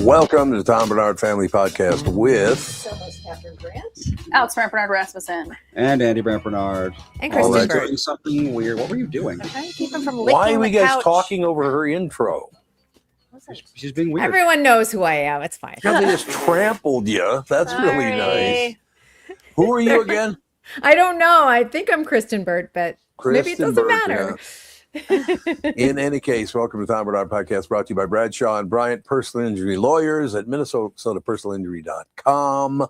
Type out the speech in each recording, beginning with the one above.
Welcome to the Tom Barnard Family Podcast with Catherine Grant, Alex Barnard Rasmussen, and Andy Barnard. and All right. Kristyn Burtt. Doing something weird. What were you doing? I'm trying to keep him from licking why are we the guys couch. talking over her intro? What's that? She's being weird. Everyone knows who I am. It's fine. Because they just trampled you. That's really nice. Sorry. Who are you again? I don't know. I think I'm Kristyn Burtt, but maybe it Kristyn doesn't Burtt, matter. yeah. In any case, welcome to the Tom Barnard Podcast, brought to you by Bradshaw and Bryant Personal Injury Lawyers at MinnesotaPersonalInjury.com.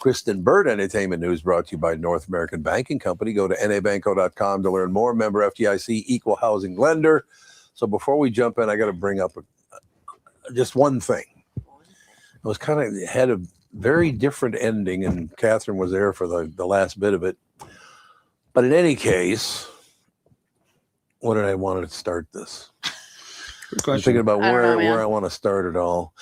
Kristyn Burtt Entertainment News brought to you by North American Banking Company. Go to nabanco.com to learn more. Member FDIC, equal housing lender. So before we jump in, I got to bring up just one thing. It was kind of had a very different ending, and Catherine was there for the last bit of it. But in any case, what did I want to start this? Good I'm question. thinking about I don't know, where man. I want to start it all.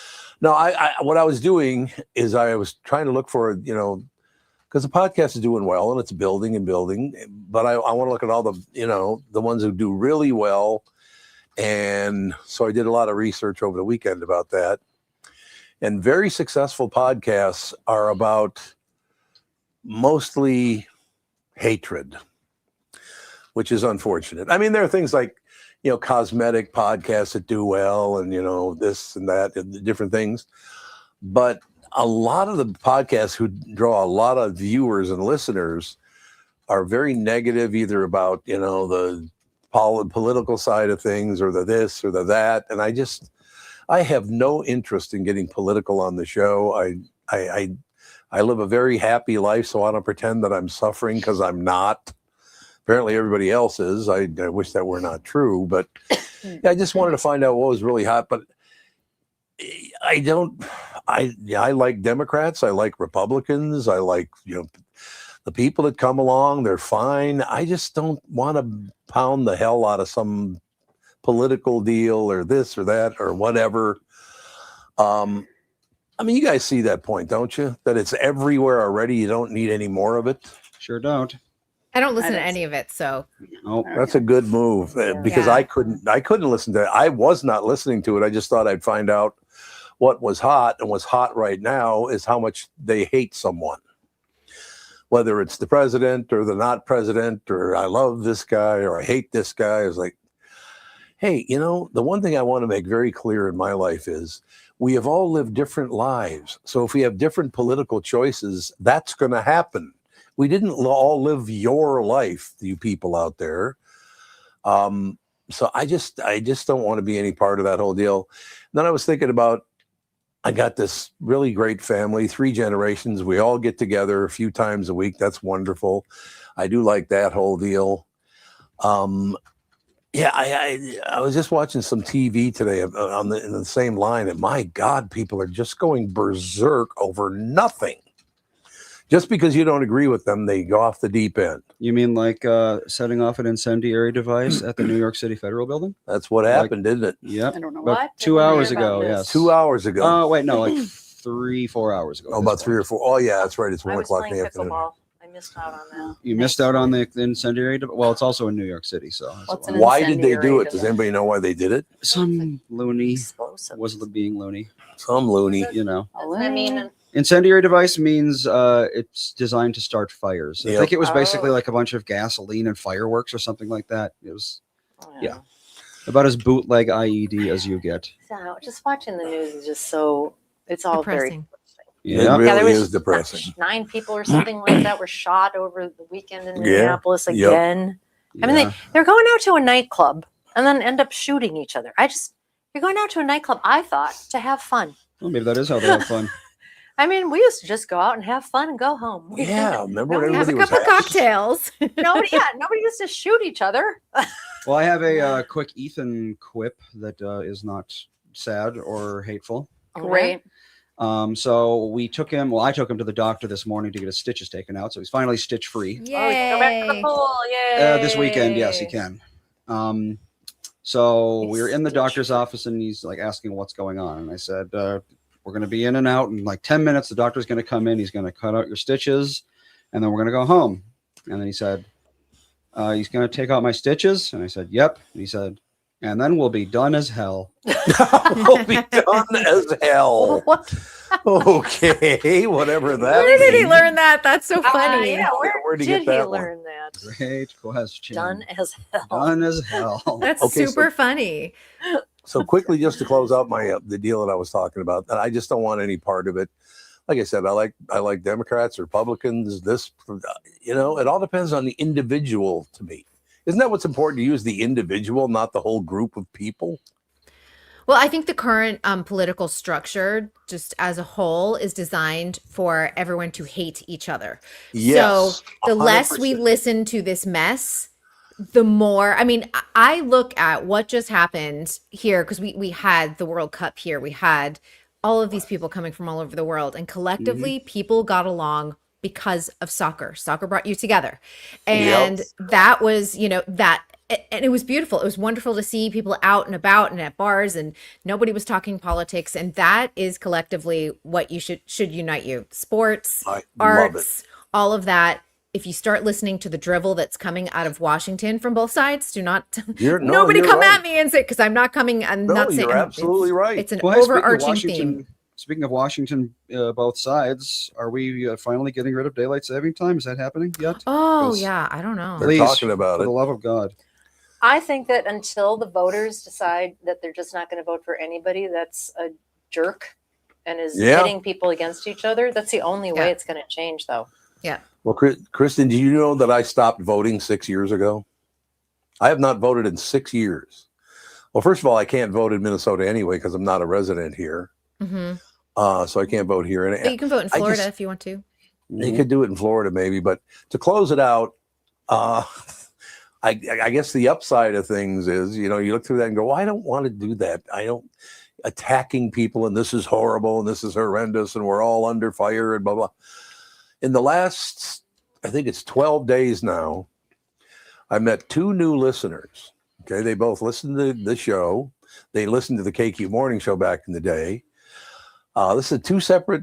No, I what I was doing is I was trying to look for, because the podcast is doing well and it's building and building, but I want to look at all the, the ones who do really well. And so I did a lot of research over the weekend about that. And very successful podcasts are about mostly hatred, which is unfortunate. I mean, there are things like, cosmetic podcasts that do well and, this and that and different things. But a lot of the podcasts who draw a lot of viewers and listeners are very negative, either about, the political side of things or the this or the that. And I have no interest in getting political on the show. I live a very happy life, so I don't pretend that I'm suffering because I'm not. Apparently everybody else is. I wish that were not true, but I just wanted to find out what was really hot. But I like Democrats. I like Republicans. I like, the people that come along, they're fine. I just don't want to pound the hell out of some political deal or this or that or whatever. I mean, you guys see that point, don't you? That it's everywhere already. You don't need any more of it. Sure don't. I don't listen to any of it, so Nope. That's a good move because Yeah. I couldn't listen to it. I was not listening to it. I just thought I'd find out what was hot, and what's hot right now is how much they hate someone. Whether it's the president or the not president, or I love this guy or I hate this guy. It's like, hey, the one thing I want to make very clear in my life is we have all lived different lives. So if we have different political choices, that's going to happen. We didn't all live your life, you people out there. So I just don't want to be any part of that whole deal. And then I was thinking about, I got this really great family, 3 generations. We all get together a few times a week. That's wonderful. I do like that whole deal. I was just watching some TV today in the same line, and my God, people are just going berserk over nothing. Just because you don't agree with them, they go off the deep end. You mean like setting off an incendiary device at the New York City Federal Building? That's what happened, didn't it? Yep. I don't know About what. 2 I didn't hours hear about ago, this. yes. 2 hours ago. Oh, wait, no, like 3-4 hours ago. Oh, about 3 or 4. Oh, yeah, that's right. It's I 1 was o'clock in playing the afternoon. pickleball. I missed out on that. You missed out on the incendiary device? Well, it's also in New York City, so. that's What's a an lot. Why did they do incendiary it? Does device? anybody know why they did it? Some loony Explosive. was being loony, Some loony. you know. Doesn't that mean Incendiary device means it's designed to start fires. I Yep. think it was basically Oh. like a bunch of gasoline and fireworks or something like that. It was yeah. about as bootleg IED as you get. So just watching the news is just so it's all Depressing. It Yeah. really there was is depressing. 9 people or something like that were shot over the weekend in Yeah. Minneapolis Yep. again. I mean, Yeah. they're going out to a nightclub and then end up shooting each other. You're going out to a nightclub, I thought, to have fun. Well, maybe that is how they have fun. I mean, we used to just go out and have fun and go home. Yeah, remember when have a everybody was couple happy? cocktails. Nobody used to shoot each other. Well, I have a quick Ethan quip that is not sad or hateful. Great. So I took him to the doctor this morning to get his stitches taken out. So he's finally stitch free. Oh, you can go back to the Yay. pool. Yay. This weekend, yes, he can. So we were in the doctor's office and he's like asking what's going on. And I said, we're going to be in and out in like 10 minutes. The doctor's going to come in. He's going to cut out your stitches and then we're going to go home. And then he said, he's going to take out my stitches. And I said, yep. And he said, And then we'll be done as hell. We'll be done as hell. What? Okay, whatever that Where did he means. learn that? That's so funny. Yeah, where Where'd he did get he that one? learn that? Great question. Done as hell. Done as hell. That's Okay, so- super funny. So quickly, just to close out my the deal that I was talking about, that I just don't want any part of it. Like I said, I like Democrats, Republicans. This, it all depends on the individual. To me, isn't that what's important? To use the individual, not the whole group of people. Well, I think the current political structure, just as a whole, is designed for everyone to hate each other. Yes, So the less we 100%. listen to this mess, the more. I mean, I look at what just happened here because we had the World Cup here. We had all of these people coming from all over the world, and collectively, people got along because of soccer. Soccer brought you together, and that was, that. And it was beautiful. It was wonderful to see people out and about and at bars, and nobody was talking politics. And that is collectively what you should unite you. Sports, I love it. arts, all of that. If you start listening to the drivel that's coming out of Washington from both sides, do not. Nobody you're come right. at me and say, because I'm not coming. I'm No, not saying. you're absolutely right. It's an Well, hey, overarching theme. Speaking of Washington, both sides, are we finally getting rid of daylight saving time? Is that happening yet? Oh 'Cause- yeah, I don't know. They're Please, talking about for it. the love of God. I think that until the voters decide that they're just not going to vote for anybody that's a jerk and is Yeah. pitting people against each other, that's the only way Yeah. it's going to change, though. Well, Kristen, do you know that I stopped voting 6 years ago? I have not voted in 6 years. Well, first of all, I can't vote in Minnesota anyway because I'm not a resident here, Hmm. so I can't vote here. But you can vote in I Florida just- if you want to. You could do it in Florida, maybe, but to close it out, I guess the upside of things is, you look through that and go, well, I don't want to do that. I don't attacking people, and this is horrible, and this is horrendous, and we're all under fire, and blah blah. In the last, I think it's 12 days now, I met 2 new listeners. Okay, they both listened to the show. They listened to the KQ Morning Show back in the day. This is 2 separate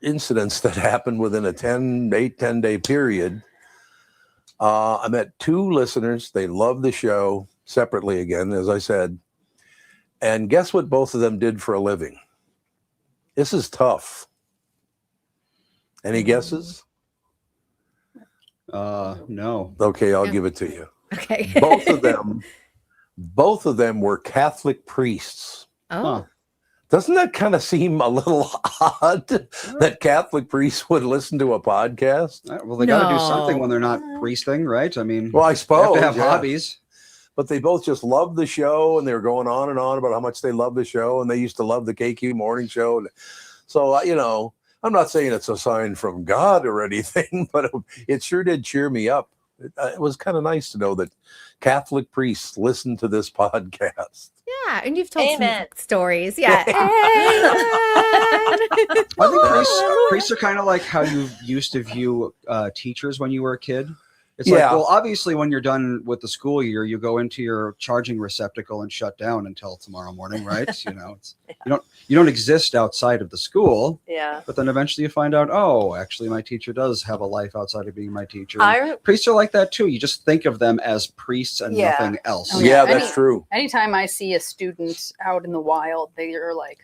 incidents that happened within a 10-day period. I met 2 listeners. They loved the show separately again, as I said. And guess what both of them did for a living? This is tough. Any guesses? No. Okay, I'll Yeah. give it to you. Okay. Both of them were Catholic priests. Oh. Huh. Doesn't that kind of seem a little odd that Catholic priests would listen to a podcast? Well, they got to do something No. when they're not priesting, right? I mean, Well, I they have suppose. to have yeah. hobbies. But they both just loved the show, and they were going on and on about how much they love the show, and they used to love the KQ Morning Show. So, I'm not saying it's a sign from God or anything, but it sure did cheer me up. It was kind of nice to know that Catholic priests listen to this podcast. Yeah, and you've told Amen. some stories. Yeah. I think priests are kind of like how you used to view teachers when you were a kid. It's like, Yeah. well, obviously, when you're done with the school year, you go into your charging receptacle and shut down until tomorrow morning, right? It's you don't exist outside of the school. Yeah. But then eventually you find out, oh, actually, my teacher does have a life outside of being my teacher. I Priests are like that too. You just think of them as priests and Yeah. nothing else. Oh, Yeah, yeah. that's true. Anytime I see a student out in the wild, they are like,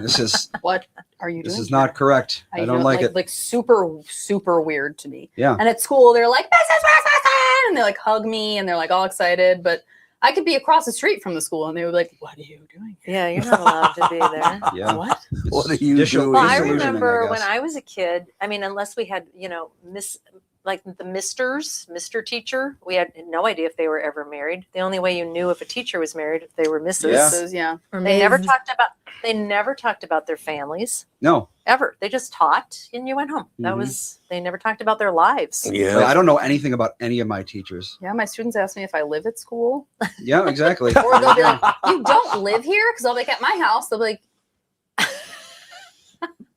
This is "What are you doing?" this is not correct. I don't like it. Like super, super weird to me. Yeah. And at school, they're like, "This is Rasmussen," and they like hug me, and they're like all excited. But I could be across the street from the school, and they would be like, "What are you doing?" Yeah, you're not allowed to be there. Yeah. What? What are you doing? Well, I Disillusioning, remember I when guess. I was a kid, I mean, unless we had, like the Mr. Teacher, we had no idea if they were ever married. The only way you knew if a teacher was married if they were Mrs. Yeah. This is, yeah. Or They never Ms. talked about their families No, ever. They just taught and you went home. That Mhm. was they never talked about their lives. Yeah. I don't know anything about any of my teachers. Yeah, my students ask me if I live at school. Yeah, exactly. Or they'll be like, "You don't live here?" Because I'll be like, at my house, they'll be like,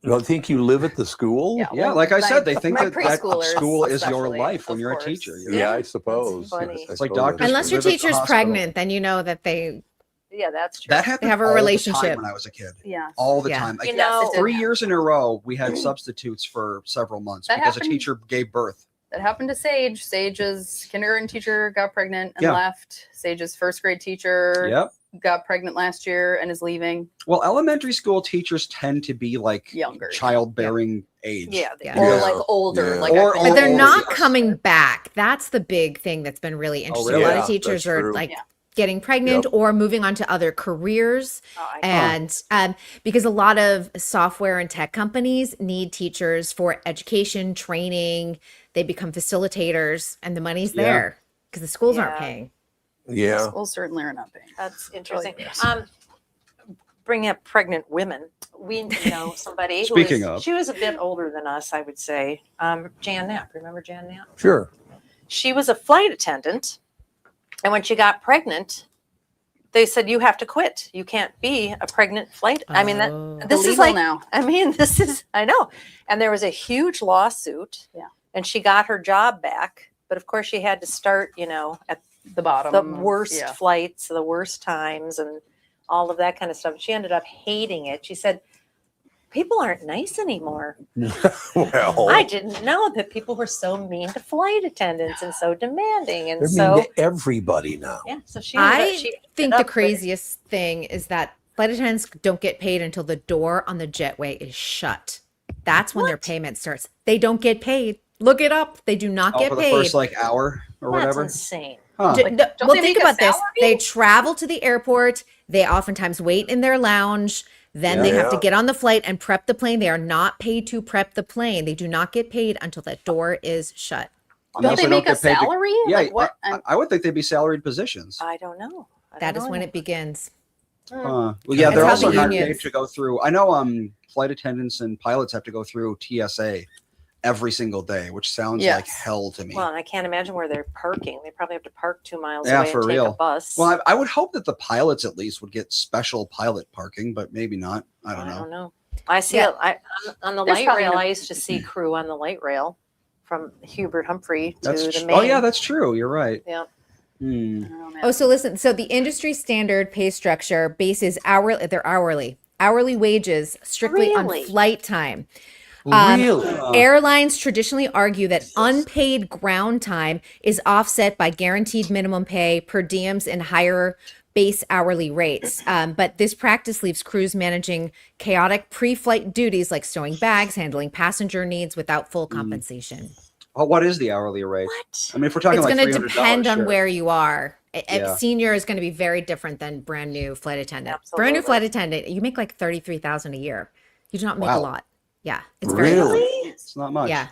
You think you live at the school? Yeah. Yeah, like I said, they think my that preschoolers school is your especially, life when of you're a course. teacher. Yeah, I suppose. funny. I It's like suppose doctors- that's Unless your live at the teacher's hospital. pregnant, then you know that they. Yeah, that's true. That happened. They have a all the time relationship. when I was a kid. "Yeah." All the Yeah. time. Like, You know- Yes, it did. 3 years in a row, we had substitutes for several months That because a happened- teacher gave birth. That happened to Sage. Sage's kindergarten teacher got pregnant and left. Sage's first grade teacher got pregnant last year and is leaving. Well, elementary school teachers tend to be like Younger. childbearing age. Yeah. Or like older. Yeah. Like Or- But they're Oh, not yes. coming back. That's the big thing that's been really interesting. really? A lot Yeah, of teachers that's are true. like Yeah. getting pregnant or moving on to other careers. And because a lot of software and tech companies need teachers for education, training, they become facilitators, and the money's Yeah. there because the schools aren't Yeah. paying. Yeah. Schools certainly are not paying. That's interesting. gross. Bringing up pregnant women, we know somebody. who Speaking is- of. she was a bit older than us, I would say. Jan Knapp, remember Jan Knapp? Sure. She was a flight attendant, and when she got pregnant, they said you have to quit. You can't be a pregnant flight. I mean, Oh. this is Illegal like now. I mean, this is, I know. And there was a huge lawsuit. Yeah. And she got her job back. But of course, she had to start, at The bottom. the worst Yeah. flights, the worst times, and all of that kind of stuff. She ended up hating it. She said, people aren't nice anymore. Well, I didn't know that people were so mean to flight attendants and so demanding. And they're so, mean to everybody now. yeah, so she I think the up with- craziest thing is that flight attendants don't get paid until the door on the jetway is shut. That's when their payment starts. They don't get paid. Look it up. They do not Oh, get for the paid. first like hour or That's whatever. insane. Huh. No, don't well, they think make a about this. salary? They travel to the airport. They oftentimes wait in their lounge. Then they have to Yeah. get on the flight and prep the plane. They are not paid to prep the plane. They do not get paid until that door is shut. Don't Unless they make a get paid to- salary? Yeah, Like what? I would think they'd be salaried positions. I don't know. That is when it begins. Well, yeah, That's they're how also the not unions- paid to go through. I know flight attendants and pilots have to go through TSA every single day, which sounds like Yes. hell to me. Well, and I can't imagine where they're parking. They probably have to park 2 miles Yeah, away for and take real. a bus. Well, I would hope that the pilots at least would get special pilot parking, but maybe not. I don't know. I see. Yeah. On the There's light probably rail, no- I used to see crew on the light rail from Hubert Humphrey to That's the main. oh yeah, that's true. You're right. Yeah. Hmm. Oh, man. Oh, so listen. So the industry standard pay structure bases hourly wages strictly Really? on flight time. Really? Airlines traditionally argue that unpaid ground time is offset by guaranteed minimum pay, per diems, and higher base hourly rates. But this practice leaves crews managing chaotic pre-flight duties like stowing bags, handling passenger needs without full compensation. Oh, what is the hourly rate? What? I mean, if we're talking It's like going to $300, depend on sure. where you are. Yeah. Senior is going to be very different than brand new flight attendant. Brand new Absolutely. flight attendant, you make like 33,000 a year. You do not make a Wow. lot. Yeah, it's very Really? It's not much. yeah,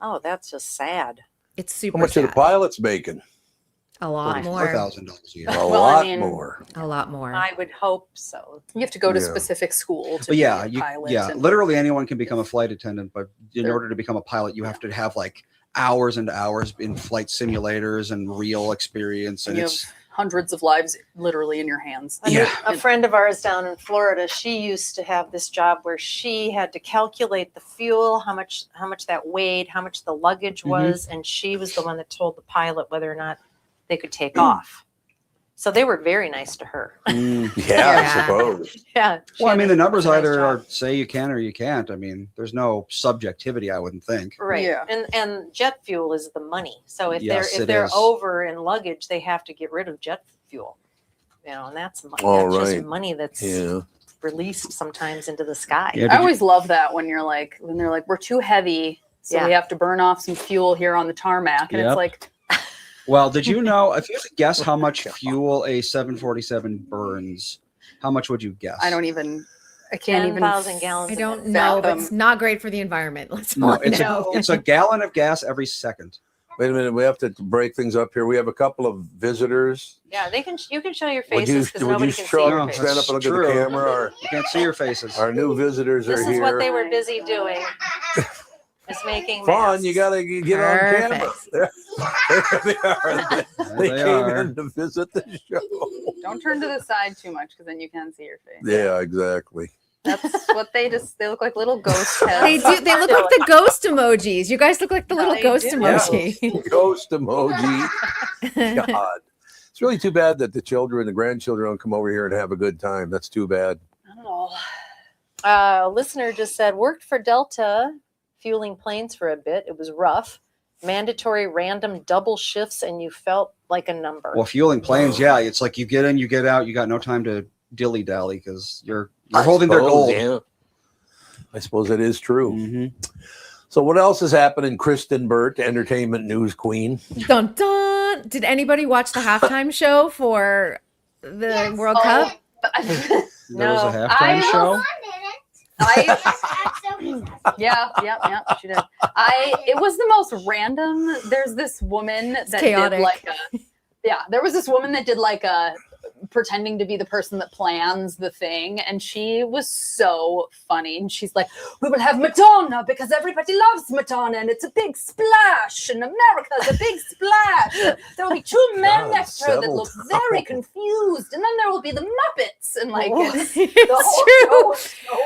Oh, that's just sad. it's super How much are the sad. pilots making? A lot more. $4,000 a year. A Well, lot I mean, more. A lot more. I would hope so. You have to go to Yeah. specific school to But yeah, be a pilot. yeah, and- literally anyone can become a flight attendant, but in Sure. order to become a pilot, you have to have like hours and hours in flight simulators and real experience. And You it's hundreds of lives literally in your hands. I knew Yeah. a friend of ours down in Florida, she used to have this job where she had to calculate the fuel, how much that weighed, how much the luggage was, and she was the one that told the pilot whether or not they could take off. So they were very nice to her. Yeah, Yeah. I suppose. Yeah. she well, I had mean, a- the numbers a nice either job. are say you can or you can't. I mean, there's no subjectivity, I wouldn't think. Right. Yeah. And jet fuel is the money. So if Yes, they're it if they're is. over in luggage, they have to get rid of jet fuel. And that's money. All That's right. just money that's Yeah. released sometimes into the sky. Yeah, I did you- always love that when they're like, we're too heavy, so we Yeah. have to burn off some fuel here on the tarmac, and Yep. it's like, Well, did you know if you had to guess how much fuel a 747 burns? How much would you guess? I can't even. 10,000 gallons. I of don't it. know, but them. it's not great for the environment. Let's No, not it's know. it's a gallon of gas every second. Wait a minute. We have to break things up here. We have a couple of visitors. Yeah, you can show your Would you, faces because would nobody you can see show, your No, face. stand up and look at True. the camera? You can't see your faces. Our new visitors This are is here. what they were busy doing. Is making Fawn, masks. you gotta get on camera. There they are. They They came are. in to visit the show. Don't turn to the side too much because then you can't see your face. Yeah, exactly. That's what they look like little ghost heads. They do. They look like the ghost emojis. You guys look like the little They ghost do. emoji. Ghost emoji. God. It's really too bad that the children, the grandchildren don't come over here and have a good time. That's too bad. Oh, A listener just said, worked for Delta, fueling planes for a bit. It was rough. mandatory random double shifts, and you felt like a number. Well, fueling planes, yeah, it's like you get in, you get out, you got no time to dilly dally because you're holding their gold. Yeah. I suppose it is true. Mhm. So what else is happening? Kristyn Burtt, entertainment news queen. Dun dun. Did anybody watch the halftime show for the World Cup? There was a halftime show. Yeah, she did. It was the most random. There's this woman that chaotic. did like there was this woman that did like a pretending to be the person that plans the thing, and she was so funny. And she's like, "We will have Madonna because everybody loves Madonna, and it's a big splash, and America's a big splash. There will be two men next to her that look very confused, and then there will be the Muppets." And like, it's true.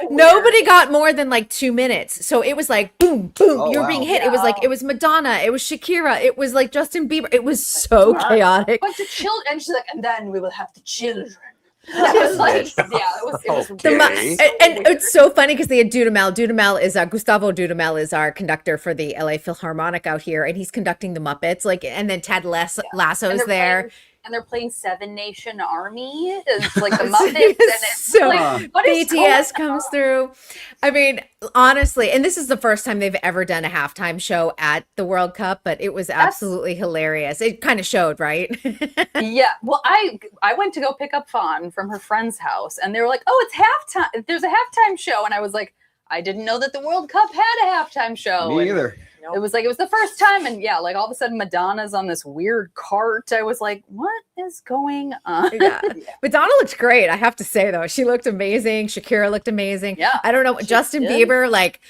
Nobody got more than like 2 minutes, so it was like boom, boom. You're being hit. Yeah. It was Madonna. It was Shakira. It was like Justin Bieber. It was so chaotic. But the children, and she's like, and then we will have the children. That was like, it was Okay. And it's so funny because they had Dudamel. Gustavo Dudamel is our conductor for the LA Philharmonic out here, and he's conducting the Muppets. Like, and then Ted Lasso's there. And they're playing Seven Nation Army. It's like the Muppets. And it's So like, what is BTS going comes on? through. I mean, honestly, and this is the first time they've ever done a halftime show at the World Cup, but it was absolutely hilarious. It kind of showed, right? Yeah. Well, I went to go pick up Fawn from her friend's house, and they were like, "Oh, it's halftime. There's a halftime show." And I was like, I didn't know that the World Cup had a halftime show. Me either. It was the first time, and yeah, like all of a sudden Madonna's on this weird cart. I was like, what is going on? Yeah. Madonna looked great, I have to say, though. She looked amazing. Shakira looked amazing. Yeah, I don't know. Justin did. Bieber, like,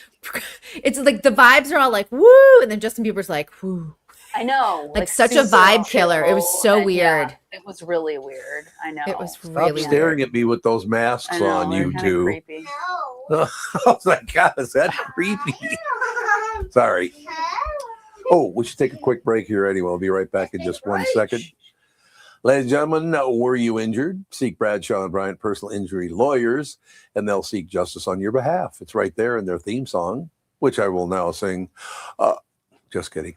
it's like the vibes are all like, woo. And then Justin Bieber's like, whoo. I know. Like such a vibe killer. It was so and weird. Yeah, it was really weird. I know. It was Stop really staring weird. at me with those masks I know, on, they're you kinda two. creepy. I was like, God, is that creepy? Sorry. Oh, we should take a quick break here anyway. We'll be right back in just 1 second. Ladies and gentlemen, were you injured? Seek Bradshaw and Bryant personal injury lawyers, and they'll seek justice on your behalf. It's right there in their theme song, which I will now sing. Just kidding.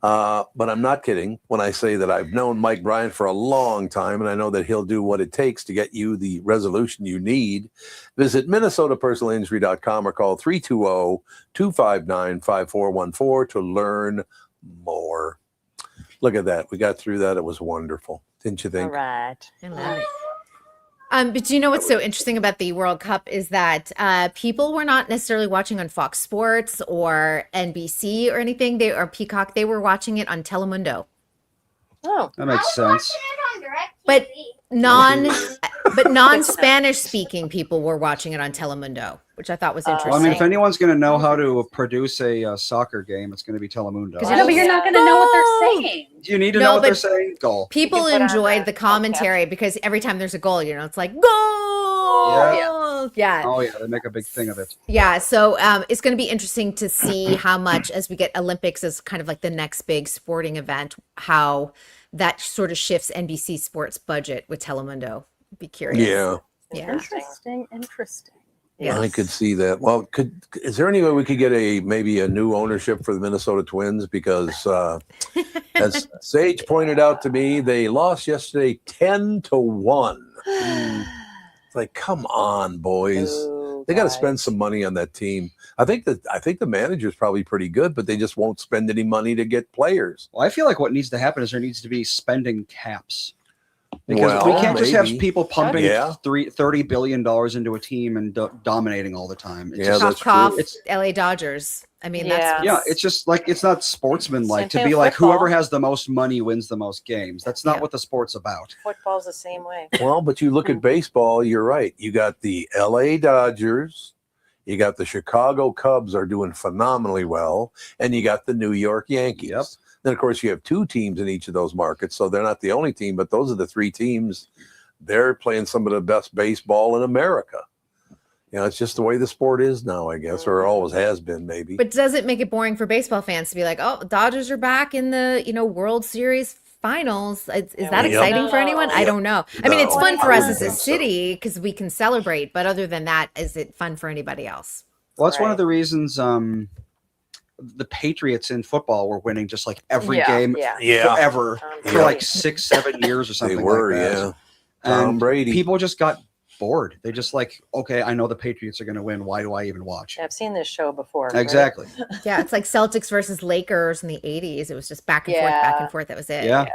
But I'm not kidding when I say that I've known Mike Bryant for a long time, and I know that he'll do what it takes to get you the resolution you need. Visit MinnesotaPersonalInjury.com or call 320-259-5414 to learn more. Look at that. We got through that. It was wonderful. Didn't you think? All right. I love it. But do you know what's so interesting about the World Cup is that people were not necessarily watching on Fox Sports or NBC or anything. Or Peacock. They were watching it on Telemundo. Oh, That makes sense. But non-Spanish speaking people were watching it on Telemundo, which I thought was interesting. Well, I mean, if anyone's going to know how to produce a soccer game, it's going to be Telemundo. Because I know, but you're not going to know what they're saying. Do you need to No, know what they're but saying? Goal. People You can put on enjoyed the the commentary because every time there's a goal, it's like goal. Yeah. Oh, yeah. They make a big thing of it. Yeah, so it's going to be interesting to see how much, as we get Olympics as kind of like the next big sporting event, how that sort of shifts NBC Sports budget with Telemundo. Be curious. Yeah. Yeah. Interesting. Yes. I could see that. Well, is there any way we could get maybe a new ownership for the Minnesota Twins? Because as Sage pointed out to me, they lost yesterday 10-1. It's like, come on, boys. They got to spend some money on that team. I think the manager's probably pretty good, but they just won't spend any money to get players. Well, I feel like what needs to happen is there needs to be spending caps. Because Well, we can't just have maybe. people pumping Yeah. $30 billion into a team and dominating all the time. It's Yeah, just, that's Cough, true. LA Dodgers. I mean, Yeah. that's it's just like it's not sportsmanlike Same to thing be with like football. whoever has the most money wins the most games. That's not Yeah. what the sport's about. Football's the same way. Well, but you look at baseball, you're right. You got the LA Dodgers, you got the Chicago Cubs are doing phenomenally well, and you got the New York Yankees. Yep. Then, of course, you have two teams in each of those markets, so they're not the only team, but those are the three teams. They're playing some of the best baseball in America. It's just the way the sport is now, I guess, or always has been, maybe. But does it make it boring for baseball fans to be like, oh, Dodgers are back in the, World Series finals? Is that Yep. exciting for anyone? I don't know. I mean, it's No, fun for I us wouldn't as a think so. city because we can celebrate. But other than that, is it fun for anybody else? Well, that's one of Right. the reasons the Patriots in football were winning just like every Yeah, game Yeah. forever Tom for Brady. like 6-7 years or something They were, like that. yeah. Tom And Brady. people just got bored. They just like, okay, I know the Patriots are going to win. Why do I even watch? I've seen this show before. right? Exactly. Yeah, it's like Celtics versus Lakers in the 80s. It was just back and forth, back and forth. That was it. Yeah.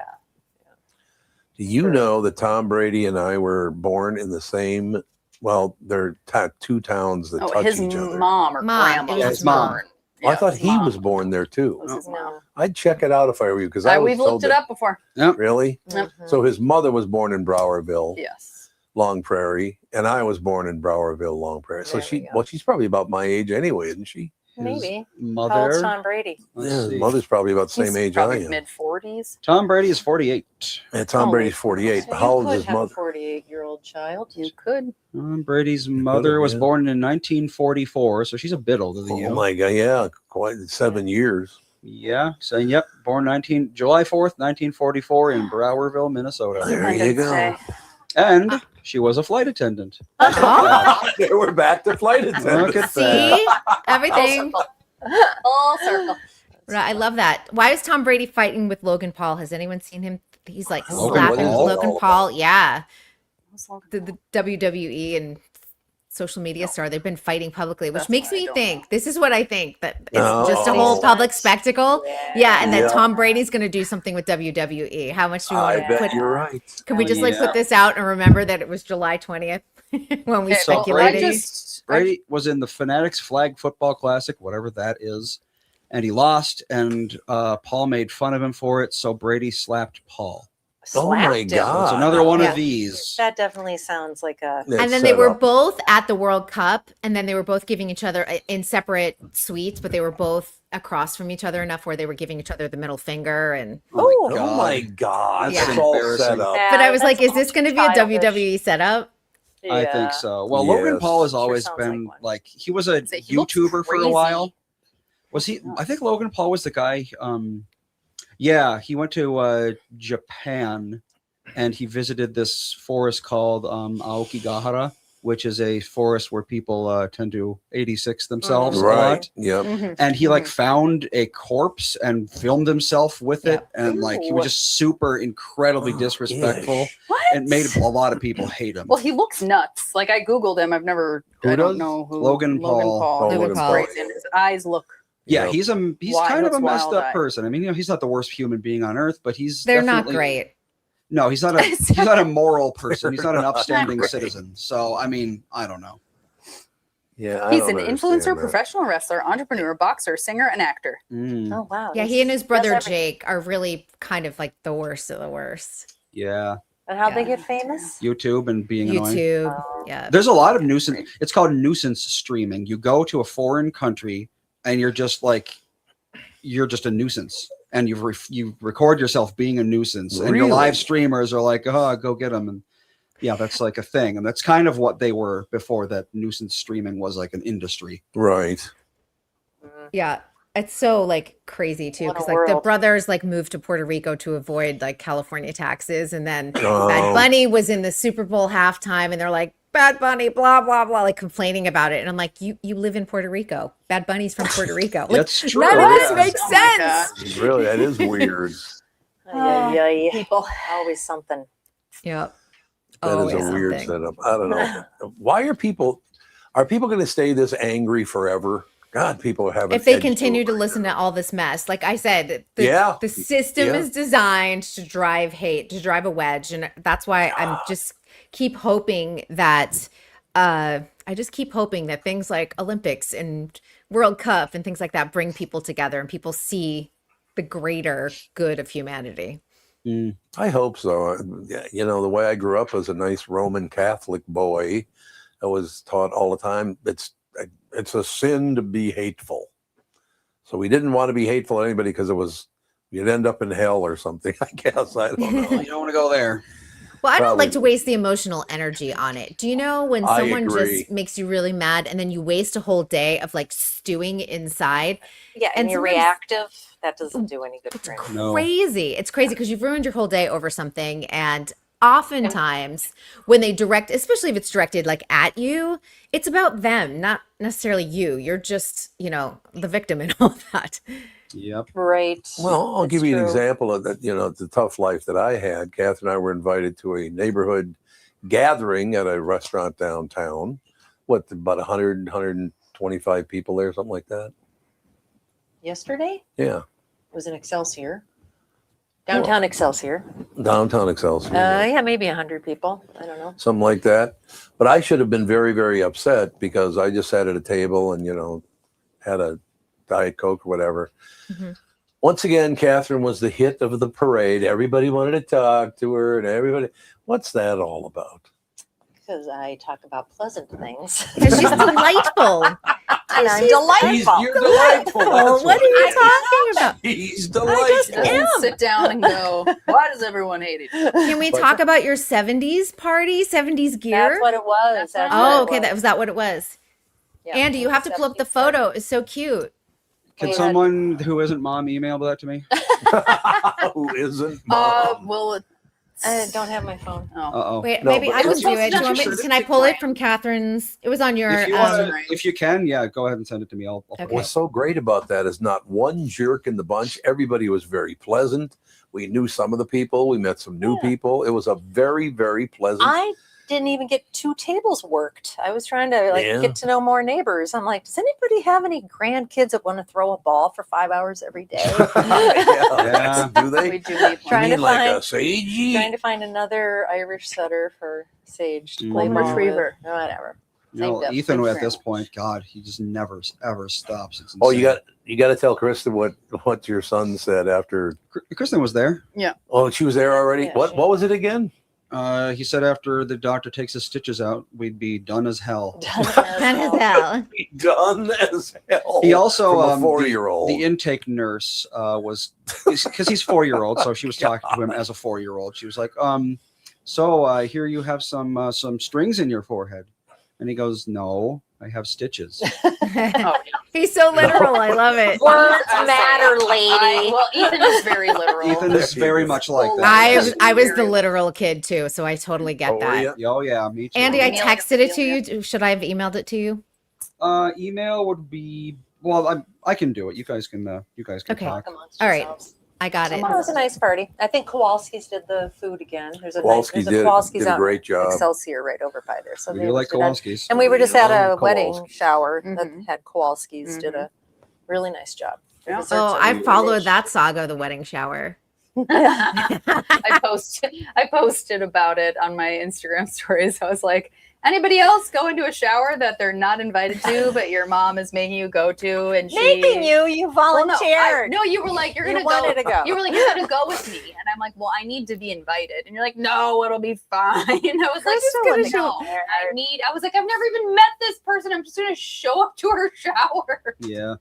Do you know that Tom Brady and I were born in the same? Well, they're two towns that touch his each other. mom or Mom, grandma. it was was his mom. born. I thought his he mom. was born there too. Was his mom. I'd check it out if I were you, because I was We've told looked it that- up before. Really? Mhm. So his mother was born in Browerville, Yes. Long Prairie, and I was born in Browerville, Long Prairie. So There we go. she's probably about my age anyway, isn't she? Maybe. His How old's mother. Tom Brady? Let's Yeah, his see. mother's probably about the same He's age I probably am. mid-40s. Tom Brady is 48. And Tom Holy Brady's 48. So But you how old could is his have a mother? 48-year-old child. You could. Tom Brady's mother was yeah. born in 1944, so she's a bit older than Oh you. my God! Yeah, quite 7 years. Yeah, so yep, born July 4th, 1944 in Browerville, Minnesota. There you go. Day. And she was a flight attendant. Oh, We're back to flight attendants. Look at that. see? Everything. Full circle. Right, I love that. Why is Tom Brady fighting with Logan Paul? Has anyone seen him? He's like Logan slapping Paul? Logan Paul. Yeah. What's Logan The WWE and social media star, they've been fighting publicly, which That's makes what I me don't think know. this is what I think, that it's Oh. just a whole public spectacle. Yeah, and that Yeah. Tom Brady's going to do something with WWE. How much do we I want to bet put? you're right. Can we just like Yeah. put this out and remember that it was July 20th when we Okay, well, speculated? Brady was in the Fanatics Flag Football Classic, whatever that is, and he lost, and Paul made fun of him for it, so Brady slapped Paul. Oh my Slapped him. God. It's another one Yeah. of these. That definitely sounds like a. That's And then they set were up. both at the World Cup, and then they were both giving each other in separate suites, but they were both across from each other enough where they were giving each other the middle finger. And Oh my God! Yeah. That's all Embarrassing. set up. but I was that's like, is this going to be a childish. WWE setup? I Yeah. think so. Well, Logan Yes. Paul has Sure always sounds been like one. like he was a He looks YouTuber for a crazy. while. Was he? I think Logan Paul was the guy. Yeah, he went to Japan, and he visited this forest called Aokigahara, which is a forest where people tend to 86 themselves a Right. lot. Yep. Mhm. And he like found a corpse and filmed himself with it, and like he was Ooh. just super incredibly Oh, disrespectful, What? and made a lot of people hate him. Well, he looks nuts. Like I googled him. I've never. Who I don't does? know who. Logan Paul. Oh, Logan Logan Paul. Crazy. And his eyes look. Yeah, Yep. he's Wild- kind of a looks messed up wild-eyed. person. I mean, he's not the worst human being on earth, but he's They're not definitely- great. No, he's not a moral person. He's not an They're not upstanding great. citizen. So I mean, I don't know. Yeah. I He's don't an understand influencer, that. professional wrestler, entrepreneur, boxer, singer, and actor. Mm, Oh wow. Yeah, this- he and his brother that's everything. Jake are really kind of like the worst of the worst. yeah, And how'd they Yeah. get famous? YouTube and being annoying. YouTube. Oh. Yeah. There's a lot of nuisance. It's called nuisance streaming. You go to a foreign country and you're just a nuisance, and you record yourself being a nuisance, and your Really? live streamers are like, oh, go get them, and yeah, that's like a thing, and that's kind of what they were before that nuisance streaming was like an industry. Right. Yeah. It's so like crazy too, What a because like the world. brothers like moved to Puerto Rico to avoid like California taxes, and then Oh. Bad Bunny was in the Super Bowl halftime, and they're like, Bad Bunny, blah blah blah, like complaining about it, and I'm like, you live in Puerto Rico. Bad Bunny's from Puerto Rico. Like, That's true. none of this yeah. makes Oh my sense. Really, that is weird. Yeah, yeah, People. always something. Yep. That is Always a weird something. setup. I don't know. Why are people going to stay this angry forever? God, people have. If they continue to listen to all this mess, like I said, the system Yeah. is designed to drive hate, to drive a wedge, and that's why I'm just keep hoping that things like Olympics and World Cup and things like that bring people together, and people see the greater good of humanity. Mm. I hope so. You know, the way I grew up as a nice Roman Catholic boy, I was taught all the time it's a sin to be hateful. So we didn't want to be hateful to anybody because you'd end up in hell or something. I guess I don't know. You don't want to go there. Well, I don't like Probably. to waste the emotional energy on it. Do you know when I someone agree. just makes you really mad and then you waste a whole day of like stewing inside? Yeah, And and you're sometimes- reactive. That doesn't do any good for you. No. Crazy. It's crazy because you've ruined your whole day over something, and oftentimes when they direct, especially if it's directed like at you, it's about them, not necessarily you. You're just, the victim and all that. Yep. Right. Well, I'll That's give you an true. example of that. The tough life that I had. Kath and I were invited to a neighborhood gathering at a restaurant downtown. About 100, 125 people there, something like that. Yesterday Yeah, was in Excelsior. Downtown Excelsior. downtown Excelsior. Yeah, maybe 100 people. I don't know. Something like that. But I should have been very, very upset because I just sat at a table and, had a Diet Coke or whatever. Mhm. Once again, Catherine was the hit of the parade. Everybody wanted to talk to her and everybody. What's that all about? Because I talk about pleasant things. Because she's delightful. And I'm delightful. You're delightful. Oh, what are you talking about? He's just delightful. am. Sit down and go, why does everyone hate each other? Can we talk about your 70s party, 70s gear? That's what it was. That's Oh, what okay. it Was that what it was? Yeah. Andy, you have to pull up the 70s. photo. It's so cute. Can We had- someone who isn't mom email that to me? Who isn't mom? Well, I don't have my phone. Uh-oh. Wait, No, maybe but I can let's- do it. Do you want me, let's- can I pull it from Catherine's? It was on your. If you, wanna- if you can, yeah, go ahead and send it to me. I'll put Okay. What's so great about that is not one jerk in the bunch. Everybody was very pleasant. We knew some of the people. We met some new Yeah. people. It was a very, very pleasant. I didn't even get 2 tables worked. I was trying to Yeah. get to know more neighbors. I'm like, does anybody have any grandkids that want to throw a ball for 5 hours every day? Yeah. Do they? we do need You Trying mean to like find- a sagey? Trying to find another Irish setter for Sage to play Mm. ball Retriever. with. Whatever. No, Same Ethan difference. at this point, God, he just never ever stops. It's Oh, insane. you got to tell Kristyn what your son said after. Kristyn was there. Oh, she was there already. Yeah, what she- was it again? He said after the doctor takes his stitches out, we'd be done as hell. That is hell. Done as hell. He also from a the 4-year-old. The intake nurse was because he's 4-year-old, so she was talking to him as a 4-year-old. She was like, so I hear you have some strings in your forehead, and he goes, no, I have stitches. He's so literal. I love it. Words matter, lady. Well, Ethan is very literal. Ethan is very much like that. I was the literal kid too, so I totally get Oh, were that. ya? Oh yeah, me too. Andy, I Email texted it to it. you. Should I have emailed it to you? Email would be well. I can do it. You guys can. Okay. talk. All right. I got it. That was a nice party. I think Kowalski's did the food again. There's a Kowalski nice, did, there's a Kowalski's did a out great job. Excelsior right over by there. So We they do like did that. Kowalski's. And we were just at a Kowalski. wedding shower that Mhm. had Kowalski's. Did a really nice job. Their Yeah. desserts Oh, are I really followed rich. that saga of the wedding shower. I posted about it on my Instagram stories. I was like, anybody else go into a shower that they're not invited to, but your mom is making you go to, and she Making you Well, no, volunteered. no, you were like, you're You gonna wanted go. to go. You were like, you're gonna go with me, and I'm like, well, I need to be invited, and you're like, no, it'll be fine. I was like, Kristen gonna wanted to no, go. I was like, I've never even met this person. I'm just gonna show up to her shower. Yeah.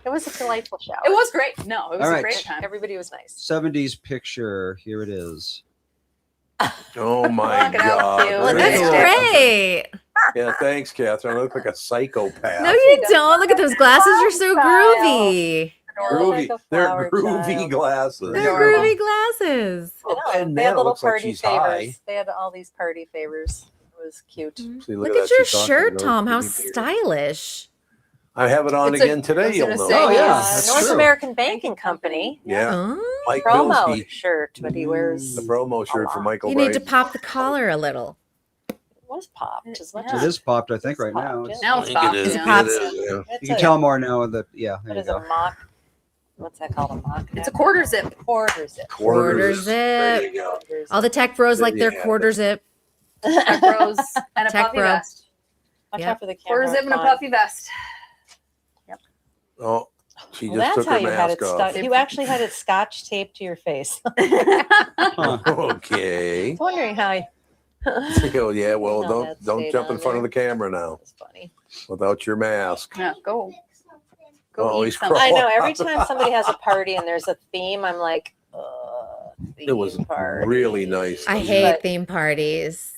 It was a delightful shower. It was great. No, it was All a right. great time. Everybody was nice. 70s picture. Here it is. Oh my Look at how God. cute. Well, that's Really? great. Yeah, thanks, Catherine. I look like a psychopath. No, you don't. Look at those glasses. You're so Style. groovy. groovy. Like a They're flower groovy child. glasses. They're Adorable. groovy glasses. I know. And They had now it little looks like party she's favors. high. They had all these party favors. It was cute. See, Look that. at your She's talking shirt, to Tom. How those people. stylish. I have it on It's a- again I today. was You'll gonna know. say, Oh, yeah, uh, that's North true. American Banking Company. Yeah, Oh. Mike Promo Bilski, shirt, but he wears. the promo shirt for Michael. You need to Bright. pop the collar a little. It was popped as much Yeah. as It is popped, I think, It's right now. popped, It's- Now I it's think popped. it is. Is it yeah. popped? It is, yeah. It's You can a- tell more now that, yeah, there What you is a go. mock? What's that called? A mock? It's a quarter zip. Quarter zip. Quarter There zip. you go. Quarter All the tech bros like their Yeah. quarter zip. Tech bros and a Tech puffy bro. vest. Watch Yep. out for the camera. Quarter zip and a Fun. puffy vest. Oh, she Well, just that's took how her you had mask it off. stuck. You actually had it scotch taped to your face. Huh. Okay. I was wondering how. Oh, yeah. Well, No, that don't stayed jump in on front of there. the camera now It's funny. without your mask. Yeah, go. Oh, eat he's something. I know. Every time somebody has a party and there's a theme, I'm like, It was theme party. really nice. I But- hate theme parties.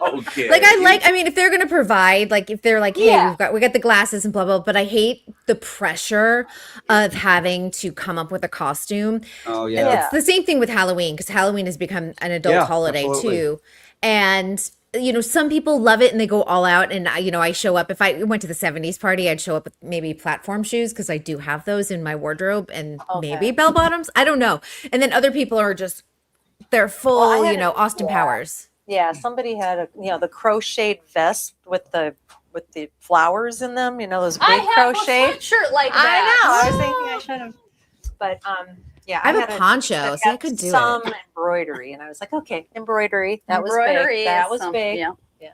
Okay. Like I mean, if they're gonna provide, like if they're like, hey, Yeah. we got the glasses and blah blah, but I hate the pressure of having to come up with a costume. Oh Yeah. It's the same thing with Halloween, because Halloween has become an adult Yeah, holiday absolutely. too. And some people love it and they go all out. And I show up. If I went to the 70s party, I'd show up with maybe platform shoes, because I do have those in my wardrobe, and maybe bell bottoms. I don't know. And then other people are just, they're full, Well, I had Austin Powers. Yeah, somebody had the crocheted vest with the flowers in them. Those big I have crochet. a sweatshirt like I that. know. I was thinking I should have, but yeah. I have had a poncho, that so I had could do some it. embroidery, and I was like, okay, embroidery. That Embroidery was big. That is was some- big. Yeah.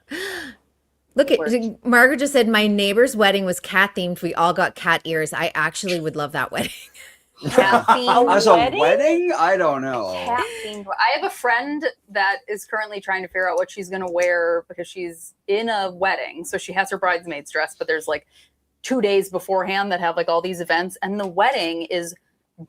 Look It at Margaret just said my neighbor's wedding was cat themed. We all got cat ears. I actually would love that wedding. Cat-themed As a wedding? wedding? I don't know. Cat-themed. I have a friend that is currently trying to figure out what she's going to wear because she's in a wedding. So she has her bridesmaid's dress, but there's like 2 days beforehand that have like all these events. And the wedding is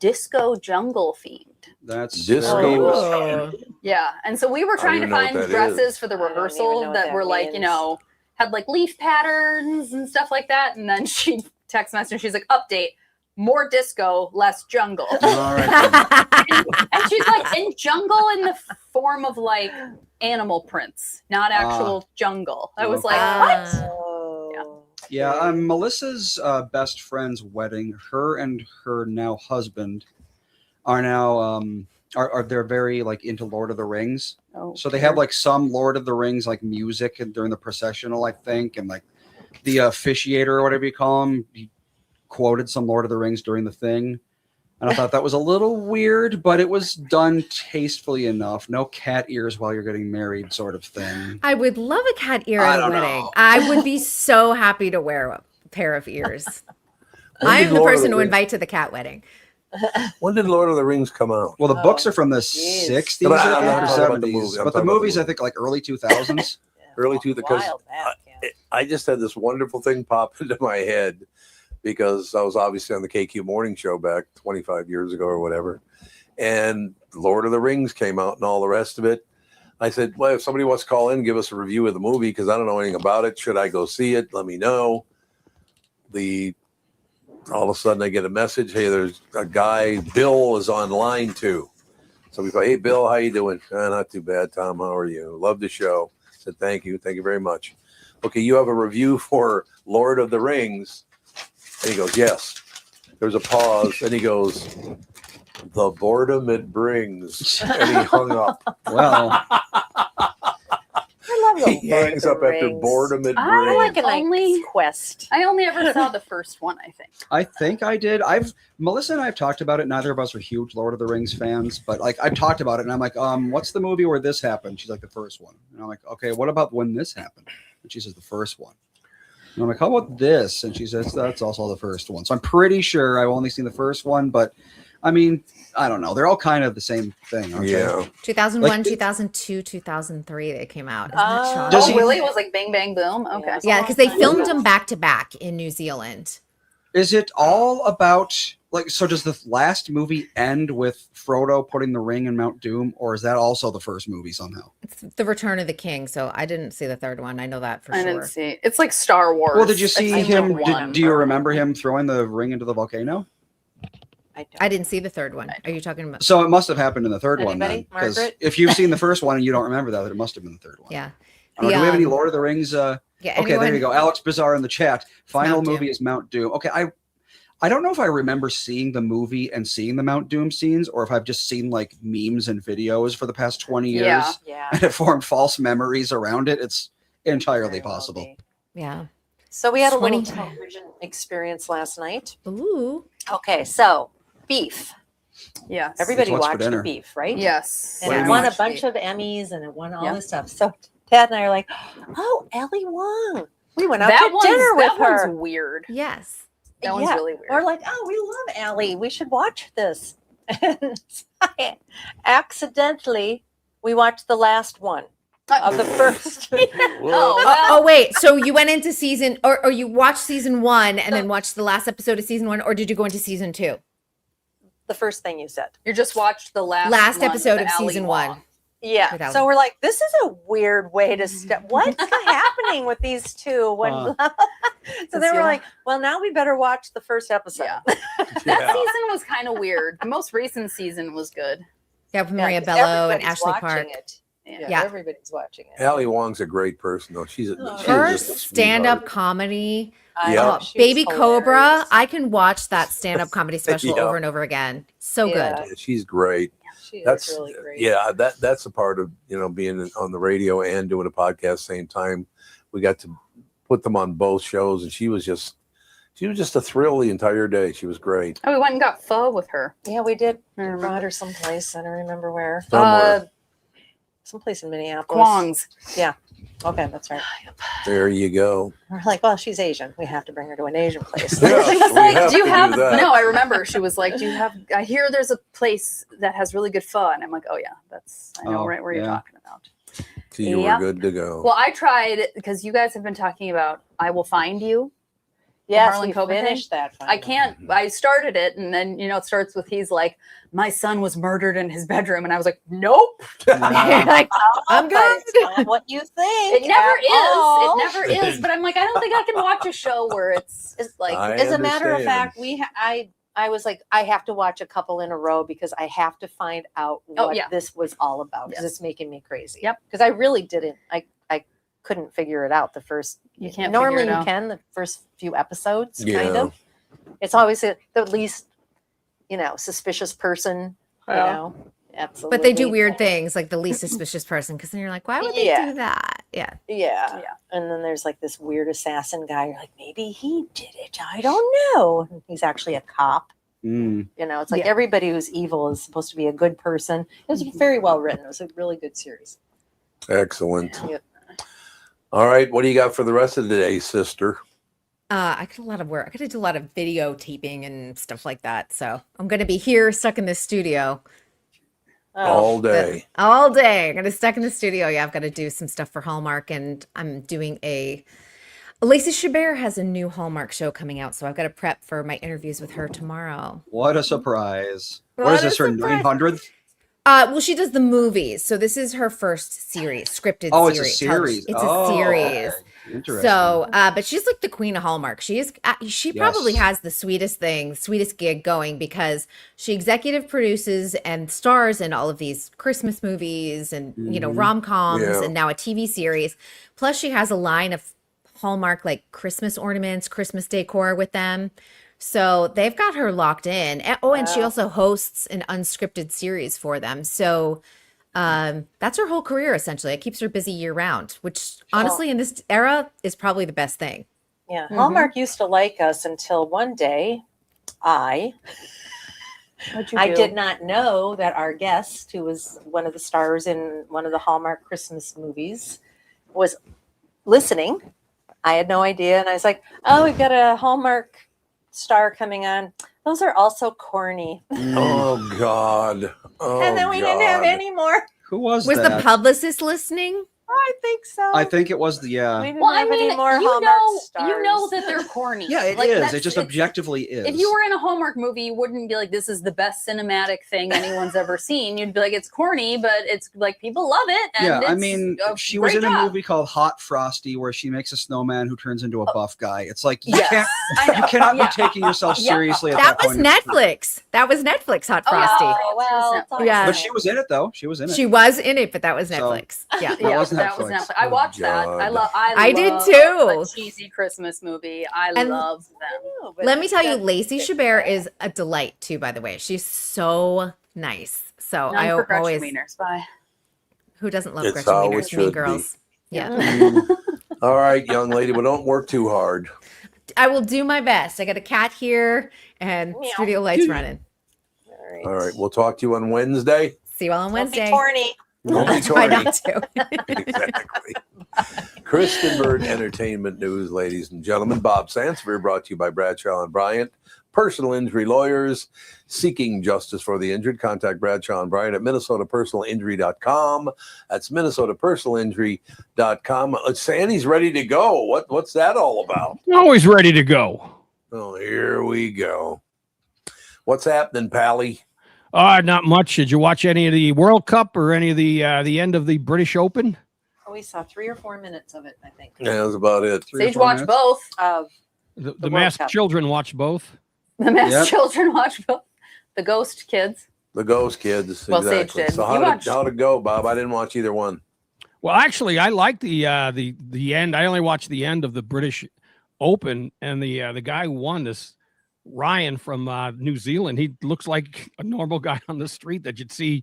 disco jungle themed. That's Disco. very- Oh. Yeah. And so we were trying to even know what find that dresses is. for the I don't even know rehearsal what that that were like, means. had like leaf patterns and stuff like that. And then she text messaged and she's like, update, more disco, less jungle. All right. And she's like in jungle in the form of like animal prints, not actual jungle. I was like, what? Oh. Yeah, Melissa's best friend's wedding. Her and her now husband are now they're very like into Lord of the Rings. Oh, So they have like some Lord of the Rings like music and during the processional, I think, and like the officiator or whatever you call him, he quoted some Lord of the Rings during the thing. And I thought that was a little weird, but it was done tastefully enough. No cat ears while you're getting married, sort of thing. I would love a cat ear I at a don't wedding. know. I would be so happy to wear a pair of ears. When I did am the Lord of person the to Rings- invite to the cat wedding. When did Lord of the Rings come out? Well, the books Oh, are from the geez. 60s, But I I'm think, not or talking about the 70s. movie. I'm But the talking about the movies, I movie. think, like early 2000s. Early to the because Wild back, yeah. I just had this wonderful thing pop into my head because I was obviously on the KQ morning show back 25 years ago or whatever. And Lord of the Rings came out and all the rest of it. I said, well, if somebody wants to call in, give us a review of the movie because I don't know anything about it. Should I go see it? Let me know. All of a sudden I get a message. Hey, there's a guy, Bill is on line 2. So we go, hey, Bill, how you doing? Not too bad, Tom. How are you? Love the show. I said, thank you. Thank you very much. Okay, you have a review for Lord of the Rings. And he goes, yes. There's a pause. And he goes, the boredom it brings. And he hung up. Well, I love He hangs up after boredom it I brings. like Like a Only- nice quest. I only ever saw the first one, I think. I think I did. Melissa and I have talked about it. Neither of us are huge Lord of the Rings fans, but like I've talked about it and I'm like, what's the movie where this happened? She's like, the first one. And I'm like, okay, what about when this happened? And she says, the first one. And I'm like, how about this? And she says, that's also the first one. So I'm pretty sure I've only seen the first one, but I mean, I don't know. They're all kind of the same thing, aren't they? Yeah. 2001, Like- 2002, 2003 they came out. Isn't Oh. that Does shocking? he- Really? It was like bang, bang, boom? Okay. Yeah, because they filmed them back to back in New Zealand. Is it all about like? So does the last movie end with Frodo putting the ring in Mount Doom, or is that also the first movie somehow? It's The Return of the King, so I didn't see the third one. I know that for I sure. didn't see. It's like Star Wars. Well, did you see I him? think one. Do you remember him throwing the ring into the volcano? I didn't see the third one. Are you talking about? So it must have happened in the third one then. Anybody? Because Margaret? if you've seen the first one and you don't remember that, it must have been the third one. Yeah. Do we have any Lord of the Rings? Yeah. Okay, there you go. Alex Bizarre in the chat. Final Mount Doom. movie is Mount Doom. Okay, I don't know if I remember seeing the movie and seeing the Mount Doom scenes, or if I've just seen like memes and videos for the past 20 years Yeah. Yeah. and have formed false memories around it. It's entirely possible. Yeah. So we had a little 20. television experience last night. Ooh. Okay, so beef. Yes. Everybody what's for watched dinner. beef, right? Yes. And Very it won a much. bunch of Emmys and it won all Yeah. this stuff. So Tad and I are like, oh, Ellie won. We went out That to dinner with her. one's weird. Yes. That one's Yeah. really weird. We're like, oh, we love Ellie. We should watch this. And accidentally, we watched the last one of the first. Oh, Oh, well, wait. So you went into season, or you watched season 1 and then watched the last episode of season 1, or did you go into season 2? The first thing you said. you just watched the last Last one episode with of Ali season Wong. 1. Yeah. Without- So we're like, this is a weird way to step. What's happening with these two? When so then we're like, well, now we better watch the first episode. Yeah. That season was kind of weird. The most recent season was good. Yeah, with Yeah, Maria 'cause Bello and everybody's Ashley watching Park. it. Yeah. Everybody's watching it. Ali Wong's a great person, though. She's Oh, she's Her just a stand-up sweetheart. comedy, I Yeah. know, oh, she was Baby Cobra. hilarious. I can watch that stand-up comedy special Yeah. over and over again. So Yeah. good. Yeah, she's great. She is That's really great. yeah. That's a part of being on the radio and doing a podcast same time. We got to put them on both shows, and she was just a thrill the entire day. She was great. Oh, we went and got pho with her. Yeah, we did. I We remember. brought her someplace. I don't remember where. Somewhere. Someplace in Minneapolis. Kwong's. Okay, that's right. There you go. We're like, well, she's Asian. We have to bring her to an Asian place. Yeah, She was we like, have do you to have, do that. no, I remember she was like, do you have, I hear there's a place that has really good pho. And I'm like, oh yeah, I know Oh, right where you're yeah. talking about. So you Yeah. were good to go. Well, I tried, because you guys have been talking about I Will Find You. Yes, Harlan we Coben thing? finished that. I finally. can't, I started it and then, it starts with, he's like, my son was murdered in his bedroom. And I was like, nope. Like, I'm But good. it's not what you think. It never at is. all. It never is. But I'm like, I don't think I can watch a show where it's like, I As a matter of understand. fact, I was like, I have to watch a couple in a row because I have to find out Oh, what yeah. this was all about. Because Yes. it's making me crazy. Yep. Because I really didn't. I couldn't figure it out the first. You can't Normally figure it you out. can the first few episodes. Yeah. Kind of. It's always the least, suspicious person. Yeah. You know. Absolutely. But they do weird things, like the least suspicious person, because then you're like, why would they Yeah. do that? Yeah. Yeah. Yeah. And then there's like this weird assassin guy. You're like, maybe he did it. I don't know. And he's actually a cop. Mm. It's like Yeah. everybody who's evil is supposed to be a good person. It was very well written. It was a really good series. Excellent. Yeah. All right, what do you got for the rest of the day, sister? I got a lot of work. I got to do a lot of videotaping and stuff like that. So I'm going to be here stuck in the studio All day. all day. I'm going to stuck in the studio. Yeah, I've got to do some stuff for Hallmark, and I'm doing Lacey Chabert has a new Hallmark show coming out, so I've got to prep for my interviews with her tomorrow. What a surprise. What What is a this, her surprise. 900th? Well, she does the movies, so this is her first series, scripted Oh, it's a series. series. It's Oh, a series. okay. Interesting. So, but she's like the queen of Hallmark. She probably Yes. has the sweetest gig going, because she executive produces and stars in all of these Christmas movies and, Mhm. rom-coms Yeah. and now a TV series. Plus she has a line of Hallmark, like Christmas ornaments, Christmas decor with them. So they've got her locked in. And she Wow. also hosts an unscripted series for them. So that's her whole career, essentially. It keeps her busy year round, which honestly in this era is probably the best thing. Yeah. Mhm. Hallmark used to like us until one day I did not know that our guest, who was one of the stars in one of the Hallmark Christmas movies, was listening. I had no idea. And I was like, oh, we've got a Hallmark star coming on. Those are also corny. Oh God. Oh, and then we didn't have God. any more. Who was Was that? the publicist listening? I think so. I think it was the, we yeah. didn't Well, I have mean, any more you Hallmark know stars. that they're corny. Yeah, it Like, is. that's- It just it's- objectively is. If you were in a Hallmark movie, you wouldn't be like, this is the best cinematic thing anyone's ever seen. You'd be like, it's corny, but it's like people love it. And Yeah, I it's mean, a she was in great a job. movie called Hot Frosty where she makes a snowman who turns into a buff guy. It's like you Yes, can't, I know. you cannot Yeah. be taking yourself Yeah. seriously at That that was point. Netflix. That was Netflix, Hot Oh, yeah. Frosty. Oh, well, it's all Yeah. But she was in it though. She was in it. She was in it, but that was So- Netflix. Yeah. That was that was Netflix. Netflix. I watched that. God. I did love too. A cheesy Christmas movie. I And- love them. No, but Let me tell you, that's- Lacey Chabert is a delight too, by the way. She's so nice. So None I for Gretchen always, Wieners. Bye. who doesn't love It's Gretchen how it Wieners? should Mean be. Girls. Yeah. All right, young lady, but don't work too hard. I will do my best. I got a cat here and Meow. studio lights running. All All right, we'll talk to you on Wednesday. See you all on Don't be Wednesday. corny. Don't be Try corny. not to. Exactly. Kristyn Burtt Entertainment News, ladies and gentlemen. Bob Sansevere brought to you by Bradshaw and Bryant. Personal injury lawyers seeking justice for the injured. Contact Bradshaw and Bryant at minnesotapersonalinjury.com. That's minnesotapersonalinjury.com. Sandy's ready to go. What's that all about? Always ready to go. Oh, here we go. What's happening, Pally? Not much. Did you watch any of the World Cup or any of the end of the British Open? Oh, we saw 3 or 4 minutes of it, I think. Yeah, that was about it. Sage watched both. The World masked Cup. children watched both. The masked Yep. children watched both. The ghost kids. The Ghost Kids. Well, Sage exactly. did. So You watched- how'd it go, Bob? I didn't watch either one. Well, actually, I like the end. I only watched the end of the British Open, and the guy who won, this Ryan from New Zealand. He looks like a normal guy on the street that you'd see,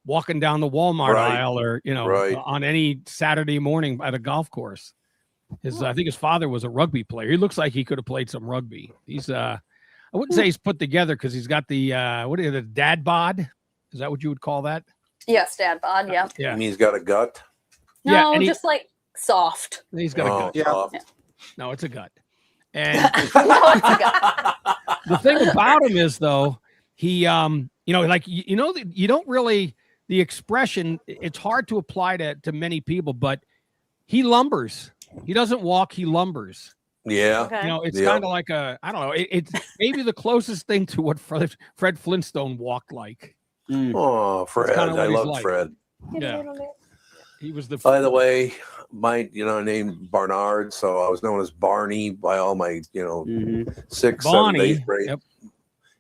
walking down the Walmart Right. aisle, or Right. on any Saturday morning at a golf course. I think his father was a rugby player. He looks like he could have played some rugby. He's I wouldn't say he's put together because he's got the the dad bod. Is that what you would call that? Yes, Dad bod. Yeah. Yeah. And he's got a gut. No, Yeah, and he- just like soft. He's got a gut. Yeah. soft. No, it's a gut. And No, it's a guy. the thing about him is, though, he you don't really, the expression, it's hard to apply to many people, but he lumbers. He doesn't walk, he lumbers. Yeah. Okay. It's Yeah. kind of like I don't know, it's maybe the closest thing to what Fred Flintstone walked like. Oh, Fred. kinda I what he's love like. Fred. Yeah. He was the By the way, my named Barnard, so I was known as Barney by all my 6th, 7th, Bonnie. 8th grade. Yep.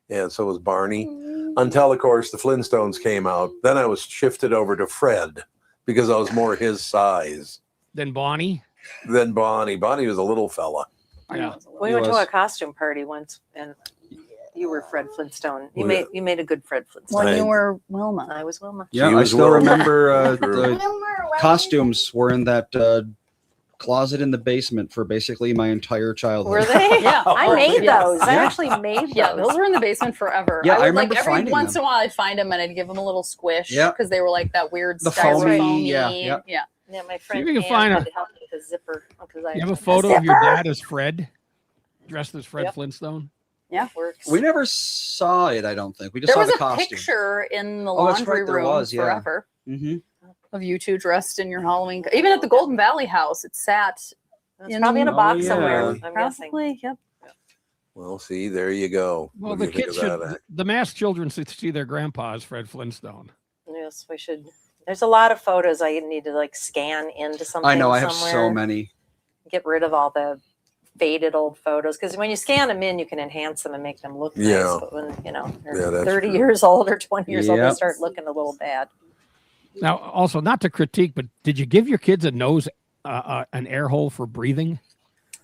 Yeah, so was Barney. Until, of course, the Flintstones came out. Then I was shifted over to Fred because I was more his size Then Bonnie. than Bonnie. Bonnie was a little fella. Yeah. We He went to was. a costume party once, and you were Fred Flintstone. You Well, made a good Fred Flintstone. When you Right. were Wilma. I was Wilma. Yeah, She I was still well- remember True. the costumes were in that closet in the basement for basically my entire childhood. Were they? Yeah. I made Yes. those. I Yeah. actually made those. Yeah, those were in the basement forever. Yeah, I would, remember every finding once them. in a while I'd find them and I'd give them a little squish. Yeah. Because they were like that weird The styrofoamy. foamy, yeah. Yeah, my friend you can Ann find had a- to help me with the zipper. You have a photo of your dad as Fred, dressed as Fred Yep. Flintstone? Works. We never saw it, I don't think. We just There was saw a the costume. picture in the Oh, that's laundry right, there room was, yeah. forever hmm of you two dressed in your Halloween. Even at the Golden Valley house, it sat It's probably in a Oh, box yeah. somewhere. I'm guessing. probably. Yep. Well, see, there you go. Well, What do the you think kids of should, that? the masked children should see their grandpa as Fred Flintstone. Yes, we should. There's a lot of photos I need to scan into something. I know, I have somewhere. so many. Get rid of all the faded old photos, because when you scan them in, you can enhance them and make them look Yeah. nice. But when they're Yeah, that's 30 true. years old or 20 years old, they Yep. start looking a little bad. Now, also, not to critique, but did you give your kids a nose, an air hole for breathing?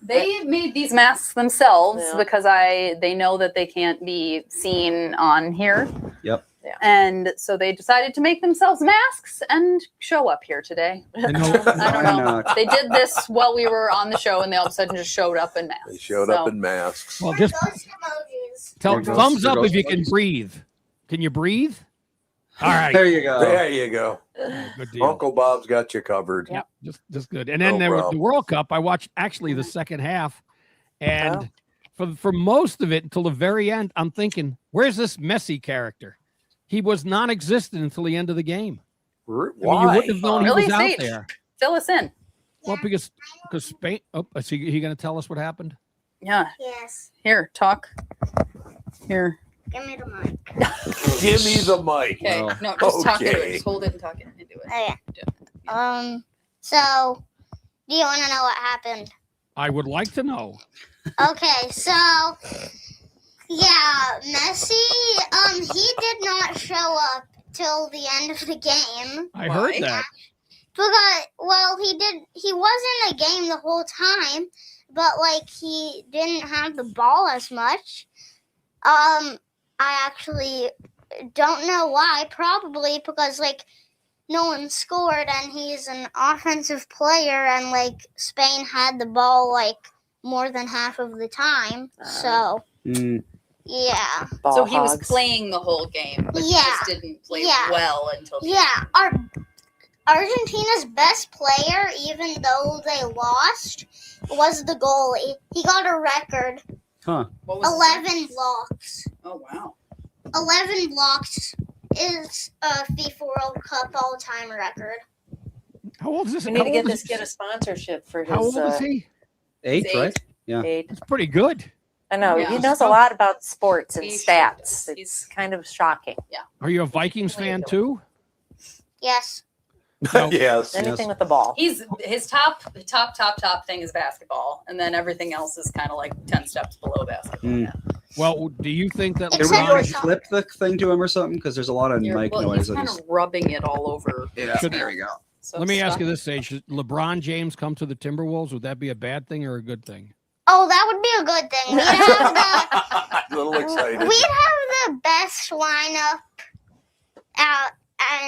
They made these masks themselves Yeah. because they know that they can't be seen on here. Yep. Yeah. And so they decided to make themselves masks and show up here today. I know- I don't Why know. not? They did this while we were on the show and they all of a sudden just showed up in masks. They showed up in masks. well, just tell There goes- thumbs there up goes if you the can voice. breathe. Can you breathe? All right. There you go. There you go. Good deal. Uncle Bob's got you covered. Yeah, just good. And then No there was the problem. World Cup. I watched actually the second half, and for most of it until the very end, I'm thinking, where's this Messi character? He was non-existent until the end of the game. I mean, you Why? wouldn't have known Really, he was out Sage? there. Fill us in. Well, because Spain. Oh, is he going to tell us what happened? Yeah. Yes. Here, talk. Here. Give me the mic. Give me the mic. Okay. Oh. No, just talk into it. Okay. Just hold it and talk it into it. Oh, yeah. So, do you want to know what happened? I would like to know. Okay, so, yeah, Messi, he did not show up till the end of the game. I heard Why? that. Because, well, he was in the game the whole time, but, he didn't have the ball as much. I actually don't know why. Probably because, no one scored and he's an offensive player and, Spain had the ball, more than half of the time. So, Mm, yeah. Ball So he was hogs. playing the whole game, but he Yeah. just didn't play Yeah. well until the Yeah, Argentina's best player, even though they lost, was the goalie. He got a record, huh. What was 11 blocks. Oh wow. 11 blocks is a FIFA World Cup all-time record. How old is this? We need how to get old is get a sponsorship for his How old is he? 8, He's right? aid. It's pretty good. I know. Yeah. He knows a lot about sports and He stats. should. It's kind of shocking. Are you a Vikings fan too? Yes. No. Yes. Anything with the ball. He's his top thing is basketball, and then everything else is kind of like 10 steps below basketball. Mm. Well, do you think that Except Can we for LeBron? some- clip the thing to him or something? Because there's a lot of mic Well, noise. he's kind of rubbing it all over. Yeah, Should- there we go. So Let me ask stop. you this, Sage. Should LeBron James come to the Timberwolves? Would that be a bad thing or a good thing? Oh, that would be a good thing. We'd have A little excited. the best lineup out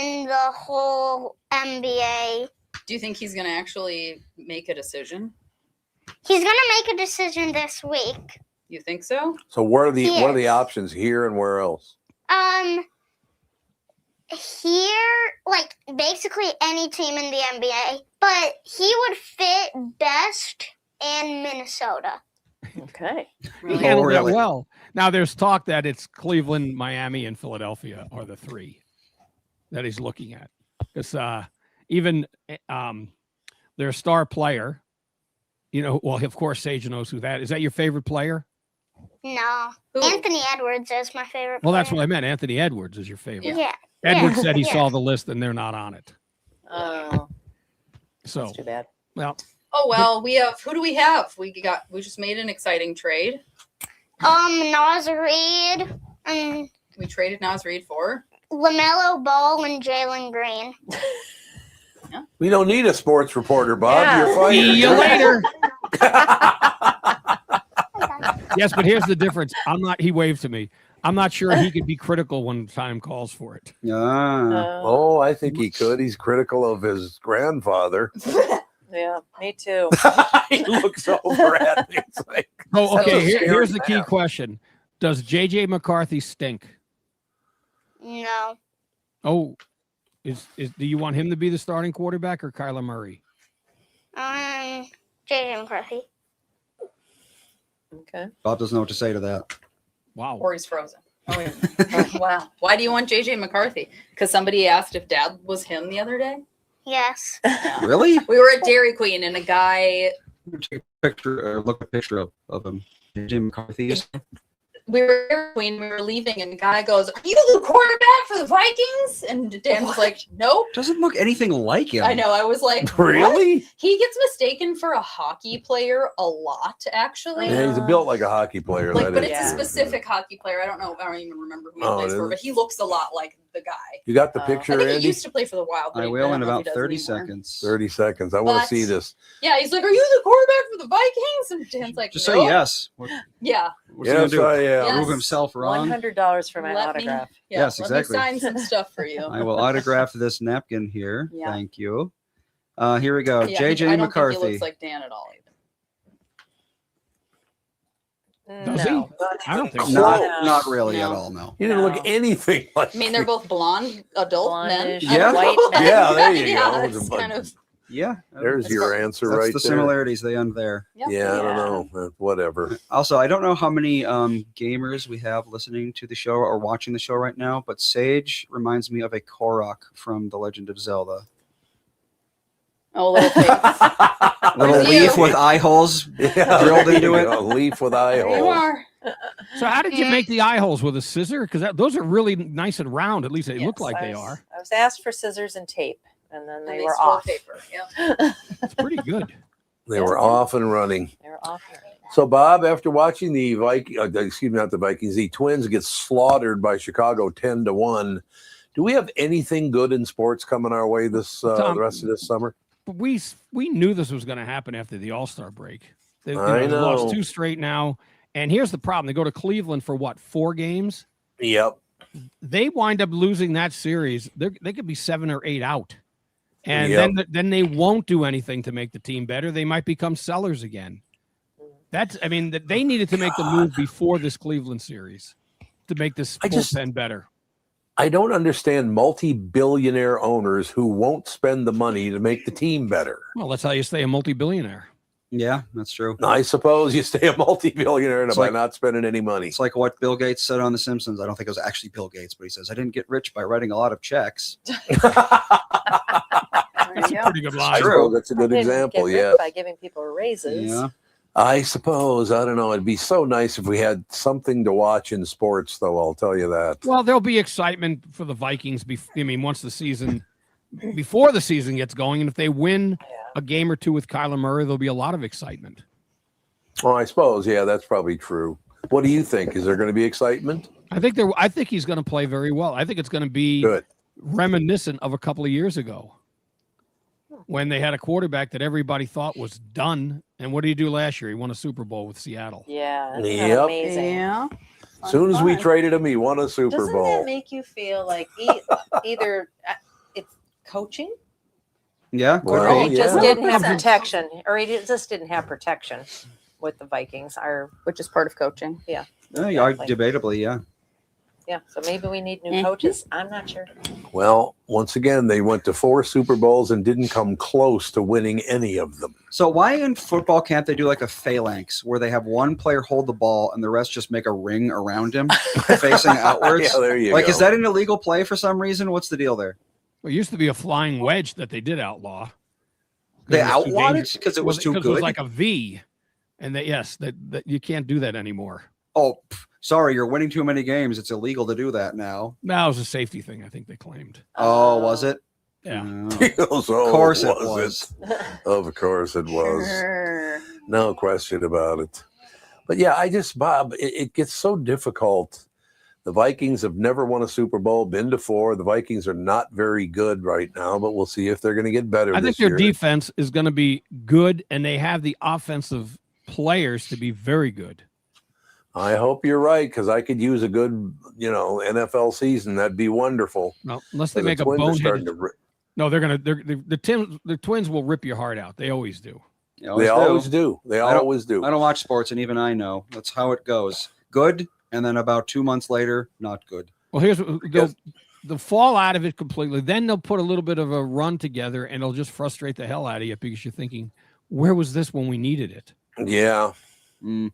in the whole NBA. Do you think he's going to actually make a decision? He's gonna make a decision this week. You think so? So what are the Yes. options here and where else? Here, like basically any team in the NBA, but he would fit best in Minnesota. Okay. He Really? handled that really? well. Now there's talk that it's Cleveland, Miami, and Philadelphia are the three that he's looking at. Because even their star player, well, of course, Sage knows who that is. That your favorite player? No, Who? Anthony Edwards is my favorite. Well, that's player. what I meant. Anthony Edwards is your favorite. Yeah. Edwards Yeah. said he Yeah. saw the list and they're not on it. Oh, So, that's too bad. well, Oh well, we have. Who do we have? We just made an exciting trade. Nas Reed and We traded Nas Reed for. LaMelo Ball and Jalen Green. We don't need a sports reporter, Bob. Yeah. You're fired. see you later. Yes, but here's the difference. He waved to me. I'm not sure he could be critical when time calls for it. Ah. Oh, I think he could. He's critical of his grandfather. Yeah, me too. He looks over at me. It's like, Oh, That's okay. a scary Here's the key man. question: does JJ McCarthy stink? No. Oh, is do you want him to be the starting quarterback or Kyler Murray? JJ McCarthy. Okay. Bob doesn't know what to say to that. Wow. Or he's frozen. Oh, yeah. Oh, wow. Why do you want JJ McCarthy? Because somebody asked if Dad was him the other day. Yes. Really? We were at Dairy Queen and a guy. Take a picture or look at a picture of him. Jim McCarthy. We were at Dairy Queen. We were leaving, and the guy goes, "Are you the quarterback for the Vikings?" And Dan was like, "Nope." Doesn't look anything like him. I know. I was like, really? "What?" He gets mistaken for a hockey player a lot, actually. Yeah, he's built like a hockey player. Like, that but is it's a true. specific hockey player. I don't even remember who he Oh, plays it for, is? but he looks a lot like the guy. You got the I I picture, think he Andy? used to play for the Wild. but I he- will don't in know if about he does 30 anymore. seconds. 30 seconds. I want But- to see this. Yeah, he's like, "Are you the quarterback for the Vikings?" And Dan's like, Just "No." say yes. Yeah. What's he gonna Yes, do? I am. Yes. Prove himself wrong? $100 for my Let me- autograph. Yeah, Yes, let exactly. me sign some stuff for you. I will autograph this napkin here. Yeah. Thank you. Here we go. Yeah, JJ I don't McCarthy. think he looks like Dan at all either. Does No. he? I don't think so. Not really No. at all. No. He didn't No. look anything like I mean, they're both blonde adult men. Blondish, Yeah. white men. Yeah, there you Yeah, go. it's kind of. Yeah. There's That's your what- answer That's right the there. similarities they end there. Yep. Yeah, I Yeah. don't know. Whatever. Also, I don't know how many gamers we have listening to the show or watching the show right now, but Sage reminds me of a Korok from The Legend of Zelda. Oh, little face. Little You. leaf with eye holes. Yeah, Drilled there into you it. go. Leaf with eye There you holes. are. So how did you make the eye holes with a scissor? Because those are really nice and round. At least they look like they are. I was asked for scissors and tape, and then And they they were stole off. paper. Yep. It's pretty good. They were off and running. They were off. So, Bob, after watching the the Twins get slaughtered by Chicago 10-1, do we have anything good in sports coming our way this Tom, the rest of this summer? But we knew this was going to happen after the All-Star break. They've I lost know. 2 straight now. And here's the problem. They go to Cleveland for what, 4 games? Yep. They wind up losing that series. They could be 7 or 8 out. And Yep. then they won't do anything to make the team better. They might become sellers again. They needed to make the move before this Cleveland series to make this bullpen better. I don't understand multi-billionaire owners who won't spend the money to make the team better. Well, that's how you stay a multi-billionaire. Yeah, that's true. I suppose you stay a multi-billionaire It's by like- not spending any money. It's like what Bill Gates said on The Simpsons. I don't think it was actually Bill Gates, but he says, I didn't get rich by writing a lot of checks. That's a pretty good I line. True. suppose that's a good Didn't example. get rich Yeah. by giving people raises. Yeah. I suppose. I don't know. It'd be so nice if we had something to watch in sports, though. I'll tell you that. Well, there'll be excitement for the Vikings. Once the season, before the season gets going, and if they win a game or two with Kyler Murray, there'll be a lot of excitement. Oh, I suppose. Yeah, that's probably true. What do you think? Is there going to be excitement? I think he's going to play very well. I think it's going to be Good. reminiscent of a couple of years ago when they had a quarterback that everybody thought was done. And what did he do last year? He won a Super Bowl with Seattle. Yeah, that's Yep. amazing. Yeah. As soon as we Fun. traded him, he won a Super Doesn't Bowl. that make you feel like either it's coaching Yeah. Well, or he just yeah. didn't have 100%. protection, or he just didn't have protection with the Vikings? Which is part of coaching. Yeah, Exactly. debatably, yeah. Yeah, so maybe we need new coaches. I'm not sure. Well, once again, they went to 4 Super Bowls and didn't come close to winning any of them. So why in football can't they do like a phalanx where they have one player hold the ball and the rest just make a ring around him facing outwards? Yeah, there you Like, go. is that an illegal play for some reason? What's the deal there? Well, it used to be a flying wedge that they did outlaw. They It was too outlawed it dangerous. because it was too It was good? like a V, and that you can't do that anymore. Oh, sorry, you're winning too many games. It's illegal to do that now. That was a safety thing, I think they claimed. Oh, was it? Yeah. Oh. Of Of course it was. Of course it was. No question about it. But yeah, Bob, it gets so difficult. The Vikings have never won a Super Bowl, been to 4. The Vikings are not very good right now, but we'll see if they're going to get better I think this their year. defense is going to be good, and they have the offensive players to be very good. I hope you're right, because I could use a good, NFL season. That'd be wonderful. Well, unless they The make a Twins are starting boneheaded. to No, the Twins will rip your heart out. They always do. They They always do. They I don't- always do. I don't watch sports, and even I know that's how it goes. Good, and then about 2 months later, not good. Well, they'll fall out of it completely. Then they'll put a little bit of a run together, and it'll just frustrate the hell out of you because you're thinking, where was this when we needed it? Yeah. Mm.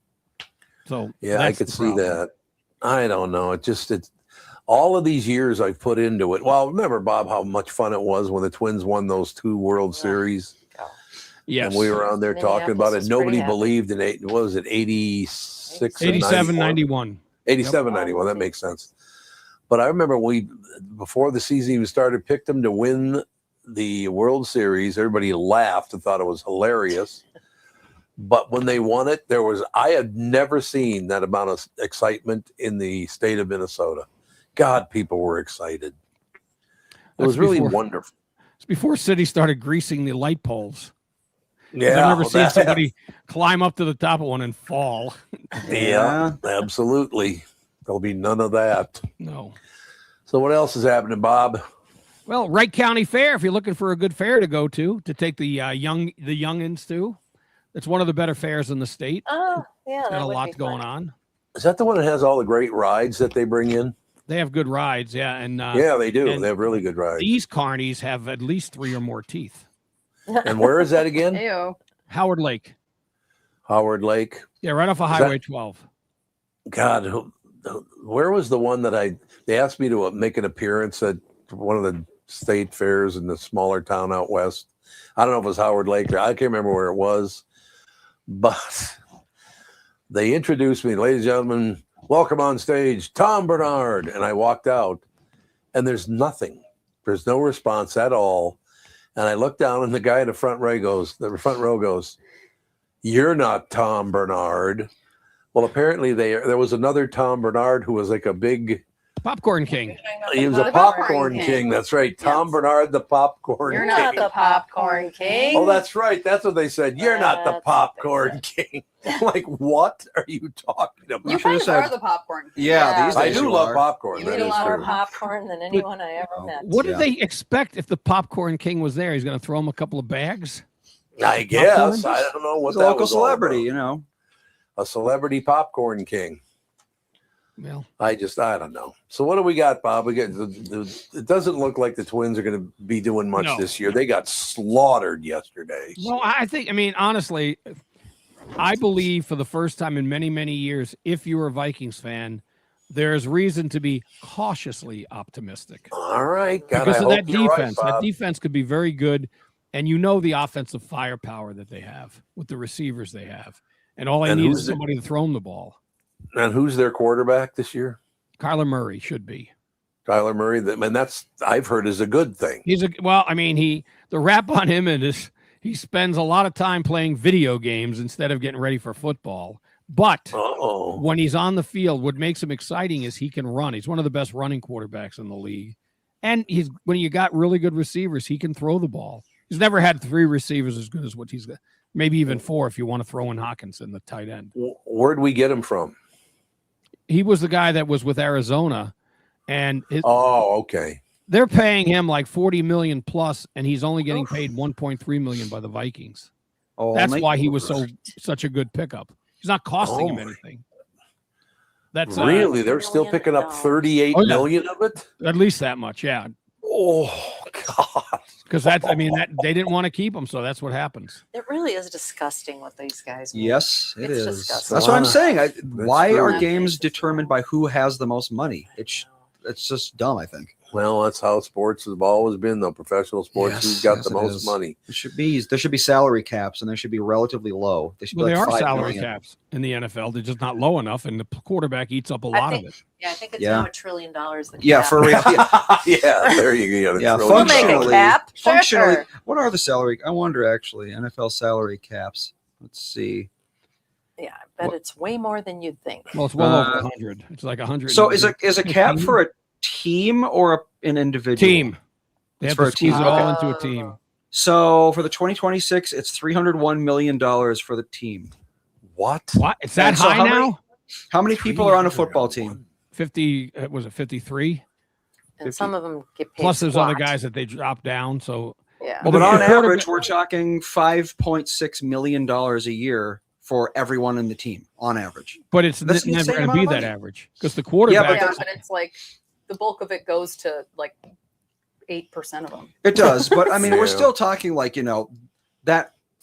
So Yeah, I that's could the see problem. that. I don't know. It's all of these years I've put into it. Well, remember, Bob, how much fun it was when the Twins won those 2 World Series. Yes. And we were on there talking about Minneapolis it. was Nobody pretty happy. believed in it. What was it, 86 and 87, 91? 91. 87, 91. That makes sense. But I remember before the season even started, picked them to win the World Series. Everybody laughed and thought it was hilarious. But when they won it, I had never seen that amount of excitement in the state of Minnesota. God, people were excited. It That's was really before- wonderful. It's before City started greasing the light poles. Yeah, I've never seen that- somebody climb up to the top of one and fall. Yeah, absolutely. There'll be none of that. No. So what else is happening, Bob? Well, Wright County Fair, if you're looking for a good fair to go to take the youngins to, it's one of the better fairs in the state. Oh, yeah. Got that a would lot be going fun. on. Is that the one that has all the great rides that they bring in? They have good rides, yeah. And Yeah, they do. and They have really good rides. these carnies have at least 3 or more teeth. And where is that again? Ew. Howard Lake. Howard Lake. Yeah, right off of Is Highway 12. God, where was the one that they asked me to make an appearance at one of the state fairs in the smaller town out west? I don't know if it was Howard Lake. I can't remember where it was. But they introduced me, ladies and gentlemen, welcome on stage, Tom Barnard. And I walked out and there's nothing. There's no response at all. And I looked down and the guy in the front row goes, "You're not Tom Barnard." Well, apparently there was another Tom Barnard who was like a big, Popcorn King. he was a The popcorn Popcorn king. King. That's right. Tom Barnard, the popcorn You're king. Not the popcorn king. Oh, that's right. That's what they said. You're not the That's what they popcorn king. I'm like, what are you talking about? You should've kind of said- are the popcorn. Yeah, these I days do you love are. popcorn. You That eat a is lot true. of popcorn than anyone I ever met. What Yeah. did they expect if the Popcorn King was there? He's going to throw him a couple of bags? I guess. Popcorn? I don't know what He's a that local was all celebrity, about. you know. A celebrity popcorn king. Well, I don't know. So what do we got, Bob? We got it doesn't look like the Twins are going to be doing much No. this year. They got slaughtered yesterday. well, honestly, I believe for the first time in many, many years, if you're a Vikings fan, there's reason to be cautiously optimistic. All right, God, Because I of hope that you're defense. right, That Bob. defense could be very good. And you know the offensive firepower that they have with the receivers they have. and all they And need who's is the- somebody to throw him the ball. And who's their quarterback this year? Kyler Murray should be. Kyler Murray. And that's, I've heard, is a good thing. The rap on him is he spends a lot of time playing video games instead of getting ready for football. But Uh-oh. when he's on the field, what makes him exciting is he can run. He's one of the best running quarterbacks in the league. And when you got really good receivers, he can throw the ball. He's never had 3 receivers as good as what he's got. Maybe even 4 if you want to throw in Hawkinson, the tight end. Where'd we get him from? He was the guy that was with Arizona, and Okay. they're paying him like $40 million plus, and he's only getting paid $1.3 million by the Vikings. Oh, That's my- why he was such a good pickup. He's not costing him anything. That's Really? They're still picking up 38 Oh, yeah. million of it? at least that much, yeah. Oh, God. Because they didn't want to keep him, so that's what happens. It really is disgusting what these guys do. Yes, it It's is. disgusting. That's what I'm saying. Why true. are games determined by who has the most money? It's just dumb, I think. Well, that's how sports has always been, though. Professional sports, Yes, who's got yes, the it most is. money? There should be salary caps, and they should be relatively low. They should be Well, they like are 5 salary million. caps in the NFL. They're just not low enough, and the quarterback eats up a lot of it. Yeah, I think it's Yeah. now $1 trillion. The Yeah, cap. for real. Yeah. Yeah, there you go. Yeah, We'll make a functionally- cap. Functionally, Sure. what are the salary? I wonder actually. NFL salary caps. Let's see. Yeah, I bet it's way more than you'd think. Well, it's well over 100. It's like 100. So is a cap for a team or an individual? team? They It's have for to a squeeze team. it all Okay. into a team. So for the 2026, it's $301 million for the team. What? What? It's that And so high how many- now? How many people are on a football team? 50. Was it 53? And some of them get paid. Plus, there's other squat. guys that they drop down. So Yeah. Well, The but on quarterback- average, we're talking $5.6 million a year for everyone in the team on average. but it's That's an never insane going to amount be of that money. average because the quarterback. Yeah, but it's like the bulk of it goes to like 8% of them. It does, but I mean, we're Yeah. still talking like,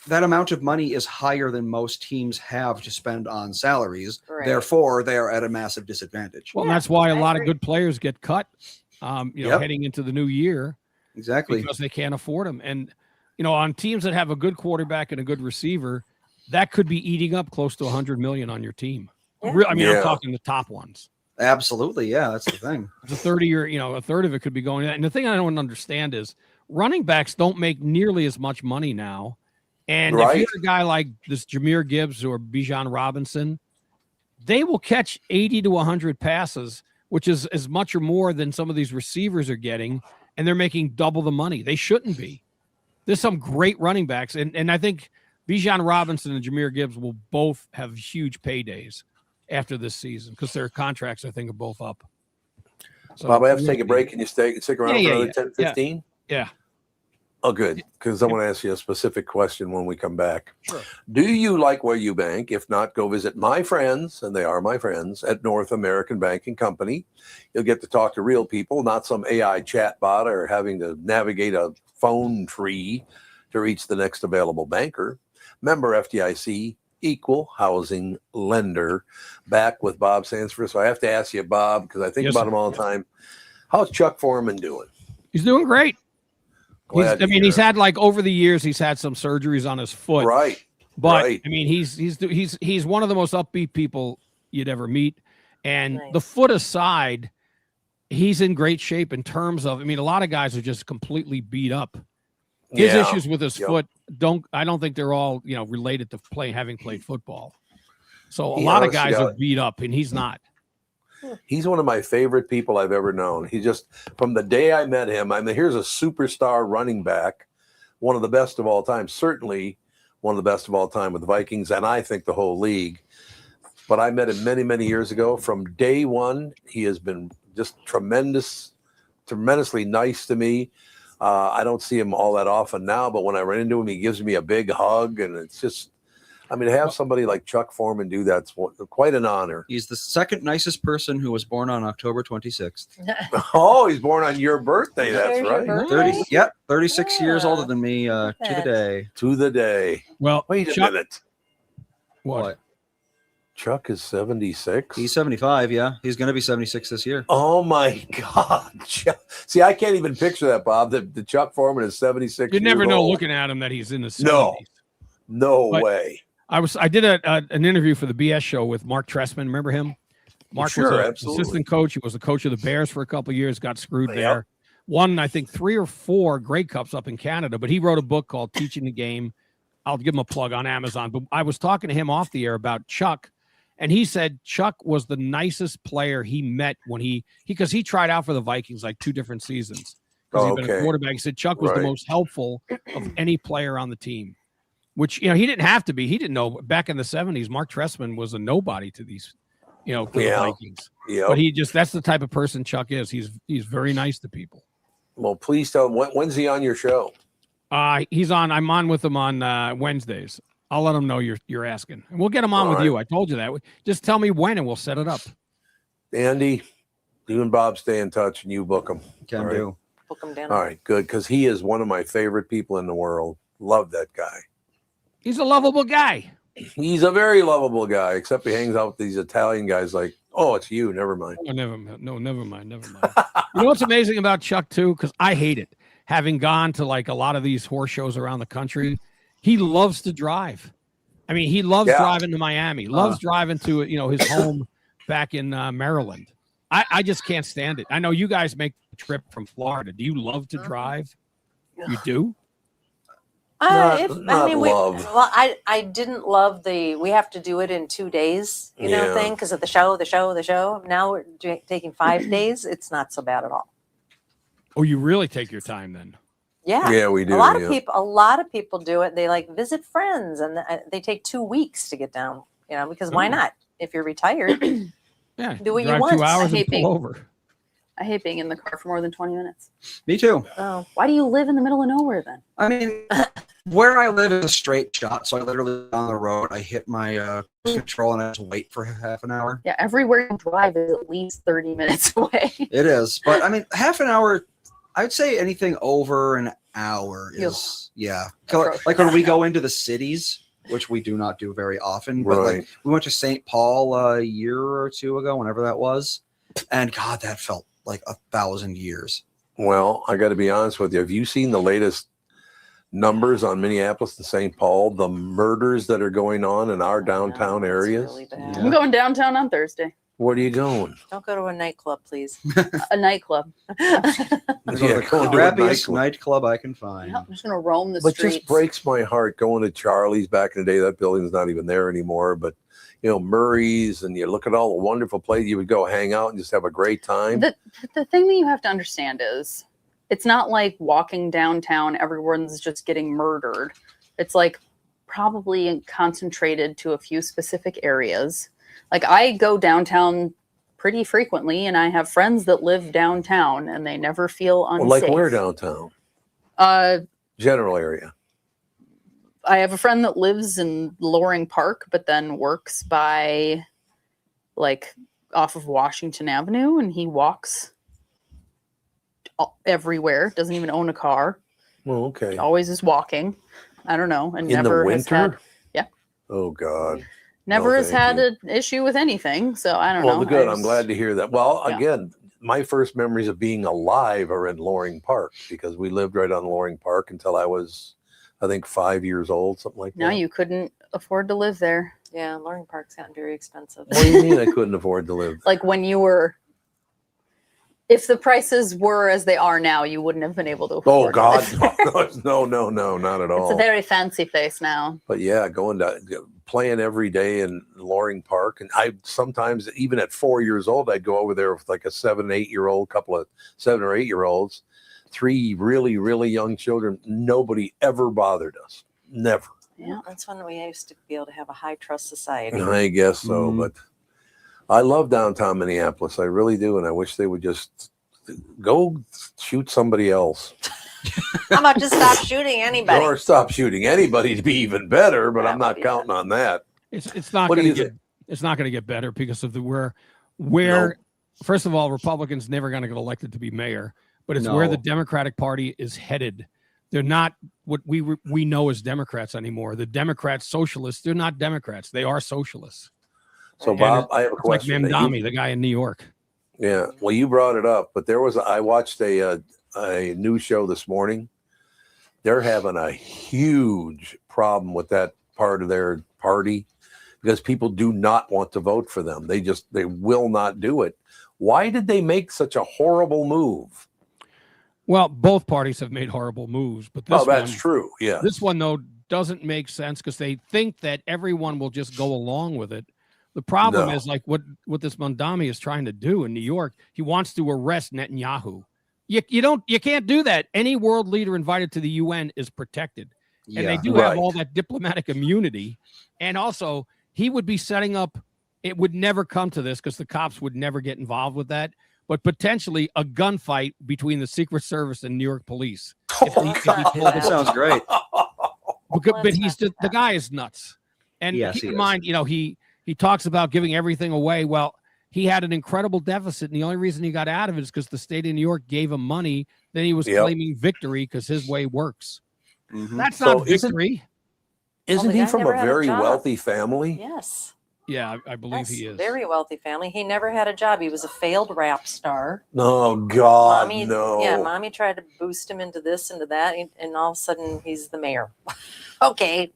that amount of money is higher than most teams have to spend on salaries. Right. Therefore, they are at a massive disadvantage. Well, Yeah, that's why a I lot of agree. good players get cut. Yep. Heading into the new year Exactly. because they can't afford them. And on teams that have a good quarterback and a good receiver, that could be eating up close to 100 million on your team. Yeah. I'm Yeah. talking the top ones. Absolutely. Yeah, that's the thing. It's a 30-year, a third of it could be going. And the thing I don't understand is running backs don't make nearly as much money now. And if Right. you're a guy like this Jahmyr Gibbs or Bijan Robinson, they will catch 80 to 100 passes, which is as much or more than some of these receivers are getting, and they're making double the money. They shouldn't be. There's some great running backs, and I think Bijan Robinson and Jahmyr Gibbs will both have huge paydays after this season because their contracts, I think, are both up. So Bob, I have to take a break. Can you stick around Yeah, for yeah, another 10, yeah. 15? Yeah. Oh, good. Because I want to ask you a specific question when we come back. Sure. Do you like where you bank? If not, go visit my friends, and they are my friends, at North American Banking Company. You'll get to talk to real people, not some AI chatbot or having to navigate a phone tree to reach the next available banker. Member FDIC, equal housing lender. Back with Bob Sansevere. So I have to ask you, Bob, because I think Yes, about sir. him all the time. How's Chuck Foreman doing? He's doing great. Glad to He's hear. had over the years, he's had some surgeries on his foot. Right. But right. I mean, he's one of the most upbeat people you'd ever meet. And Nice. the foot aside, he's in great shape in terms of. I mean, a lot of guys are just completely beat up. His Yeah. issues with his Yep. foot I don't think they're all related to having played football. So a He lot of honestly guys got are beat up, and he's not. He's one of my favorite people I've ever known. He just, from the day I met him, I mean, here's a superstar running back, one of the best of all time, certainly one of the best of all time with the Vikings, and I think the whole league. But I met him many, many years ago. From day one, he has been just tremendously nice to me. I don't see him all that often now, but when I run into him, he gives me a big hug, and it's just, I mean, to have somebody like Chuck Foreman do that's quite an honor. He's the second nicest person who was born on October 26th. Oh, he's born on your birthday. That's There's your right. birthday. 30, yep, 36 years Yeah. older than me to the that. day. To the day. Well, Wait a Chuck, minute. what? Chuck is 76. He's 75, yeah. He's going to be 76 this year. Oh my God. See, I can't even picture that, Bob. The Chuck Foreman is 76. You never years know old. looking at him that he's in the 70s. No. No But- way. I did an interview for the BS show with Mark Trestman. Remember him? Mark Sure, was an absolutely. assistant coach. He was the coach of the Bears for a couple of years, got screwed Yep. there. Won, I think, 3 or 4 Grey Cups up in Canada, but he wrote a book called Teaching the Game. I'll give him a plug on Amazon. But I was talking to him off the air about Chuck, and he said Chuck was the nicest player he met when because he tried out for the Vikings like 2 different seasons because he'd been a Okay. quarterback. He said Chuck was the Right. most helpful of any player on the team, which, he didn't have to be. He didn't know. Back in the 70s, Mark Trestman was a nobody to these, to the Yeah. Vikings. Yeah. But that's the type of person Chuck is. He's very nice to people. Well, please tell him when's he on your show? I'm on with him on Wednesdays. I'll let him know you're asking. And we'll get him on All with right. you. I told you that. Just tell me when and we'll set it up. Andy, you and Bob stay in touch and you book him. Can All right. do. Book them down. All right, good, because he is one of my favorite people in the world. Love that guy. He's a lovable guy. He's a very lovable guy, except he hangs out with these Italian guys like, oh, it's you. Never mind. Oh, never mind. You know what's amazing about Chuck too? Because I hate it. Having gone to like a lot of these horse shows around the country, he loves to drive. I mean, he loves driving to Miami, loves driving to, his home back in Maryland. I just can't stand it. I know you guys make the trip from Florida. Do you love to drive? You do? Love. Well, I didn't love we have to do it in 2 days, Yeah. thing because of the show. Now we're taking 5 days. It's not so bad at all. Oh, you really take your time then? Yeah. Yeah, we do. A lot yeah. of people do it. They like visit friends and they take 2 weeks to get down, because why not? If you're retired, Yeah. Do what you drive want. 2 hours I and hate pull being- over. I hate being in the car for more than 20 minutes. Me too. oh, Why do you live in the middle of nowhere then? I mean, where I live is a straight shot, so I literally on the road. I hit my control and I just wait for half an hour. Yeah, everywhere you drive is at least 30 minutes away. It is, but I mean, half an hour. I'd say anything over an hour is Like when we go into the cities, which we do not do very often. But Right. like we went to St. Paul a year or 2 ago, whenever that was, and God, that felt like 1,000 years. Well, I got to be honest with you. Have you seen the latest numbers on Minneapolis and St. Paul? The murders that are going on in our downtown no, it's areas? really bad. I'm going downtown on Thursday. What are you doing? Don't go to a nightclub, please. A nightclub. Go to the go to a crappiest nightclub. nightclub I can find. Yeah, I'm just gonna roam the But streets. just breaks my heart going to Charlie's back in the day. That building's not even there anymore. But Murray's, and you look at all the wonderful places you would go hang out and just have a great time. The thing that you have to understand is it's not like walking downtown, everyone's just getting murdered. It's like probably concentrated to a few specific areas. Like I go downtown pretty frequently and I have friends that live downtown and they never feel unsafe. Well, like where downtown? General area. I have a friend that lives in Loring Park, but then works by like off of Washington Avenue, and he walks everywhere. Doesn't even own a car. Well, okay. Always is walking. I don't know, and In never the has had winter? yeah. Oh, God. never No, has thank had you. an issue with anything. So I don't Well, know. good. I I'm just- glad to hear that. Well, Yeah. again, my first memories of being alive are in Loring Park because we lived right on Loring Park until I was, I think, 5 years old, something like Now that. you couldn't afford to live there. Yeah, Loring Park's gotten very expensive. What do you mean I couldn't afford to live? Like when you were, if the prices were as they are now, you wouldn't have been able to Oh, afford to God. live there. No, not at all. It's a very fancy place now. But yeah, going to playing every day in Loring Park. And I sometimes, even at 4 years old, I'd go over there with like a 7, 8 year old, couple of 7 or 8 year olds, 3 really, really young children. Nobody ever bothered us. Never. Yeah. That's when we used to be able to have a high trust society. I guess so. Mm. But I love downtown Minneapolis. I really do. And I wish they would just go shoot somebody else. How about just stop shooting anybody? Or stop shooting anybody to be even better, but That I'm would not be counting on that. It's not What do going to you get it's not going to get better because of where first of all, Republicans never going to get elected to be mayor, but it's where No. the Democratic Party is headed. They're not what we know as Democrats anymore. The Democrats, socialists, they're not Democrats. They are socialists. So, And Bob, I have a It's like question. that you- Mamdani, the guy in New York. Yeah, well, you brought it up, but I watched a news show this morning. They're having a huge problem with that part of their party because people do not want to vote for them. They will not do it. Why did they make such a horrible move? Well, both parties have made horrible moves, but this That's one, true. Yeah. This one, though, doesn't make sense because they think that everyone will just go along with it. The problem is like what this Mondami is trying to do in New York. He wants to arrest Netanyahu. You can't do that. Any world leader invited to the UN is protected. And they do have all that diplomatic immunity. And also, he would be setting up, it would never come to this because the cops would never get involved with that, but potentially a gunfight between the Secret Service and New York police. That sounds great. But the guy is nuts. And keep in mind, he talks about giving everything away. Well, he had an incredible deficit, and the only reason he got out of it is because the state of New York gave him money. Then he was claiming victory because his way works. Mm-hmm. That's not victory. Isn't he from a very wealthy family? Yes. Yeah, I believe he is. Very wealthy family. He never had a job. He was a failed rap star. Oh, God, Mommy, no. Yeah, Mommy tried to boost him into this, into that, and all of a sudden he's the mayor. Okay.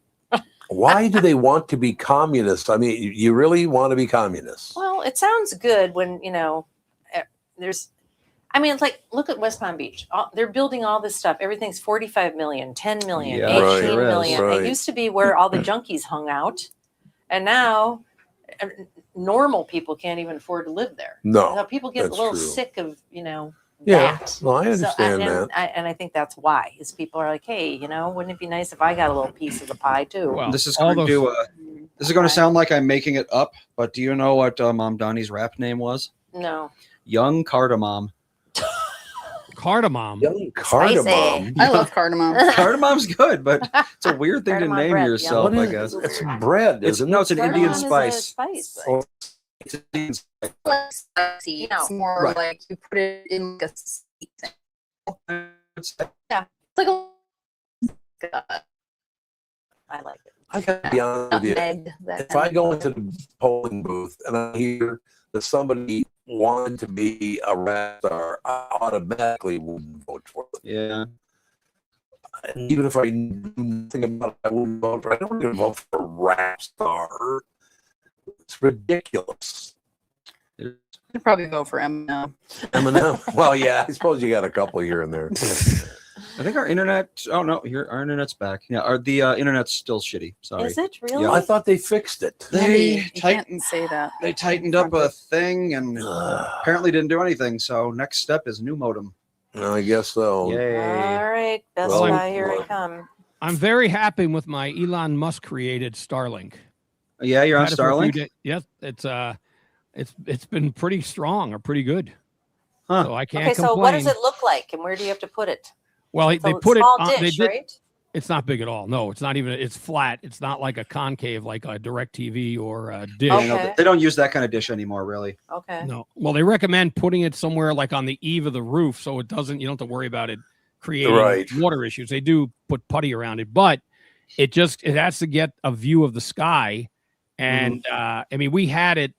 Why do they want to be communists? I mean, you really want to be communists? Well, it sounds good when, there's, it's like, look at West Palm Beach. They're building all this stuff. Everything's 45 million, 10 million, 18 million. Right. It used to be where all the junkies hung out. And now normal people can't even afford to live there. No. So people get a little true. sick of, Yeah, that. well, I understand that. And I think that's why is people are like, hey, wouldn't it be nice if I got a little piece of the pie too? Well, This is going to sound like I'm making it up, but do you know what Mom Donnie's rap name was? No. Young Cardamom. Cardamom. Young Cardamom. I love cardamom. Cardamom's good, but it's a weird thing to Cardamom name bread, yourself, What I is- guess. It's bread, isn't it? It's an Cardamom Indian is a spice. spice. Oh, It's an Indian spice. Like spicy. It's more Right. like you put it in like a sweet thing. It's It's like a I like it. I gotta be honest with you. nutmeg. If I go into the polling booth and I hear that somebody wanted to be a rap star, I automatically wouldn't vote for them. Yeah. And even if I knew nothing about it, I wouldn't vote for it. I don't even vote for a rap star. It's ridiculous. I'd probably go for Eminem. Eminem. Well, yeah, I suppose you got a couple here and there. I think our internet. Oh no, our internet's back. Yeah, the internet's still shitty. Sorry. Is it really? I thought they fixed it. They You can't say that. They tightened up a thing and apparently didn't do anything. So next step is new modem. I guess so. Yay! All right, Best Well, Buy, here I come. I'm very happy with my Elon Musk created Starlink. Yeah, you're on Had it for a few Starlink. days. Yes, it's been pretty strong or pretty good. Huh. So I can't Okay, complain. so what does it look like, and where do you have to put it? Well, So they it's put it small on. dish, They did, right? It's not big at all. No, it's not even. It's flat. It's not like a concave, like a DirecTV or a dish. Okay. They don't use that kind of dish anymore, really. Okay. No. Well, they recommend putting it somewhere like on the eave of the roof, so it doesn't. You don't have to worry about it creating Right. water issues. They do put putty around it, but it has to get a view of the sky. And we had it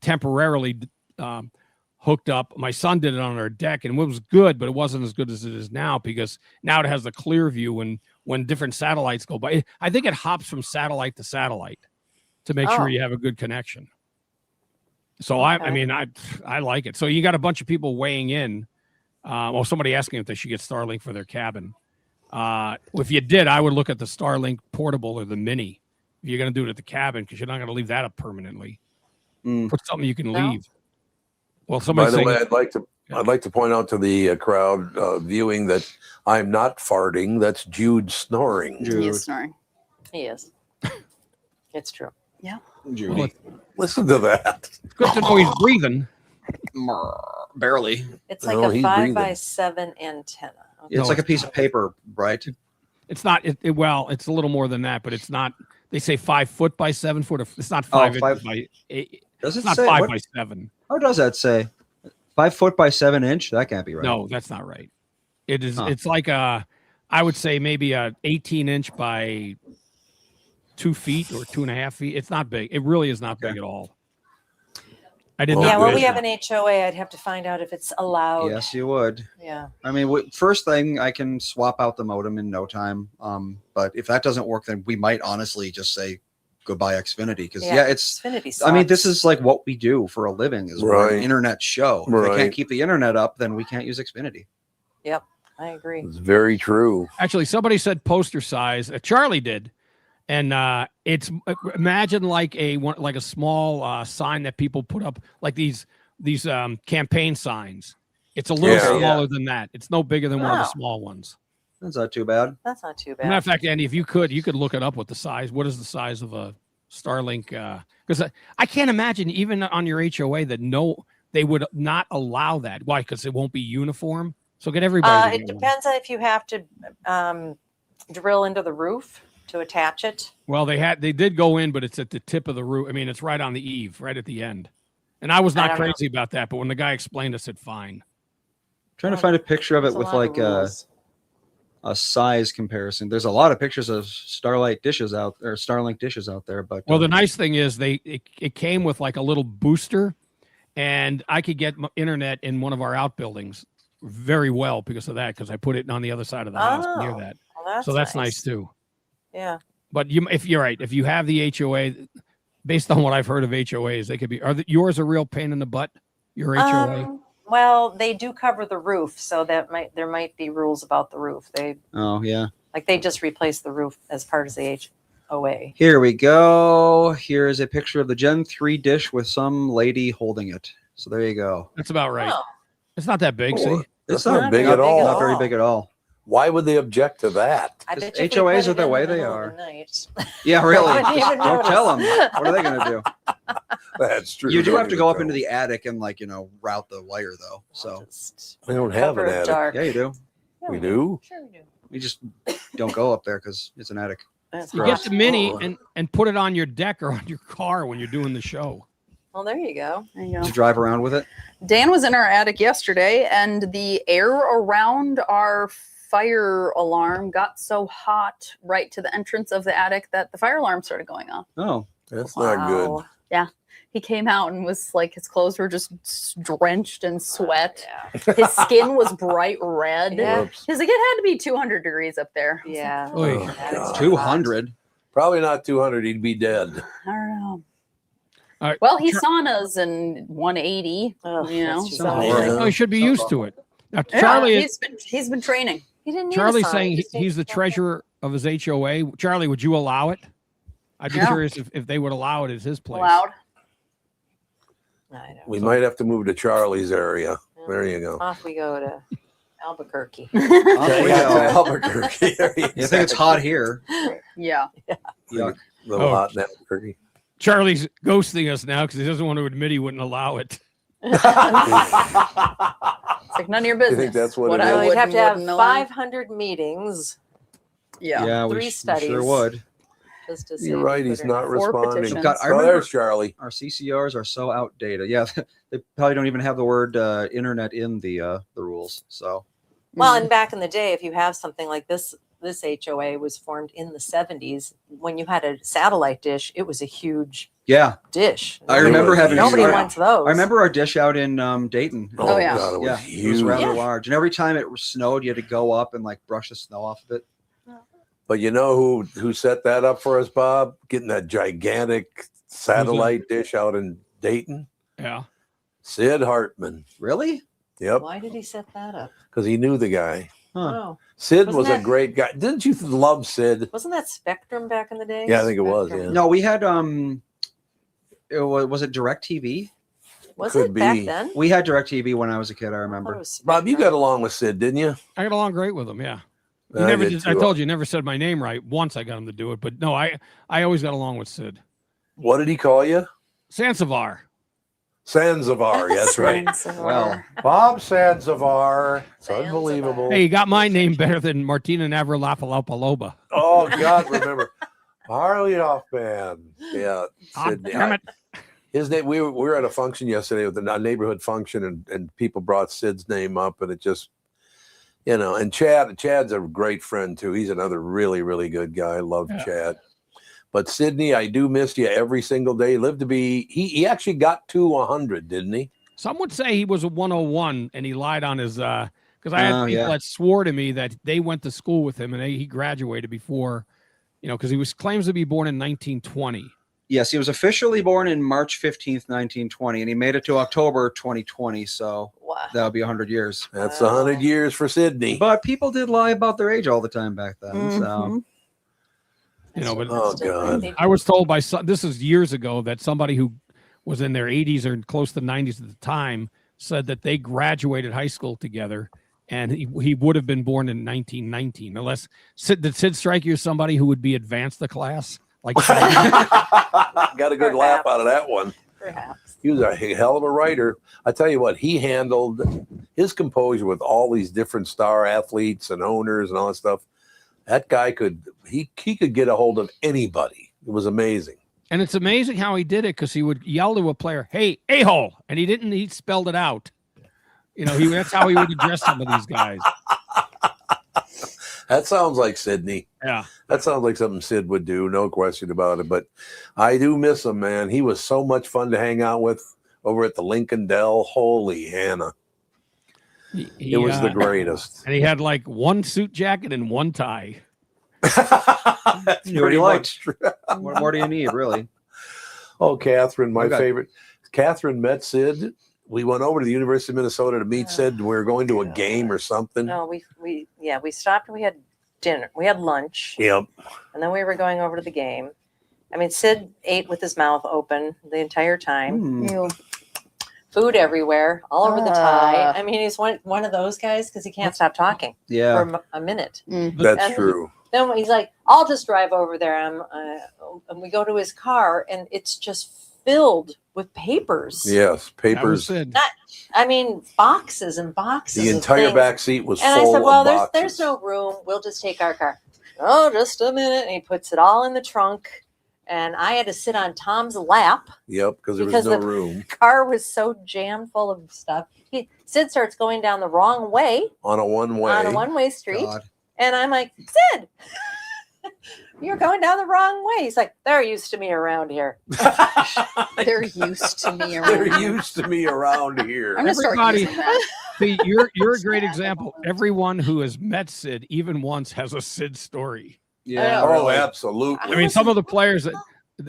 temporarily hooked up. My son did it on our deck, and it was good, but it wasn't as good as it is now because now it has a clear view when different satellites go by. I think it hops from satellite to satellite to make sure you have a good connection. So I like it. So you got a bunch of people weighing in. Somebody asking if they should get Starlink for their cabin. If you did, I would look at the Starlink portable or the mini. If you're going to do it at the cabin, because you're not going to leave that up permanently. Put something you can leave. Well, By somebody's the saying, way, I'd like to point out to the crowd viewing that I'm not farting. That's Jude snoring. He is snoring. He is. It's true. Judy. Well, Listen to that. it's good to know he's breathing. Barely. It's like No, a he's 5x7 antenna. Okay. It's No, like a it's piece of paper, right? It's not. Well, it's a little more than that, but it's not. They say 5 foot by 7 foot. It's not 5 inches 5 by 8. Does it It's not say 5 what- by 7. How does that say? 5 foot by 7 inch? That can't be right. No, that's not right. It is. Huh. It's like I would say maybe a 18-inch by 2 feet or 2.5 feet. It's not big. It really is not big at all. I did Oh, not. Yeah, well, know we that. have an HOA. I'd have to find out if it's allowed. Yes, you would. Yeah. I mean, first thing, I can swap out the modem in no time. But if that doesn't work, then we might honestly just say goodbye Xfinity, because it's. Xfinity I mean, this sucks. is like what we do for a living, is we're an Right. internet show. If they Right. can't keep the internet up, then we can't use Xfinity. I agree. It's very true. Actually, somebody said poster size. Charlie did, and it's imagine like a small sign that people put up, like these campaign signs. It's a little Yeah. smaller than that. It's no bigger than one of the Wow. small ones. That's not too bad. That's not too Matter bad. of fact, Andy, if you could look it up with the size. What is the size of a Starlink? Because I can't imagine even on your HOA that they would not allow that. Why? Because it won't be uniform. So get everybody. It depends on if you have to drill into the roof to attach it. Well, they did go in, but it's at the tip of the roof. I mean, it's right on the eave, right at the end. And I was I not don't know. crazy about that, but when the guy explained, I said, fine. Trying to find a picture of it There's a with lot of like a size comparison. There's a lot of pictures of Starlink dishes out there, but Well, the nice thing is it came with like a little booster, and I could get internet in one of our outbuildings very well because of that, because I put it on the other side of the house near Oh, that. Well, So that's nice too. Yeah. But if you're right, if you have the HOA, based on what I've heard of HOAs, they could be. Yours a real pain in the butt? Your HOA? Well, they do cover the roof, so there might be rules about the roof. They just replaced the roof as part of the HOA. Here we go. Here is a picture of the Gen 3 dish with some lady holding it. So there you go. That's about right. Oh, It's not that big. See, That's not not big big at all. Not very big at all. Why would they object to that? I Just bet you if we HOAs put are it the in way the they middle of are. the night- Yeah, really. I wouldn't Just even don't tell them. notice. What are they going to do? That's true. You do Don't have to even go up tell into them. the attic and route the wire though. I'll So just We don't have cover an it attic. dark. yeah, you do. Yeah, We do? Sure we do. You just don't go up there because it's an attic. That's you hot. get the mini and put it on your deck or on your car when you're doing the show. Well, there you go. There you go. To drive around with it. Dan was in our attic yesterday, and the air around our fire alarm got so hot right to the entrance of the attic that the fire alarm started going off. Oh, That's not good. Wow. He came out and was like, his clothes were just drenched in sweat. Yeah. His skin was bright red. Yeah. Whoops. He's like, it had to be 200 degrees up there. I was like, Yeah. Oy. Oh, That is God. hot. 200. Probably not 200. He'd be dead. I don't know. All right. Well, he saunas in 180. Ugh, You know, that's too so- much. Yeah. Oh, you should be used to it. Now, Yeah, Charlie, he's been training. He didn't need a Charlie's sign, saying he just he's needs the to- treasurer of his HOA. Charlie, would you allow it? I'd be Yeah. curious if they would allow it as his place. Allowed. I know. We might have to move to Charlie's area. There you go. Off we go to Albuquerque. Off we Yeah, go. Albuquerque. You think it's hot here? Yeah. Yuck. Little Oh. hot in Albuquerque. Charlie's ghosting us now because he doesn't want to admit he wouldn't allow it. It's like none of your business. think that's what it I is? Well, would you'd have to have wouldn't allow. 500 meetings Yeah. Yeah, we 3 sure studies. would. just to see. You're if right. you He's put it not in. 4 responding. petitions. God, I Oh, remember there's Charlie. our CCRs are so outdated. Yeah, they probably don't even have the word internet in the rules. So Well, and back in the day, if you have something like this HOA was formed in the 70s. When you had a satellite dish, it was a huge yeah, dish. I remember having. Nobody I, wants those. I remember our dish out in Dayton. Oh, yeah. God, it was Yeah, it was huge. rather Yeah. large, and every time it snowed, you had to go up and brush the snow off of it. But you know who set that up for us, Bob? Getting that gigantic satellite dish out in Dayton? Yeah. Sid Hartman. Really? Yep, Why did he set that up? because he knew the guy. Huh. Oh, Sid Wasn't was a that- great guy. Didn't you love Sid? wasn't that Spectrum back in the day? Yeah, I think it was, Spectrum. yeah. No, we had was it DirecTV? Was Could it back be. then? We had DirecTV when I was a kid. I I thought it remember. was Bob, you Spectrum. got along with Sid, didn't you? I got along great with him. Yeah. You I never did did, I too. told you, never said my name right. Once I got him to do it, but no, I always got along with Sid. What did he call you? Sansevier. Sansevier. That's right. Sansevier. Well, Bob Sansevier. It's Sansevier. unbelievable. Hey, you got my name better than Martina Navratilopoulos. Oh, God, remember. Harley Hoffman. Yeah. Sid, Damn it. His name, we were at a function yesterday with a neighborhood function, and people brought Sid's name up, and it just, and Chad's a great friend too. He's another really, really good guy. I love Yeah. Chad. But Sydney, I do miss you every single day. Lived to be, he actually got to 100, didn't he? Some would say he was a 101 and he lied on his because I had people yeah. that swore to me that they went to school with him and he graduated before, because he claims to be born in 1920. Yes, he was officially born in March 15th, 1920, and he made it to October 2020. So Wow. that'll be 100 years. That's Wow. 100 years for Sydney. But people did lie about their age all the time back then. Mhm. So But Oh, God. I was told by this is years ago that somebody who was in their 80s or close to 90s at the time said that they graduated high school together, and he would have been born in 1919. Unless did Sid strike you as somebody who would be advanced the class? Like Got a good laugh out of that one. Perhaps. He was a hell of a writer. I tell you what, he handled his composure with all these different star athletes and owners and all that stuff. That guy could get a hold of anybody. It was amazing. And it's amazing how he did it, because he would yell to a player, "Hey, a-hole," and he spelled it out. That's how he would address some of these guys. That sounds like Sydney. Yeah. That sounds like something Sid would do, no question about it. But I do miss him, man. He was so much fun to hang out with over at the Lincoln Dell. Holy Hannah. It was the greatest. And he had like one suit jacket and one tie. That's You already pretty liked. much true. what more do you need, really? Oh, Catherine, my Okay. favorite. Catherine met Sid. We went over to the University of Minnesota to meet Sid. We were going to a game or something. No, we stopped and we had dinner. We had lunch. Yep. And then we were going over to the game. I mean, Sid ate with his mouth open the entire time. Hmm. Food everywhere, all over the tie. I mean, he's one of those guys because he can't stop talking Yeah. for a minute. That's And- true. Then he's like, "I'll just drive over there." And we go to his car, and it's just filled with papers. Yes, That was papers. Sid. I mean, boxes and boxes. The of entire things. back seat was And I full said, "Well, of boxes. there's no room. We'll just take our car." Oh, just a minute. And he puts it all in the trunk, and I had to sit on Tom's lap. Yep, because there was Because no the- room Car was so jammed full of stuff. Sid starts going down the wrong way on a one-way. on a one-way street, God. and I'm like, "Sid, you're going down the wrong way." He's like, "They're used to me around here." They're used to me around. They're used to me around here. I'm gonna start Everybody- using that. See, you're a great example. Everyone who has met Sid, even once, has a Sid story. Yeah. Oh, really. absolutely. I mean, some of the players that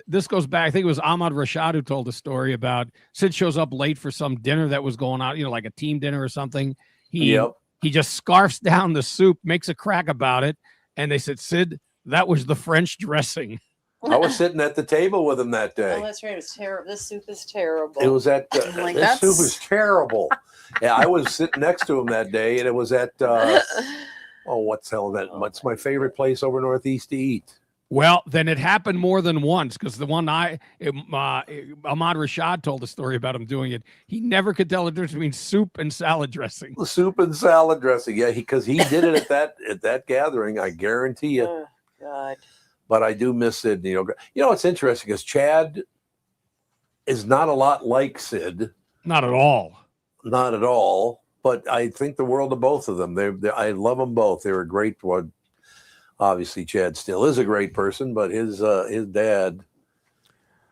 this goes back, I think it was Ahmad Rashad who told a story about Sid shows up late for some dinner that was going on, like a team dinner or something. He just scarfs down the soup, makes a crack about it, and they said, "Sid, that was the French dressing." I was sitting at the table with him that Oh, day. that's right. It was terrible. This soup is terrible. It was at I'm like, this soup that's- is terrible. Yeah, I was sitting next to him that day, and it was at what's hell that? What's my favorite place over Northeast to eat? Well, then it happened more than once, because the one Ahmad Rashad told a story about him doing it. He never could tell the difference between soup and salad dressing. The soup and salad dressing. Yeah, because he did it at that gathering. I guarantee you. Oh, God. But I do miss Sid. It's interesting because Chad is not a lot like Sid, Not at all. not at all. But I think the world of both of them. I love them both. They're a great one. Obviously, Chad still is a great person, but his dad,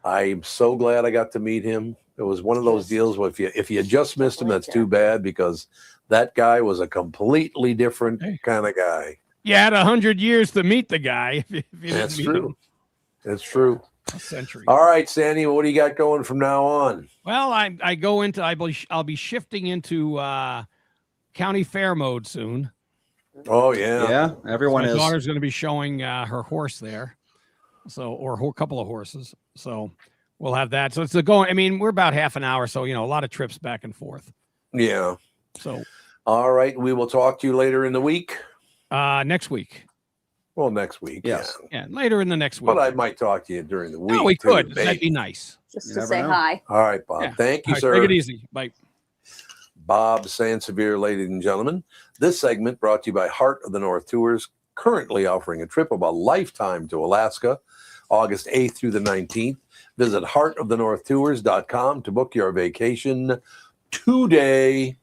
I'm so glad I got to meet him. It was one of those deals where if you just missed him, that's too bad, because that guy was a completely different kind of guy. You had 100 years to meet the guy. If you didn't That's meet true. him. That's true. A century. All right, Sandy, what do you got going from now on? Well, I'll be shifting into county fair mode soon. Oh, yeah. Yeah, everyone My is. daughter's going to be showing her horse there, or a couple of horses. So we'll have that. So it's going. I mean, we're about half an hour, so a lot of trips back and forth. Yeah. So All right. We will talk to you later in the week. next week, Well, next week. Yes. yeah, later in the next week. But I might talk to you during the week. No, we too, could. babe. That'd be nice. Just You to never say know. hi. All right, Bob. Yeah. Thank you, All right, sir. take it easy. Bye. Bob Sansevere, ladies and gentlemen. This segment brought to you by Heart of the North Tours, currently offering a trip of a lifetime to Alaska, August 8th through the 19th. Visit heartofthenorthtours.com to book your vacation today.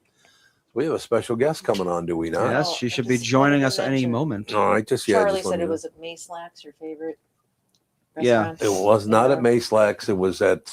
We have a special guest coming on, do we not? Yes, she should be joining us any moment. All right, just Charlie just said let me it know. was May Slacks your favorite. Yeah. restaurant. It was not at Mayslack's. It was at,